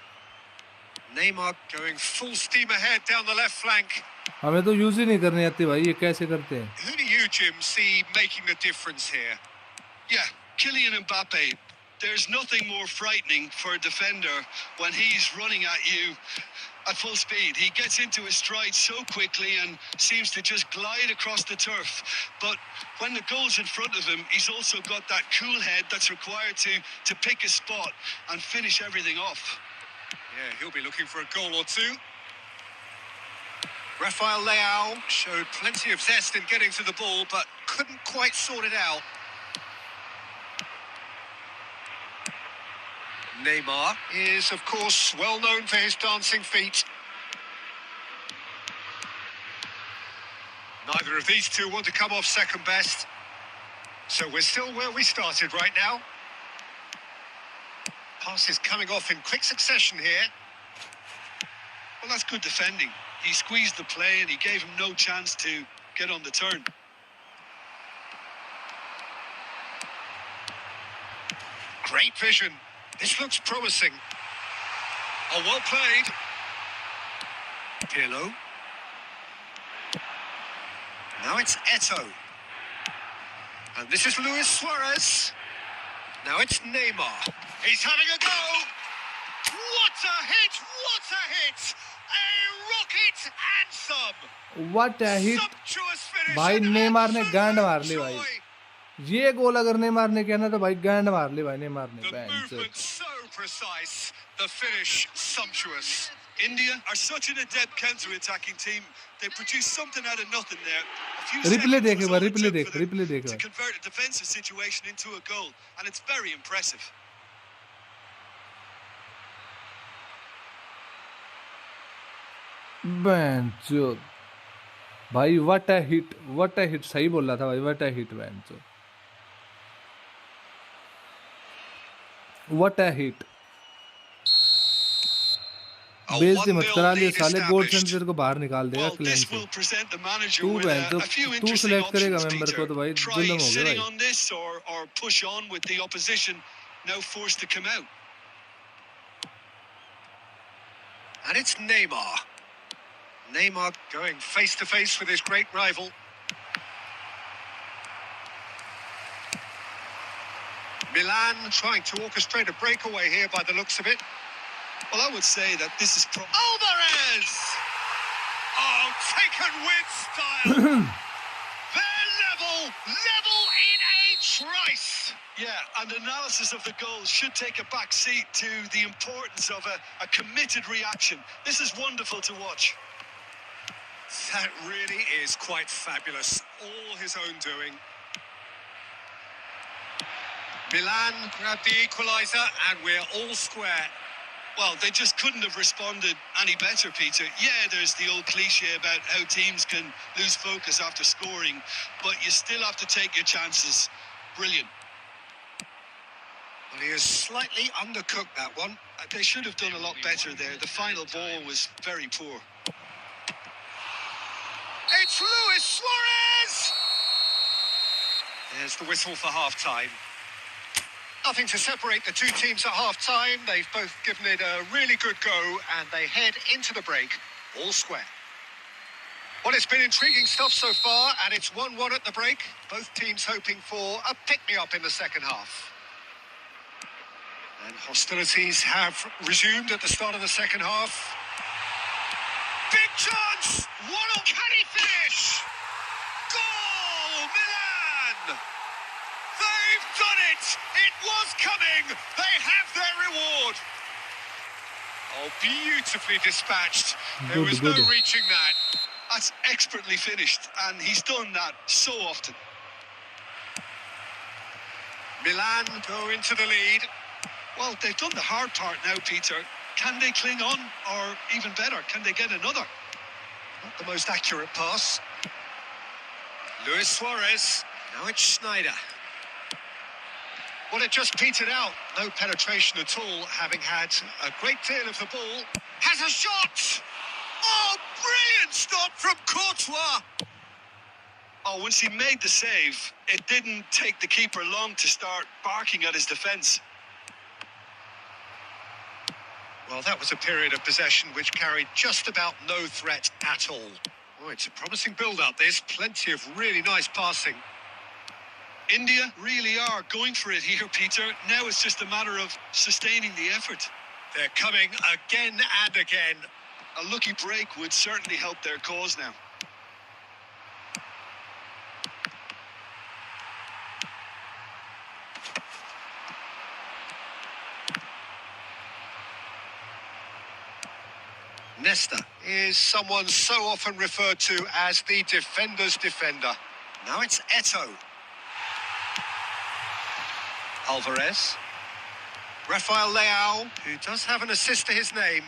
Neymar going full steam ahead down the left flank. हमें तो use ही नहीं करनी आती भाई, ये कैसे करते हैं? Who do you, Jim, see making the difference here? Yeah, Kylian Mbappe. There's nothing more frightening for a defender when he's running at you at full speed. He gets into his stride so quickly and seems to just glide across the turf. But when the goal's in front of him, he's also got that cool head that's required to pick a spot and finish everything off. Yeah, he'll be looking for a goal or two. Rafael Leao showed plenty of zest in getting to the ball, but couldn't quite sort it out. Neymar is, of course, well known for his dancing feet. Neither of these two want to come off second best. So we're still where we started right now. Passes coming off in quick succession here. Well, that's good defending. He squeezed the play and he gave him no chance to get on the turn. Great vision. This looks promising. Oh, well played. Pirlo. Now it's Eto'o. And this is Luis Suarez. Now it's Neymar. He's having a go. What a hit! What a hit! A rocket anthem. What a hit! Sumptuous finish. भाई Neymar ने गांड मार ली Joy. भाई. ये गोल अगर Neymar ने किया ना तो भाई गांड मार ली भाई नेमार ने. The movement so precise, the finish sumptuous. India are such an adept counter-attacking team. They produce something out of nothing there. A few Replay seconds देखे was bar, all it replay took देख, for them replay देख to bar. convert a defensive situation into a goal, and it's very impressive. बेंचो भाई what a hit सही बोल रहा था भाई. what a hit बेंचो. what a hit. बेइज्जती मत करा लिए साले. गोल सेंटर को बाहर निकाल देगा Well, क्लेम this से. will present the manager तू with बेंचो a few तू interesting सिलेक्ट करेगा options, मेंबर को Peter. तो भाई Try जुल्म हो गया sitting भाई. on this or push on with the opposition now forced to come out. And it's Neymar. Neymar going face to face with his great rival. Milan trying to orchestrate a breakaway here by the looks of it. Well, I would say that this is Alvarez! Oh, taken with style. They're level in a trice. Yeah, and analysis of the goal should take a back seat to the importance of a committed reaction. This is wonderful to watch. That really is quite fabulous. All his own doing. Milan grabbed the equaliser and we're all square. Well, they just couldn't have responded any better, Peter. Yeah, there's the old cliche about how teams can lose focus after scoring, but you still have to take your chances. Brilliant. Well, he has slightly undercooked that one. They should have done a lot better there. The final ball was very poor. It's Luis Suarez! There's the whistle for half-time. Nothing to separate the two teams at half-time. They've both given it a really good go, and they head into the break all square. Well, it's been intriguing stuff so far, and it's 1-1 at the break. Both teams hoping for a pick-me-up in the second half. And hostilities have resumed at the start of the second half. Big chance! Can he finish? Goal! Milan! They've done it! It was coming! They have their reward! Oh, beautifully dispatced. There was no reaching that. That's expertly finished, and he's done that so often. Milan go into the lead. Well, they've done the hard part now, Peter. Can they cling on, or even better, can they get another? Not the most accurate pass. Luis Suarez. Now it's Schneider. Well, it just petered out. No penetration at all, having had a great deal of the ball. Has a shot! Oh, brilliant stop from Courtois! Oh, once he made the save, it didn't take the keeper long to start barking at his defence. Well, that was a period of possession which carried just about no threat at all. Oh, it's a promising build-up, this. Plenty of really nice passing. India really are going for it here, Peter. Now it's just a matter of sustaining the effort. They're coming again and again. A lucky break would certainly help their cause now. Nesta is someone so often referred to as the defender's defender. Now it's Eto'o. Alvarez. Rafael Leao, who does have an assist to his name.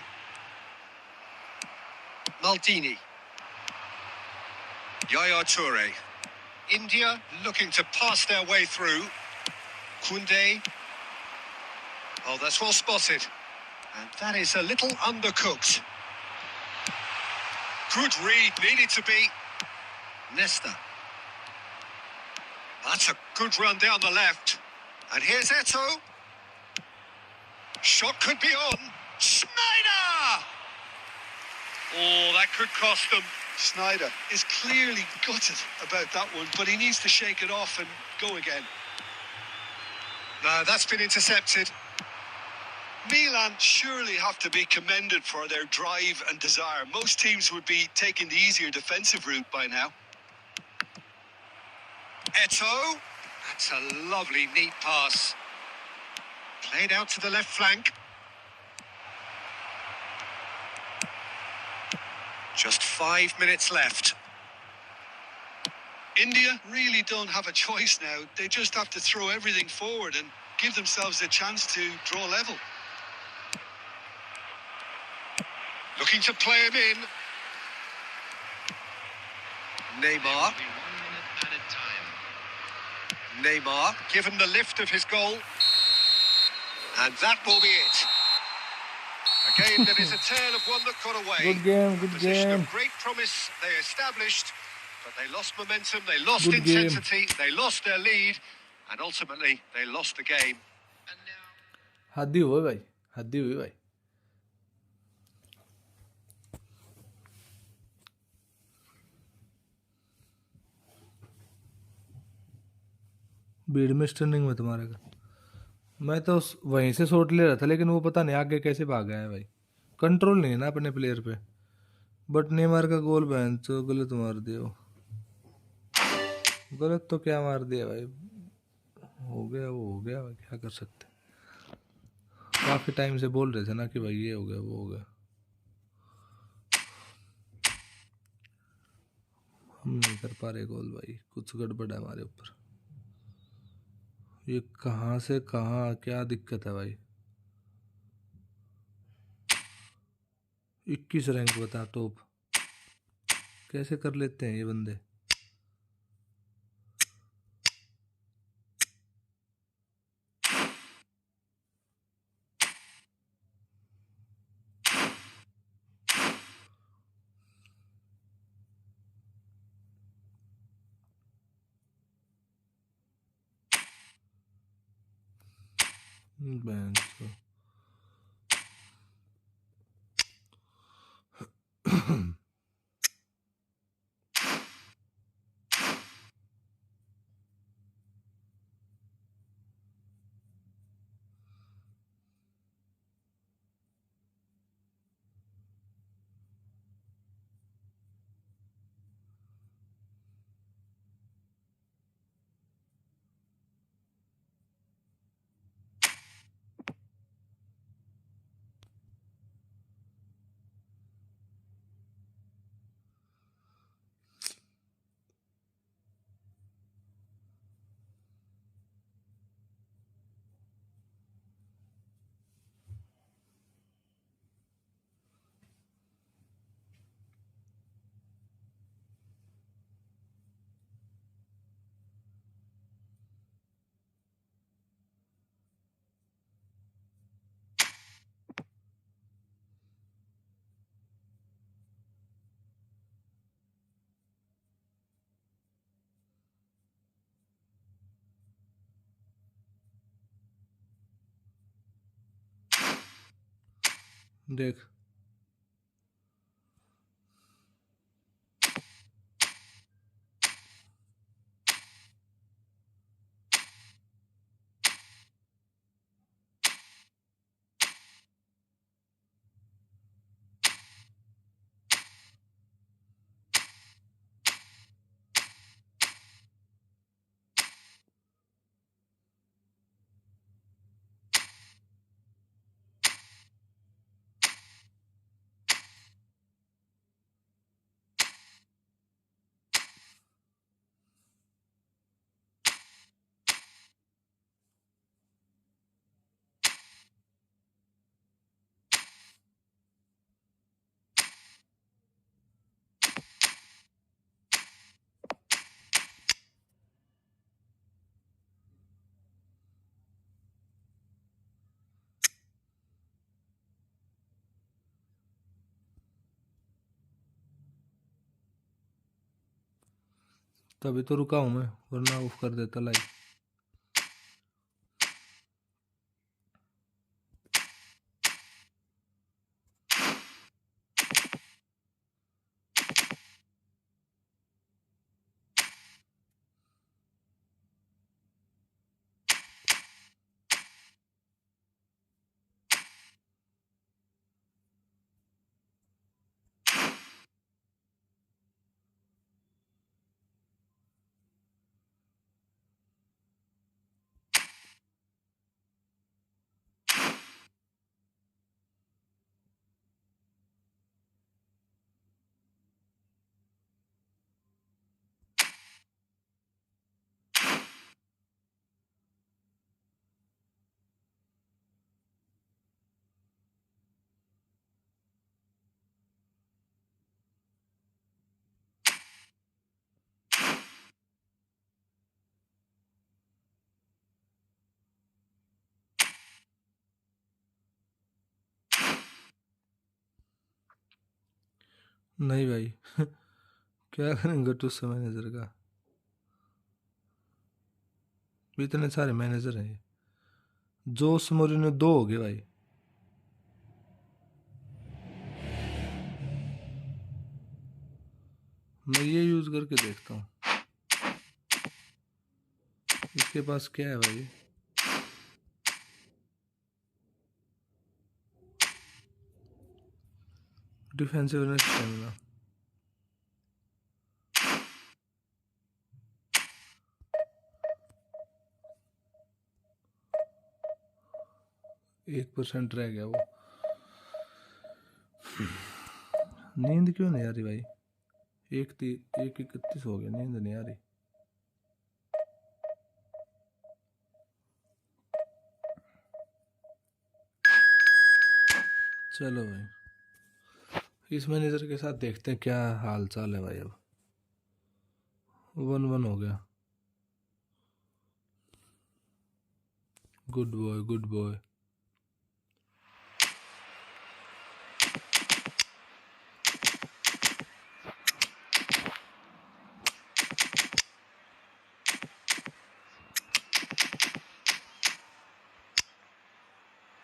Maldini. Yaya Toure. India looking to pass their way through. Koundé. Oh, that's well spotted. And that is a little undercooked. Good read, needed to be. Nesta. That's a good run down the left. And here's Eto'o. Shot could be on. Snyder! Oh, that could cost them. Snyder is clearly gutted about that one, but he needs to shake it off and go again. No, that's been intercepted. Milan surely have to be commended for their drive and desire. Most teams would be taking the easier defensive route by now. Eto'o. That's a lovely, neat pass. Played out to the left flank. Just 5 minutes left. India really don't have a choice now. They just have to throw everything forward and give themselves a chance to draw level. Looking to play him in. Neymar. Neymar given the lift of his goal. And that will be it. A game that is a tale of one that got away. Good game, good Position game. of great promise they established, but they lost momentum, they lost Good game. intensity, they lost their lead, and ultimately they lost the game. हद्दी हुए भाई, हद्दी हुई भाई. बीड में stunning में तुम्हारे का मैं तो वहीं से शॉट ले रहा था, लेकिन वो पता नहीं आगे कैसे भाग गया है भाई. कंट्रोल नहीं है ना अपने प्लेयर पे. बट नेमार का गोल बहन तो गलत मार दिया वो. गलत तो क्या मार दिया भाई. हो गया वो हो गया भाई, क्या कर सकते. काफी टाइम से बोल रहे थे ना कि भाई ये हो गया वो हो गया. हम नहीं कर पा रहे गोल भाई, कुछ गड़बड़ है हमारे ऊपर. ये कहाँ से कहाँ क्या दिक्कत है भाई. 21 रैंक बता टॉप. कैसे कर लेते हैं ये बंदे. बैंक तो देख. तभी तो रुका हूँ मैं, वरना ऑफ कर देता लाइव। नहीं भाई क्या करेंगे टूसा मैनेजर का, इतने सारे मैनेजर हैं। जोस मोरिनो 2 हो गए भाई। मैं ये यूज करके देखता हूँ इसके पास क्या है भाई। डिफेंसिव स्टेमिना, एक % रह गया वो। नींद क्यों नहीं आ रही भाई, 1:31 हो गया, नींद नहीं आ रही। चलो भाई इस मैनेजर के साथ देखते हैं क्या हाल चाल है भाई। अब 1-1 हो गया। Good boy good boy.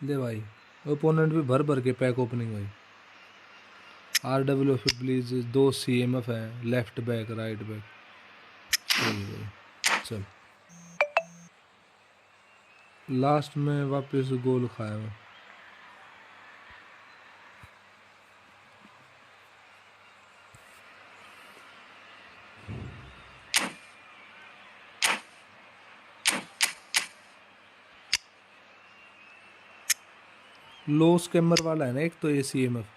ले भाई ओपोनेंट भी भर भर के पैक ओपनिंग भाई। RWF प्लीज 2 CMF है, लेफ्ट बैक राइट बैक। सही भाई चल, लास्ट में वापस गोल खाया मैं। लो स्कैमर वाला है ना एक तो ये CMF।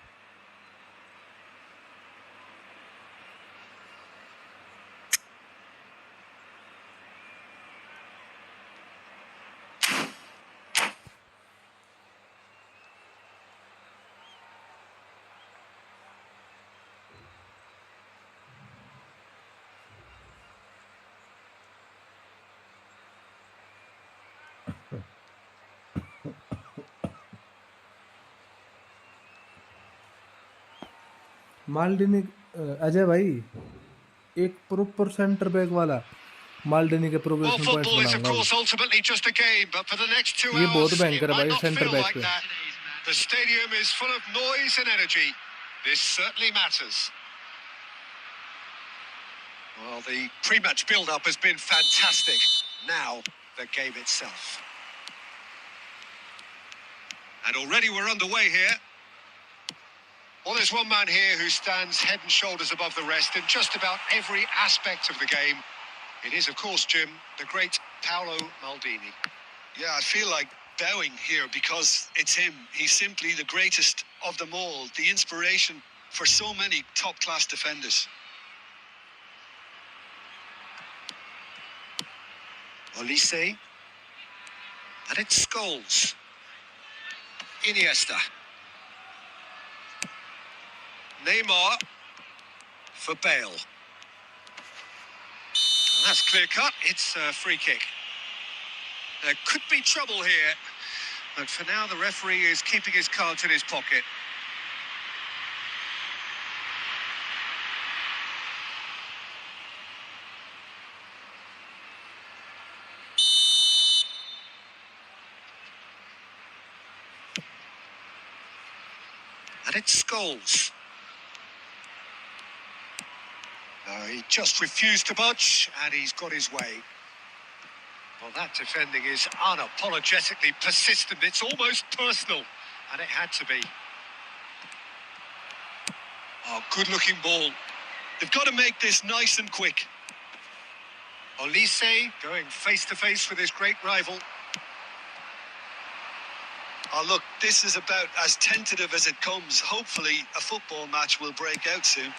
माल्डिनी अजय भाई एक प्रॉपर सेंटर बैक वाला माल्डिनी के Well, progression points football is, of बनाऊंगा। course, ultimately just a game, but for the next 2 ये बहुत hours, भयंकर it है might भाई not centre feel back like पे। that. The stadium is full of noise and energy. This certainly matters. Well, the pre-match build-up has been fantastic. Now, the game itself. And already we're underway here. Well, there's one man here who stands head and shoulders above the rest in just about every aspect of the game. It is, of course, Jim, the great Paolo Maldini. Yeah, I feel like bowing here because it's him. He's simply the greatest of them all, the inspiration for so many top-class defenders. Olise. And it's Scholes. Iniesta. Neymar for Bale. And that's clear cut. It's a free kick. There could be trouble here, but for now the referee is keeping his cards in his pocket. And it's Scholes. No, he just refused to budge, and he's got his way. Well, that defending is unapologetically persistent. It's almost personal, and it had to be. Oh, good-looking ball. They've got to make this nice and quick. Olise going face-to-face with his great rival. Oh, look, this is about as tentative as it comes. Hopefully, a football match will break out soon.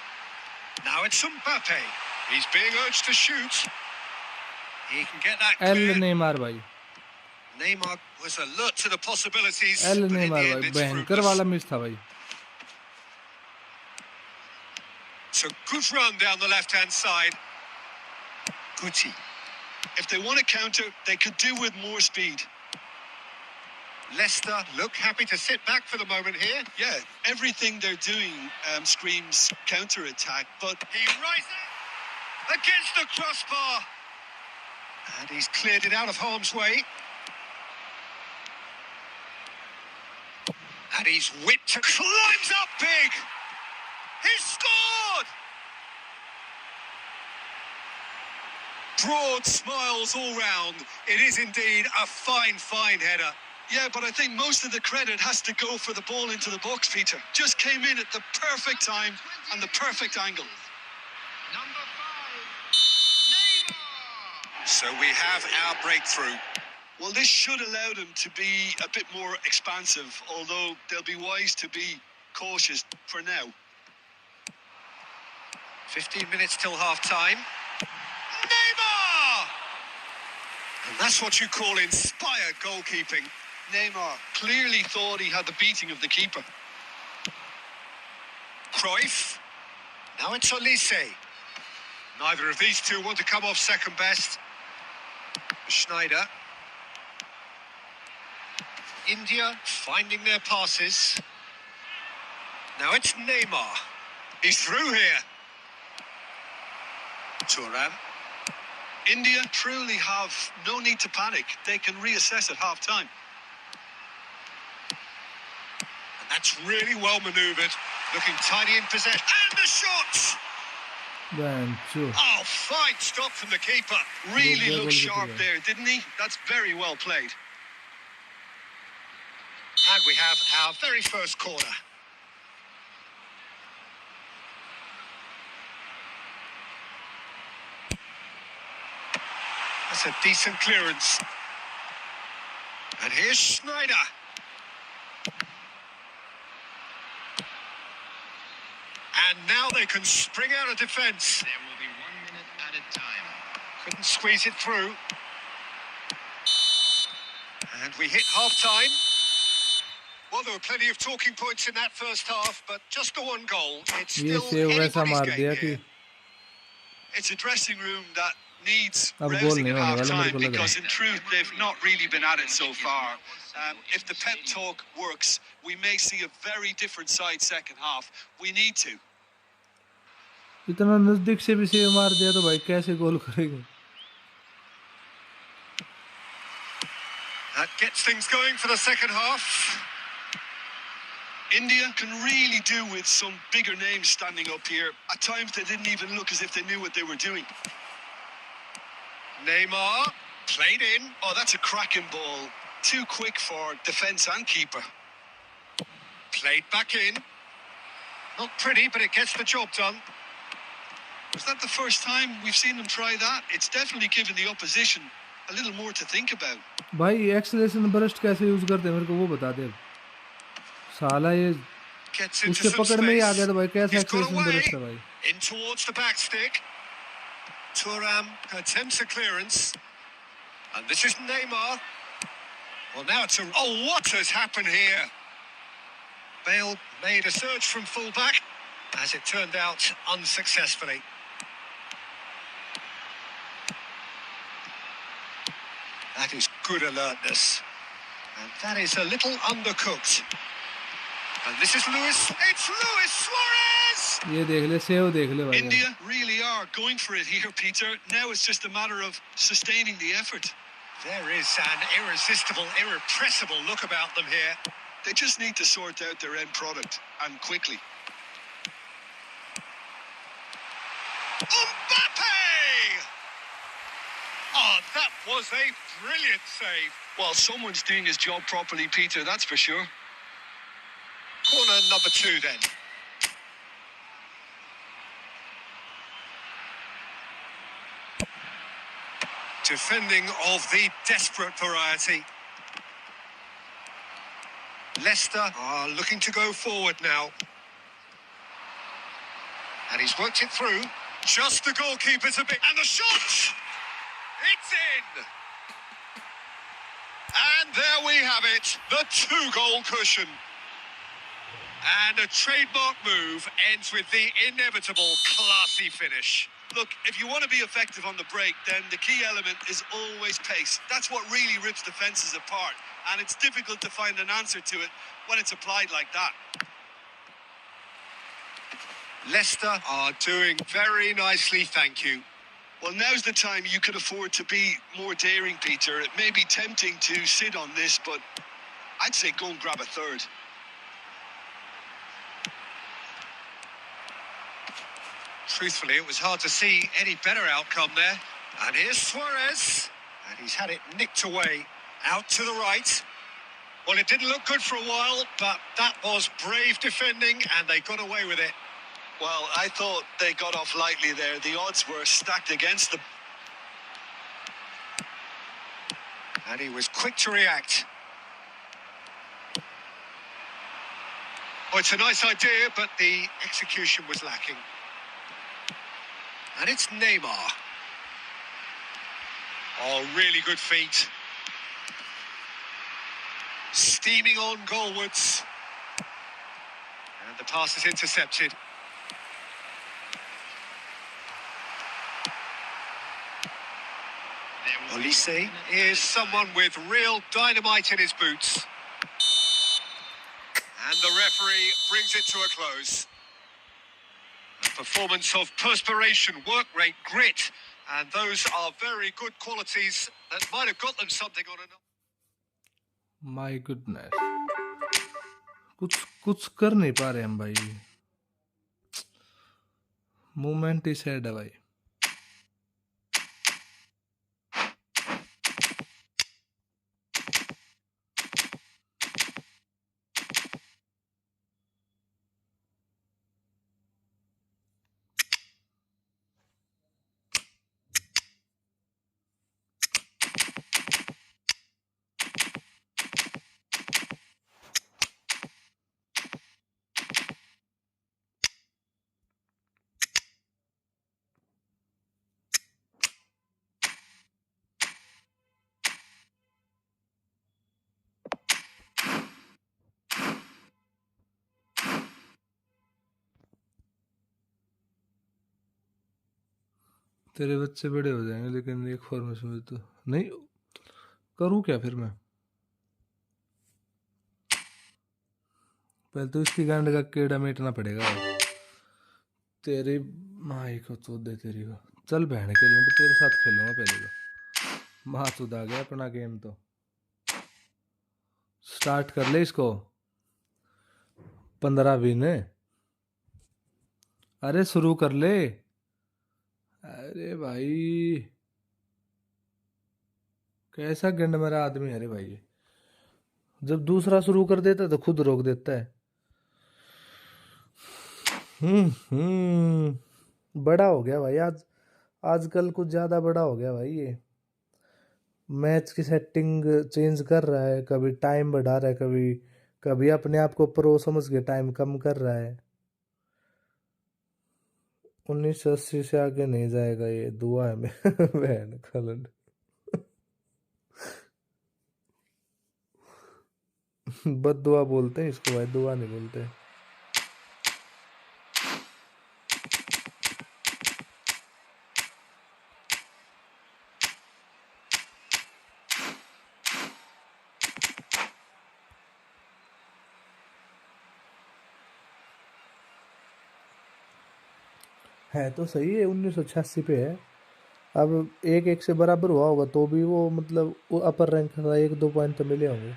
Now it's Mbappe. He's being urged to shoot. He can get that L clear. Neymar भाई, Neymar was alert to the possibilities, L but in the Neymar end भाई, it's भयंकर fruitless. वाला miss था भाई. It's a good run down the left-hand side. Guti. If they want to counter, they could do with more speed. Leicester look happy to sit back for the moment here. Yeah, everything they're doing screams counter-attack, but He rises against the crossbar. And he's cleared it out of harm's way. And he's whipped, climbs up big. He's scored! Broad smiles all round. It is indeed a fine, fine header. yeah, but I think most of the credit has to go for the ball into the box, Peter. Just came in at the perfect time and the perfect angle. Number 5, Neymar. So we have our breakthrough. Well, this should allow them to be a bit more expansive, although they'll be wise to be cautious for now. 15 minutes till half-time. Neymar! And that's what you call inspired goalkeeping. Neymar clearly thought he had the beating of the keeper. Cruyff. Now it's Olise. Neither of these two want to come off second best. Schneider. India finding their passes. Now it's Neymar. He's through here. Thuram. India truly have no need to panic. They can reassess at half-time. And that's really well manoeuvred. Looking tidy in possession. And the shot! बहनचो. Oh, fine stop from the keeper. Really Yeah, looked goal sharp keeper. there, didn't he? That's very well played. And we have our very first corner. That's a decent clearance. And here's Schneider. And now they can spring out of defence. There will be 1 minute at a time. Couldn't squeeze it through. And we hit half-time. Well, there were plenty of talking points in that first half, but just the one goal. It's ये still save वैसा anybody's मार game दिया कि here. It's a dressing room that needs अब गोल rousing नहीं at होने वाला मेरे half-time को लग रहा because है. in truth they've not really been at it so far. If the pep talk works, we may see a very different side second half. We need to. इतना नजदीक से भी सेव मार दिया तो भाई कैसे गोल करेंगे? That gets things going for the second half. India can really do with some bigger names standing up here. At times they didn't even look as if they knew what they were doing. Neymar played in. Oh, that's a cracking ball. Too quick for defence and keeper. Played back in. Not pretty, but it gets the job done. Was that the first time we've seen them try that? It's definitely given the opposition a little more to think about. भाई acceleration burst कैसे use करते हैं मेरे को वो बता दे. साला ये Gets into उसके some पकड़ में ही आ space. गया तो भाई कैसे He's got acceleration away. Burst है भाई. In towards the back stick. Thuram attempts a clearance. And this is Neymar. Well, now it's a... Oh, what has happened here? Bale made a surge from full-back. As it turned out, unsuccessfully. That is good alertness. And that is a little undercooked. And this is Luis. It's Luis Suarez! ये देख ले save देख ले भाई. India really are going for it here, Peter. Now it's just a matter of sustaining the effort. There is an irresistible, irrepressible look about them here. They just need to sort out their end product, and quickly. Mbappe! Oh, that was a brilliant save. Well, someone's doing his job properly, Peter, that's for sure. Corner number 2 then. Defending of the desperate variety. Leicester are looking to go forward now. And he's worked it through. Just the goalkeeper's a bit. And the shot! It's in! And there we have it, the 2-goal cushion. And a trademark move ends with the inevitable classy finish. Look, if you want to be effective on the break, then the key element is always pace. That's what really rips defences apart, and it's difficult to find an answer to it when it's applied like that. Leicester are doing very nicely, thank you. Well, now's the time you can afford to be more daring, Peter. It may be tempting to sit on this, but I'd say go and grab a third. Truthfully, it was hard to see any better outcome there. And here's Suarez. And he's had it nicked away. Out to the right. Well, it didn't look good for a while, but that was brave defending, and they got away with it. Well, I thought they got off lightly there. The odds were stacked against them. And he was quick to react. Oh, it's a nice idea, but the execution was lacking. And it's Neymar. Oh, really good feet. Steaming on goalwards. And the pass is intercepted. Olise is someone with real dynamite in his boots. And the referee brings it to a close. A performance of perspiration, work rate, grit, and those are very good qualities that might have got them something on another. My goodness, कुछ कुछ कर नहीं पा रहे हम भाई. Movement ही sad है भाई. तेरे बच्चे बड़े हो जाएंगे, लेकिन एक फॉर्मेशन में तो नहीं करूँ क्या फिर मैं. पहले तो इसकी गांड का कीड़ा मीटना पड़ेगा. तेरी माई को चोद दे तेरी को. चल बहन के लंड, तेरे साथ खेलूंगा पहले तो. माँ चुद आ गया अपना गेम. तो स्टार्ट कर ले इसको. 15 विन. अरे शुरू कर ले. अरे भाई कैसा गंड मेरा आदमी है रे भाई. जब दूसरा शुरू कर देता है तो खुद रोक देता है. बड़ा हो गया भाई. आजकल कुछ ज्यादा बड़ा हो गया भाई. ये मैच की सेटिंग चेंज कर रहा है, कभी टाइम बढ़ा रहा है, कभी कभी अपने आप को प्रो समझ के टाइम कम कर रहा है. 1980 से आगे नहीं जाएगा ये. दुआ है मैं बहन खलन. बद्दुआ बोलते हैं इसको भाई, दुआ नहीं बोलते. है तो सही है, 1986 पे है. अब 1-1 से बराबर हुआ होगा तो भी वो मतलब वो अपर रैंक का 1-2 पॉइंट तो मिले होंगे.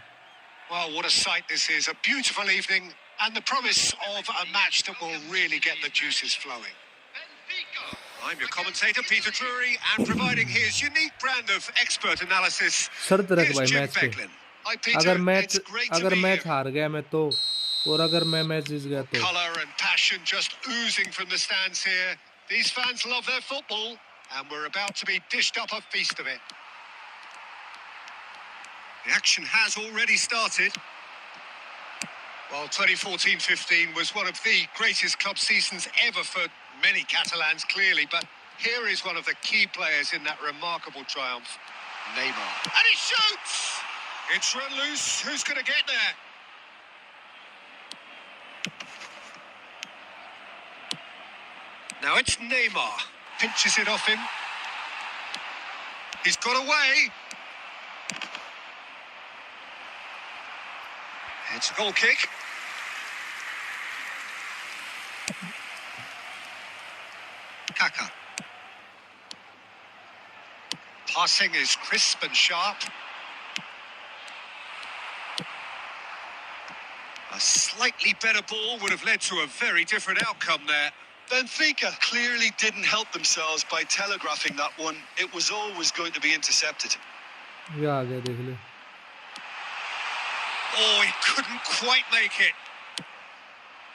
Well, what a sight this is. A beautiful evening and the promise of a match that will really get the juices flowing. I'm your commentator, Peter Drury, and providing his unique brand of expert analysis, शर्त रख here's भाई Jim match पे, Beglin. Hi, Peter. अगर It's great to be match here. हार गया मैं तो, और अगर मैं मैच जीत गया तो Colour and passion just oozing from the stands here. These fans love their football, and we're about to be dished up a feast of it. The action has already started. Well, 2014-15 was one of the greatest club seasons ever for many Catalans, clearly, but here is one of the key players in that remarkable triumph, Neymar. And he shoots! It's run loose. Who's going to get there? Now it's Neymar. Pinches it off him. He's got away. It's a goal kick. Kaka. Passing is crisp and sharp. A slightly better ball would have led to a very different outcome there. Benfica clearly didn't help themselves by telegraphing that one. It was always going to be intercepted. ये आ गया देख ले. Oh, he couldn't quite make it.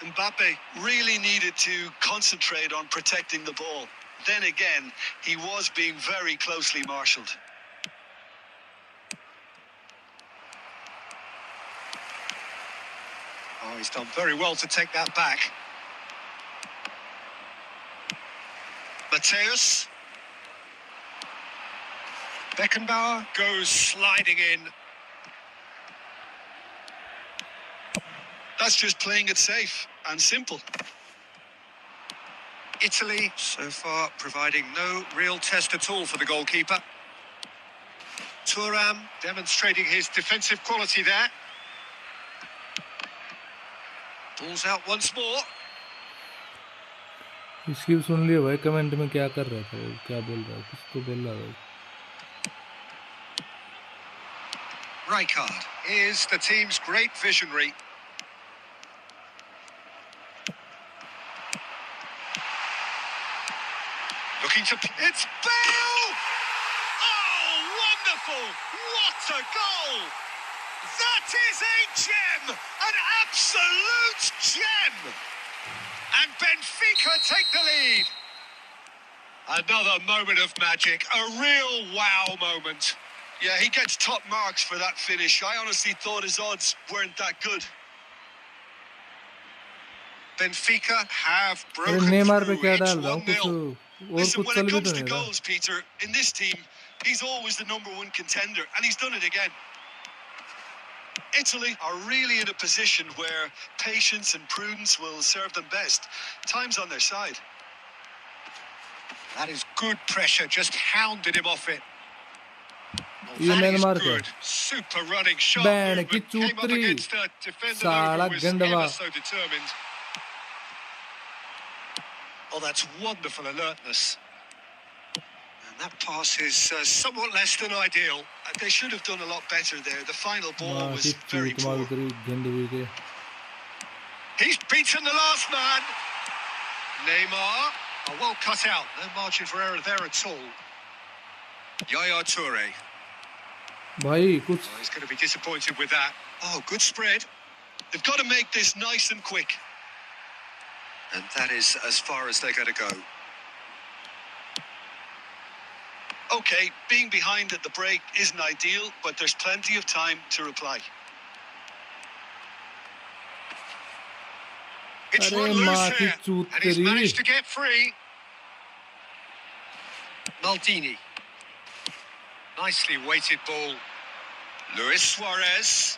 Mbappe really needed to concentrate on protecting the ball. Then again, he was being very closely marshalled. Oh, he's done very well to take that back. Mateus. Beckenbauer goes sliding in. That's just playing it safe and simple. Italy, so far, providing no real test at all for the goalkeeper. Thuram demonstrating his defensive quality there. Ball's out once more. इसकी भी सुन लिया भाई, comment में क्या कर रहा था वो, क्या बोल रहा है, किसको बोल रहा है. Rijkaard is the team's great visionary. Looking to... It's Bale! Oh, wonderful! What a goal! That is a gem! An absolute gem! And Benfica take the lead. Another moment of magic, a real wow moment. Yeah, he gets top marks for that finish. I honestly thought his odds weren't that good. Benfica have अरे broken Neymar पे through. क्या It's डाल रहा हूँ, 1-0. कुछ और Listen, कुछ when चल it भी comes तो to नहीं रहा. goals, Peter, in this team, he's always the number one contender, and he's done it again. Italy are really in a position where patience and prudence will serve them best. Time's on their side. That is good pressure, just hounded him off it. Oh, ये that मैंने is मार के good. Super running, sharp band की movement. Came up चूतरी, against a defender साला who was गंडवा. ever so determined. Oh, that's wonderful alertness. And that pass is somewhat less than ideal. They should have done a lot better there. The final ball माँ was की very चूत मार poor. उतरी गंडवी के. He's beaten the last man. Neymar. Oh, well cut out. No margin for error there at all. Yaya Toure. भाई कुछ Oh, he's going to be disappointed with that. Oh, good spread. They've got to make this nice and quick. And that is as far as they're going to go. Okay, being behind at the break isn't ideal, but there's plenty of time to reply. It's अरे run loose माँ की here, and he's चूतरी. managed to get free. Maldini. Nicely weighted ball. Luis Suarez.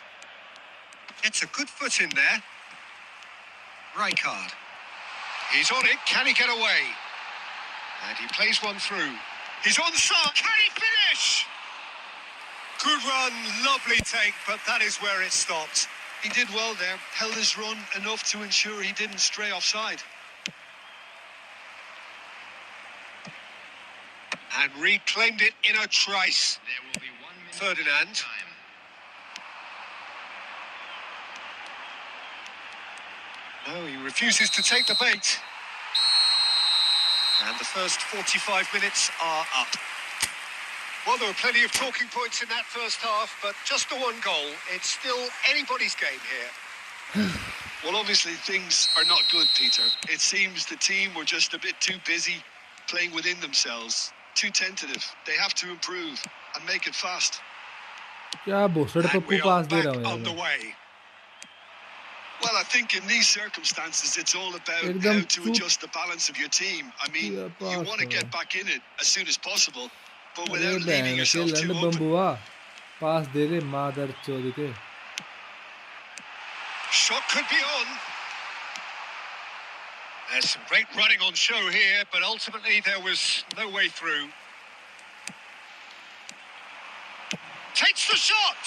Gets a good foot in there. Rijkaard. He's on it. Can he get away? And he plays one through. He's onside. Can he finish? Good run, lovely take, but that is where it stopped. He did well there, held his run enough to ensure he didn't stray offside. And reclaimed it in a trice. There will be 1 minute Ferdinand. time. No, he refuses to take the bait. And the first 45 minutes are up. Well, there were plenty of talking points in that first half, but just the one goal. It's still anybody's game here. Well, obviously things are not good, Peter. It seems the team were just a bit too busy playing within themselves, too tentative. They have to improve and make it fast. क्या भोसड़ And Pappu we are pass they back रहा हूँ यार on the मैं way. Well, I think in these circumstances, it's all about एकदम how to चुप adjust the balance of your team. I mean, किया you pass want to हो get back in it as soon as possible, but अरे without leaving बहन के yourself लंड too open. बम्बुआ पास दे दे मादर चोद के Shot could be on. There's some great running on show here, but ultimately there was no way through. Takes the shot!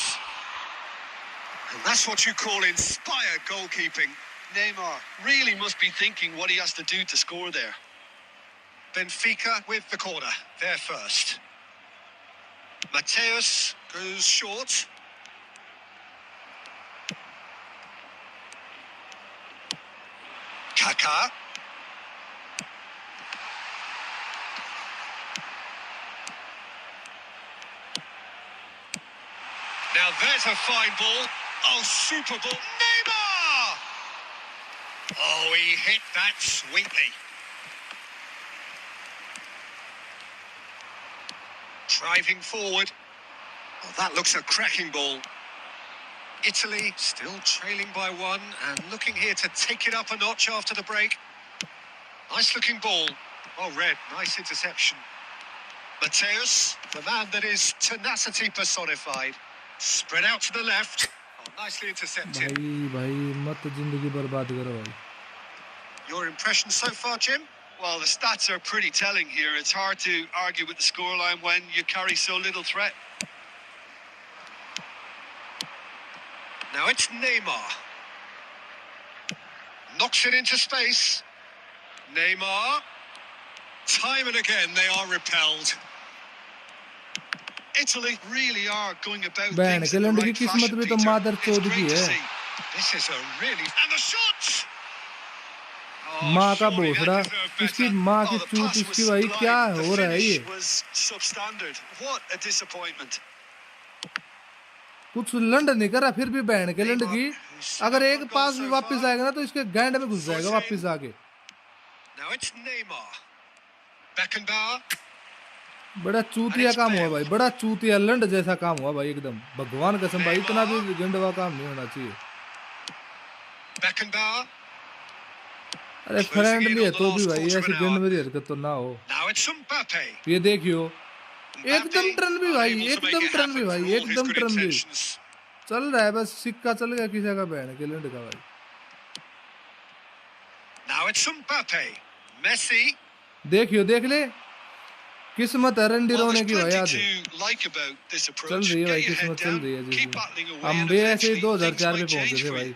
And that's what you call inspired goalkeeping. Neymar really must be thinking what he has to do to score there. Benfica with the corner. They're first. Mateus goes short. Kaká. Now there's a fine ball. Oh, super ball. Neymar! Oh, he hit that sweetly. Driving forward. Oh, that looks a cracking ball. Italy still trailing by one and looking here to take it up a notch after the break. Nice looking ball. Oh, Red, nice interception. Mateus, the man that is tenacity personified. Spread out to the left. Oh, nicely intercepted. भाई भाई मत जिंदगी बर्बाद करो भाई Your impression so far, Jim? Well, the stats are pretty telling here. It's hard to argue with the scoreline when you carry so little threat. Now it's Neymar. Knocks it into space. Neymar. Time and again they are repelled. Italy really are going about बहन things के in the लंड की right किस्मत fashion, भी तो Peter. मादर It's चोद की great to है see. This is a really... And the shot! Oh, माँ का surely that भोसड़ा deserved इसकी better. माँ Oh, की the चूत pass was इसकी भाई sublime. क्या The हो रहा है ये finish was substandard. What a disappointment. कुछ लंड नहीं करा फिर भी बहन के लंड की अगर एक पास भी वापस आएगा ना तो इसके गैंड में घुस जाएगा वापस आके Now it's Neymar. Beckenbauer. बड़ा चूतिया काम हुआ भाई बड़ा चूतिया लंड जैसा काम हुआ भाई एकदम भगवान कसम भाई इतना भी गंडवा काम नहीं होना चाहिए Beckenbauer. अरे फ्रेंडली है तो भी भाई ऐसी गंड मेरी हरकत तो ना हो Now it's Mbappe. ये देखियो एकदम Mbappe, टर्न भी भाई unable to make एकदम it टर्न भी happen भाई for all his एकदम good टर्न भी intentions. चल रहा है बस सिक्का चल गया किसी का बहन के लंड का भाई Now it's Mbappe. Messi. देखियो देख ले किस्मत है रंडी Well, रोने there's की भाई plenty आज to like about this चल approach. रही है भाई Get your head किस्मत चल down, रही है keep जी battling away, हम and भी ऐसे ही eventually 2004 things में might पहुंचे change थे for भाई you.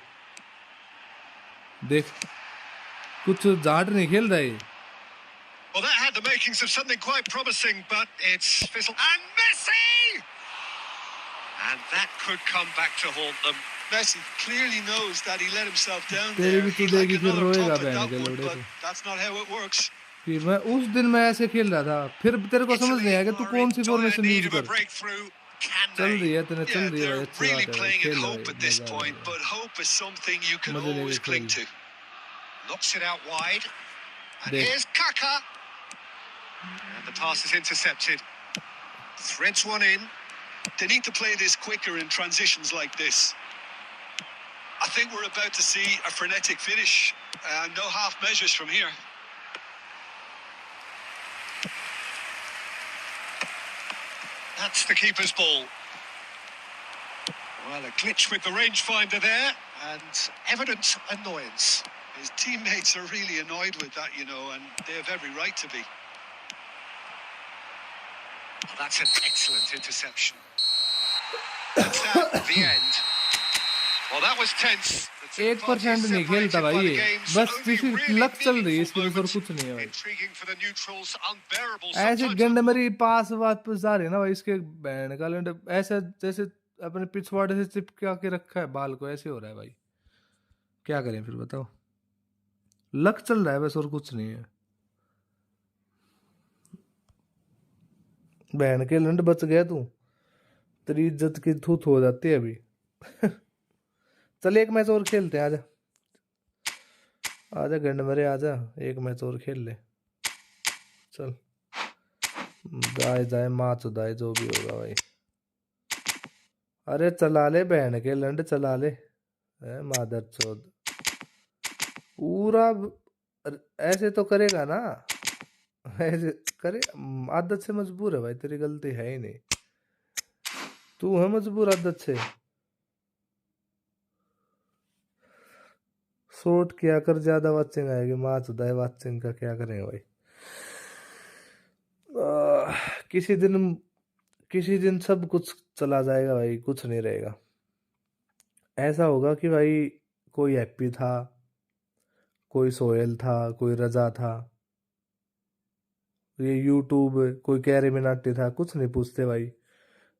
देख कुछ जाट नहीं खेल रहा है Well, that had the makings of something quite promising, but it's fizzled. And Messi! And that could come back to haunt them. Messi clearly knows that he let himself down तेरी there. भी He'd तू like देगी फिर another रोएगा top at बहन that के one, लोड़े but तू that's not how it works. कि मैं उस दिन मैं ऐसे खेल रहा था फिर तेरे को समझ नहीं आया कि तू are कौन in सी dire formation need use of a कर breakthrough. Can चल रही they? है तेरे चल Yeah, रही है भाई they're अच्छी really बात है भाई playing in खेल hope भाई at this मजा point, आएगा but hope is something you can मजे always लेके cling खेल to. Knocks it out wide. And देख here's Kaká. And the pass is intercepted. Threads one in. They need to play this quicker in transitions like this. I think we're about to see a frenetic finish. No half measures from here. That's the keeper's ball. Well, a glitch with the rangefinder there, and evident annoyance. His teammates are really annoyed with that, you know, and they have every right to be. Oh, that's an excellent interception. That's at the end. Well, that was tense. The two 1% parties नहीं खेलता separated भाई by the ये game's बस only किसी really luck चल रही है meaningful इसके ऊपर moment. कुछ नहीं है भाई Intriguing for the neutrals, unbearable ऐसे sometimes. गंड मेरी पास वापस आ रही है ना भाई इसके बैंड का लंड ऐसे जैसे अपने पिछवाड़े से चिपका के रखा है बाल को ऐसे हो रहा है भाई क्या करें फिर बताओ लक चल रहा है बस, और कुछ नहीं है। बहन के लंड बच गया तू, तेरी इज्जत की थू थू हो जाती है अभी। चल एक मैच और खेलते हैं, आजा आजा गंड मरे, आजा एक मैच और खेल ले। चल जाए जाए माँ चुदाए जो भी होगा भाई। अरे चला ले बहन के लंड, चला ले मादर चोद पूरा। ऐसे तो करेगा ना, ऐसे करे, आदत से मजबूर है भाई, तेरी गलती है ही नहीं, तू है मजबूर आदत से। शॉर्ट क्या कर, ज्यादा वाचिंग आएगी, माँ चुदाए वाचिंग का क्या करेंगे भाई। किसी दिन सब कुछ चला जाएगा भाई, कुछ नहीं रहेगा। ऐसा होगा कि भाई कोई हैप्पी था, कोई सोहेल था, कोई रजा था, ये यूट्यूब कोई कैरी मिनाटी था, कुछ नहीं पूछते भाई।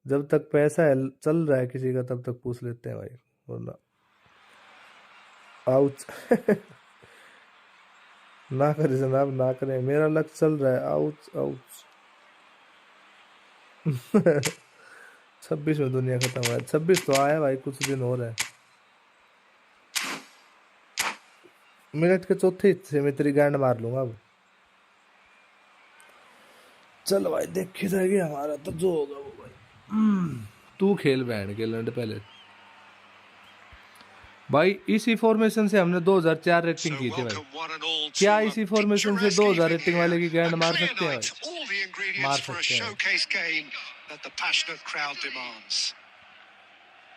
जब तक पैसा है चल रहा है किसी का, तब तक पूछ लेते हैं भाई, वरना आउच। ना करे जनाब ना करे, मेरा लक चल रहा है, आउच आउच। 26 में दुनिया खत्म हुआ है, 26 तो आया भाई, कुछ दिन और है। मिनट के चौथे हिस्से में तेरी गांड मार लूंगा अब। चल भाई देखी जाएगी, हमारा तो जो होगा वो भाई। तू खेल बैंड के लंड पहले भाई। इसी फॉर्मेशन से हमने 2004 रेटिंग की थी भाई, क्या इसी फॉर्मेशन से 2000 रेटिंग वाले की गांड मार सकते हैं भाई? मार सकते हैं भाई।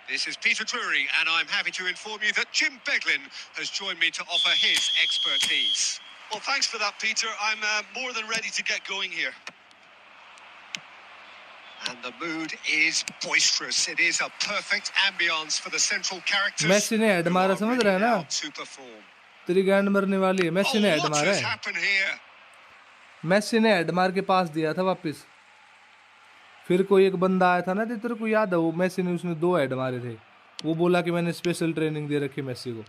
This is Peter Drury, and I'm happy to inform you that Jim Beglin has joined me to offer his expertise. Well, thanks for that, Peter. I'm more than ready to get going here. And the mood is boisterous. It is a perfect ambience for the central characters. Messi ने head मारा, समझ रहा है ना? तेरी गांड मरने वाली है। मेसी ने हेड मारा है, मेसी ने हेड मार के पास दिया था वापस। फिर कोई एक बंदा आया था ना, तेरे को याद है वो, मेसी ने उसने 2 हेड मारे थे, वो बोला कि मैंने स्पेशल ट्रेनिंग दे रखी मेसी को।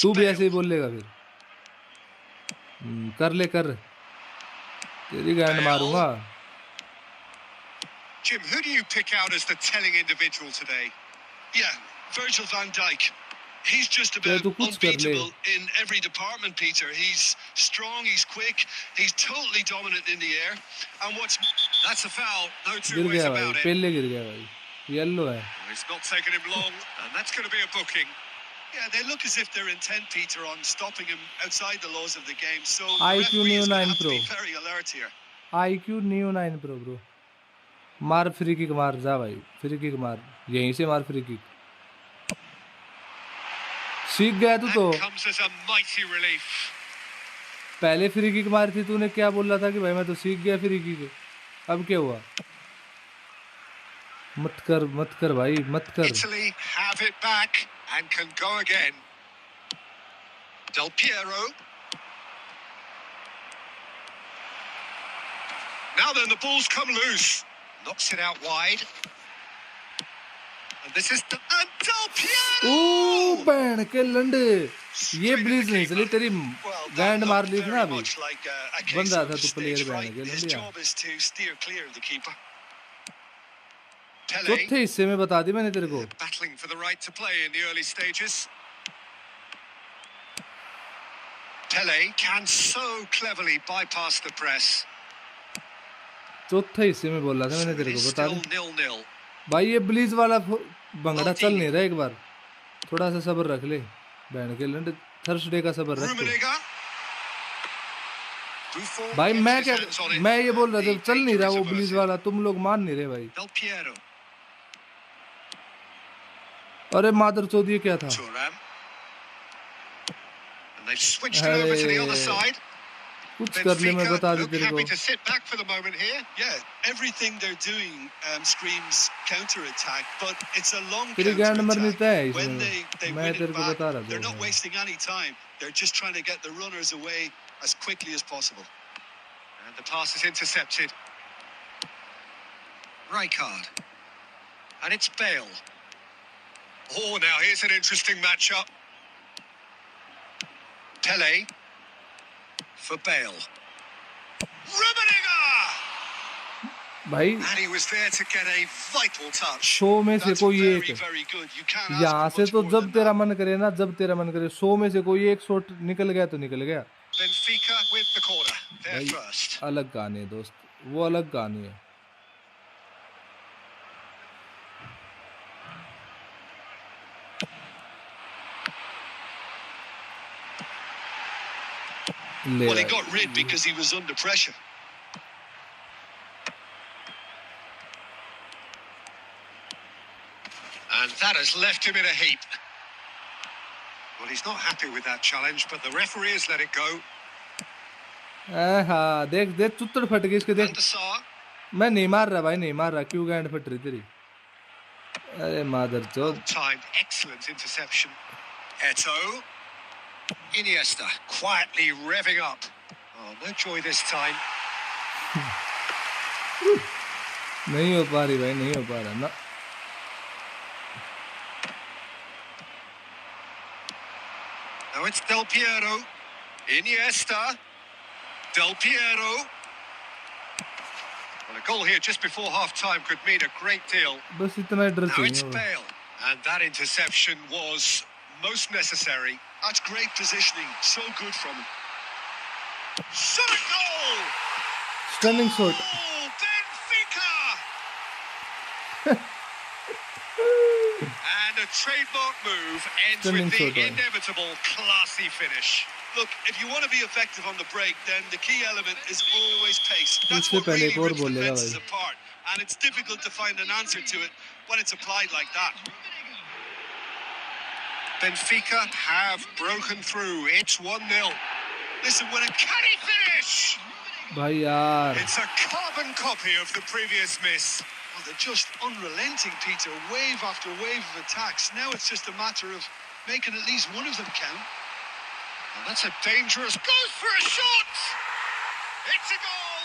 तू भी ऐसे ही बोलेगा फिर? कर ले कर, तेरी गांड मारूंगा। Jim, who do you pick out as the telling individual today? Yeah, Virgil van Dijk. He's just about unbeatable in every department, Peter. He's strong, he's quick, he's totally dominant in the air. And that's a foul, no two ways about it. पहले गिर गया भाई, yellow है। It's not taken him long, and that's going to be a booking. Yeah, they look as if they're intent, Peter, on stopping him outside the laws of the game. So IQ referee is going to Neo 9 have to Pro. be very alert here. IQ Neo 9 Pro bro, मार free kick मार, जा भाई free kick मार, यहीं से मार free kick. सीख गया तू तो, पहले फ्री किक मारी थी तूने, क्या बोल रहा था कि भाई मैं तो सीख गया फ्री किक, अब क्या हुआ? मत कर भाई, मत कर। Italy have it back and can go again. Del Piero. Now then, the ball's come loose. Knocks it out wide. And this is Del Piero. ओ बैन के लंडे, ये ब्लीज नहीं चली तेरी, गांड मार ली थी ना अभी, बन रहा था तू प्लेयर बैन के लंडिया। चौथे हिस्से में बता दी मैंने तेरे को। Battling for the right to play in the early stages. Pele can so cleverly bypass the press. चौथे हिस्से में बोल रहा था मैंने तेरे को, बता दे 0-0. भाई। ये ब्लीज वाला भंगड़ा चल नहीं रहा, एक बार थोड़ा सा सब्र रख ले बैन के लंड, थर्सडे का सब्र रख ले भाई। मैं ये बोल रहा था चल नहीं रहा वो ब्लीज वाला, तुम लोग मान नहीं रहे भाई। अरे मादर चौथ, ये क्या था? कुछ कर ले, मैं बता दे तेरे को। तेरी गांड मरनी तय है इसमें, मैं तेरे को बता रहा था। They're just trying to get the runners away as quickly as possible. And the pass is intercepted. Rijkaard. And it's Bale. Oh, now here's an interesting matchup. Pele. For Bale. Rummenigge! भाई And he was there to get a vital touch. 100 में से That's कोई very, एक, very good. You can't ask यहाँ for से much तो more जब than तेरा that. मन करे ना, जब तेरा मन करे 100 में से कोई एक शॉट निकल गया तो निकल गया Benfica with the corner. They're भाई। first. अलग कहानी है दोस्त, वो अलग कहानी है। Well, he got rid because he was under pressure. And that has left him in a heap. Well, he's not happy with that challenge, but the referee has let it go. हाँ देख देख चुत्तर फट गई इसके, देख And the Sar. मैं नहीं मार रहा भाई, नहीं मार रहा, क्यों गांड फट रही तेरी? अरे मादर चोद। Well-timed, excellent interception. Eto. Iniesta quietly revving up. Oh, no joy this time. नहीं हो पा रही भाई, नहीं हो पा रहा ना। Now it's Del Piero. Iniesta. Del Piero. Well, a goal here just before half-time could mean a great deal. बस इतना ही डर Now it's चाहिए। Bale. And that interception was most necessary. That's great positioning. So good from him. Shot a goal! Stunning shot. Oh, Benfica! And a trademark move ends Stunning with the shot, right. inevitable classy finish. Look, if you want to be effective on the break, then the key element is always pace. That's उससे what पहले really एक और rips बोल देगा defenses भाई। apart. And it's difficult to find an answer to it when it's applied like that. Benfica have broken through. It's 1-0. Listen, when a Can he finish? भाई यार It's a carbon copy of the previous miss. well, they're just unrelenting, Peter. Wave after wave of attacks. Now it's just a matter of making at least one of them count. And that's a dangerous... Goes for a shot! It's a goal!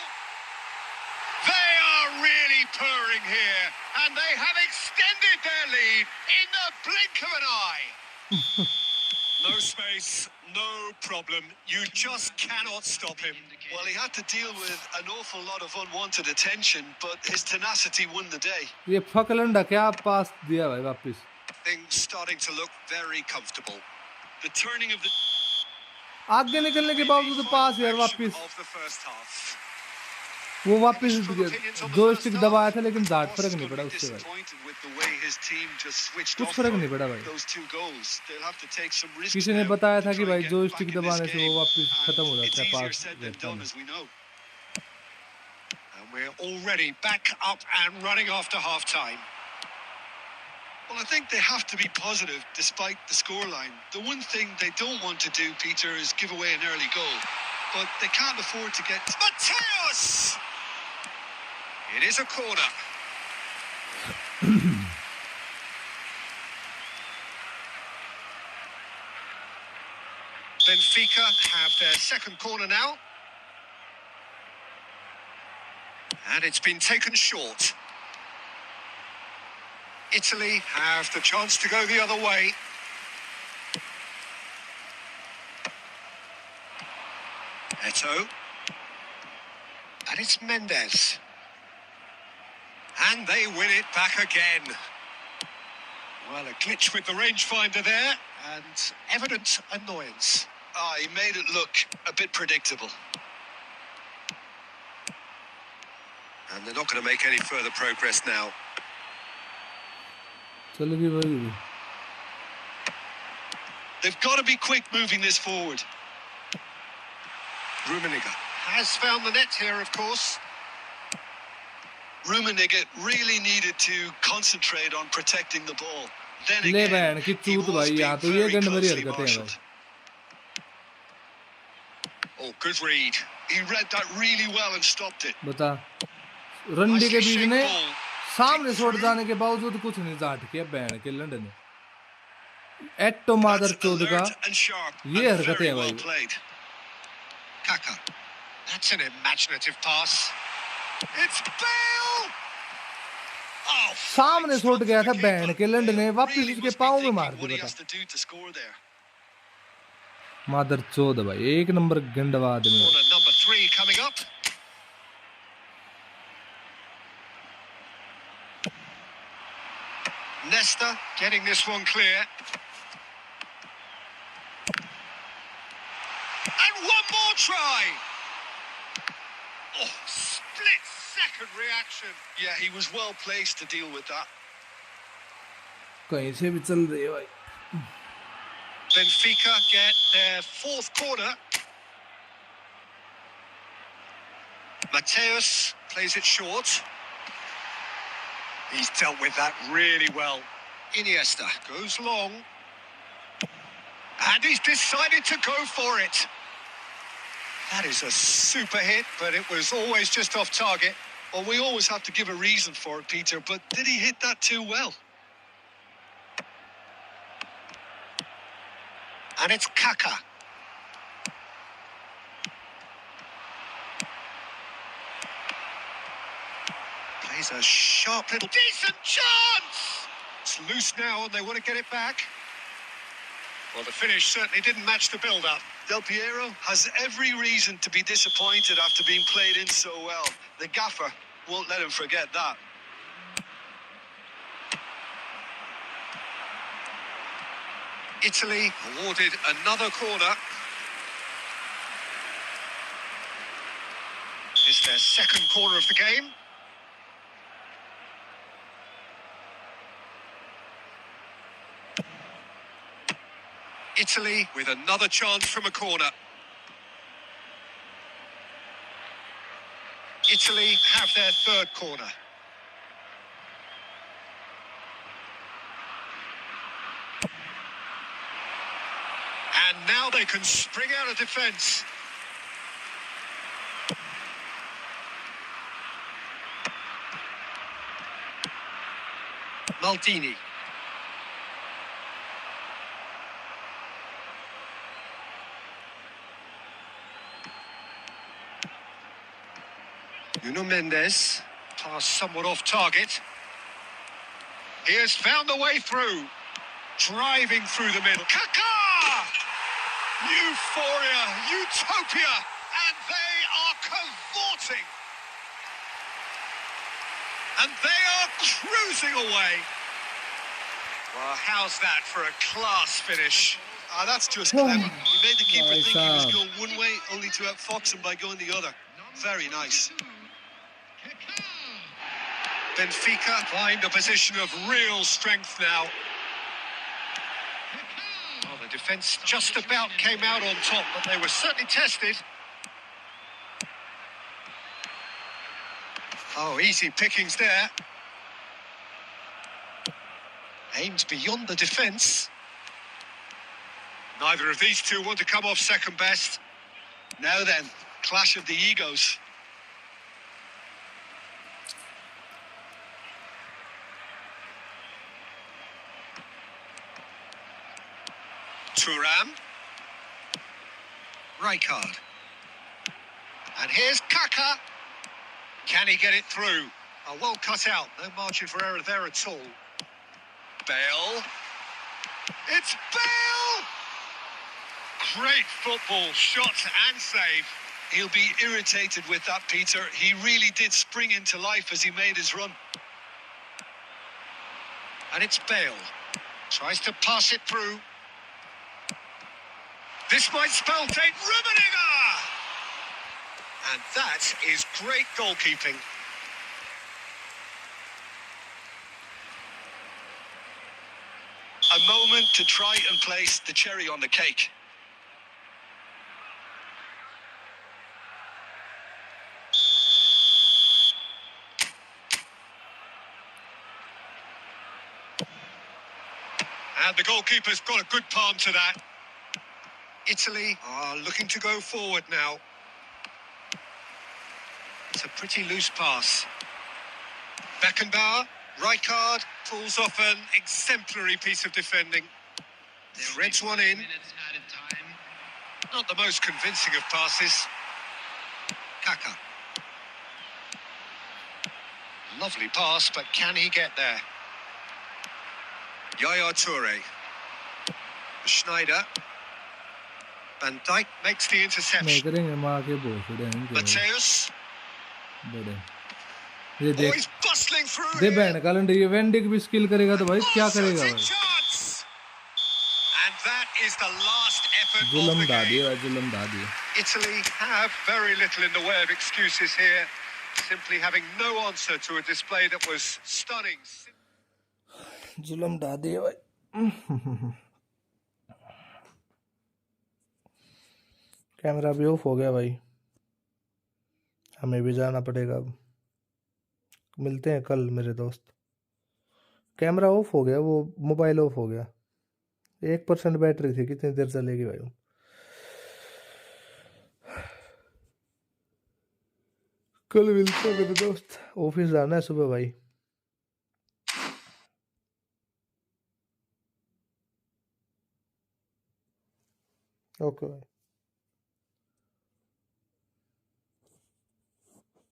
They are really purring here, and they have extended their lead in the blink of an eye. No space, no problem. You just cannot stop him. Well, he had to deal with an awful lot of unwanted attention, but his tenacity won the day. ये फकलंडा क्या पास दिया भाई वापस? Things starting to look very comfortable. The turning of the... आगे निकलने के बावजूद पास यार वापस, Of the first half. वो वापस जोयस्टिक दबाया था लेकिन दाट फर्क नहीं पड़ा उससे भाई, Disappointed with the way his team just switched कुछ off फर्क for नहीं पड़ा भाई। those two goals. They'll have to take some risks. किसी ने now बताया to था कि try भाई and get joystick back in this दबाने से वो game. वापस खत्म हो And जाता it's है, easier पास said than रहता done, है। as we know. And we're already back up and running after half time. Well, I think they have to be positive despite the scoreline. The one thing they don't want to do, Peter, is give away an early goal. But they can't afford to get... Mateus! It is a corner. Benfica have their second corner now. And it's been taken short. Italy have the chance to go the other way. Eto. And it's Mendes. And they win it back again. Well, a glitch with the rangefinder there, and evident annoyance. He made it look a bit predictable. And they're not going to make any further progress now. चल गई भाई। They've got to be quick moving this forward. Rummenigge has found the net here, of course. Rummenigge really needed to concentrate on protecting the ball. Then ले again, बहन की he चूत was भाई, being यहाँ तो ये very गंद भरी closely हरकतें हैं भाई। marshalled. Oh, good read. He read that really well and stopped it. बता, रंडी के बीच ने Ball. सामने छोड़ जाने के बावजूद कुछ नहीं जाट किया बहन के लंड ने। एट्टो मादर That's चोद का alert and sharp and ये हरकतें very हैं well भाई। played. Kaka. That's an imaginative pass. It's Bale! Oh, सामने fine छोड़ stop गया for था the बहन keeper. के लंड ने, वापस Really उसके must be पाँव में thinking मार what दिया he बता। has to do to score there. मादर चोद भाई, एक नंबर गंडवा आदमी। Corner number 3 coming up. Nesta getting this one clear. And one more try. Oh, split second reaction. Yeah, he was well placed to deal with that. कहीं से भी चल रही है भाई। Benfica get their 4th corner. Mateus plays it short. He's dealt with that really well. Iniesta goes long. And he's decided to go for it. That is a super hit, but it was always just off target. Well, we always have to give a reason for it, Peter, but did he hit that too well? And it's Kaka. Plays a sharp little... Decent chance! It's loose now and they want to get it back. Well, the finish certainly didn't match the build-up. Del Piero has every reason to be disappointed after being played in so well. The gaffer won't let him forget that. Italy awarded another corner. It's their 2nd corner of the game. Italy with another chance from a corner. Italy have their 3rd corner. And now they can spring out of defence. Maldini. Nuno Mendes, pass somewhat off target. He has found the way through, driving through the middle. Kaka! Euphoria, utopia, and they are cavorting. And they are cruising away. Well, how's that for a class finish? That's just clever. He made the keeper Nice think he was job. going one way, only to outfox him by going the other. Very nice. Benfica find a position of real strength now. Well, the defence just about came out on top, but they were certainly tested. Oh, easy pickings there. Aims beyond the defence. Neither of these two want to come off second best. Now then, clash of the egos. Thuram. Rijkaard. And here's Kaka. Can he get it through? Oh, well cut out. No margin for error there at all. Bale. It's Bale! Great football, shot and save. He'll be irritated with that, Peter. He really did spring into life as he made his run. And it's Bale. Tries to pass it through. This might spell date. Rummenigge! And that is great goalkeeping. A moment to try and place the cherry on the cake. And the goalkeeper's got a good palm to that. Italy are looking to go forward now. It's a pretty loose pass. Beckenbauer, Rijkaard pulls off an exemplary piece of defending. Threads one in. Not the most convincing of passes. Kaka. Lovely pass, but can he get there? Yaya Toure. Schneider. Van Dijk makes the नहीं interception. करेंगे माँ के भोसड़े हैं इनके भाई Mateus. बड़े ये Oh, देख he's bustling through they here. बहन कैलेंडर ये वैंडिक भी स्किल करेगा तो भाई क्या करेगा shooting भाई chance. And that is the last effort of जुलम the ढा game. दिया जुलम ढा दिया Italy have very little in the way of excuses here, simply having no answer to a display that was stunning. जुलम ढा दिया भाई कैमरा भी ऑफ हो गया भाई हमें भी जाना पड़ेगा अब मिलते हैं कल मेरे दोस्त कैमरा ऑफ हो गया वो मोबाइल ऑफ हो गया 1% बैटरी थी कितनी देर चलेगी भाई कल मिलते हैं मेरे दोस्त ऑफिस जाना है सुबह भाई ओके भाई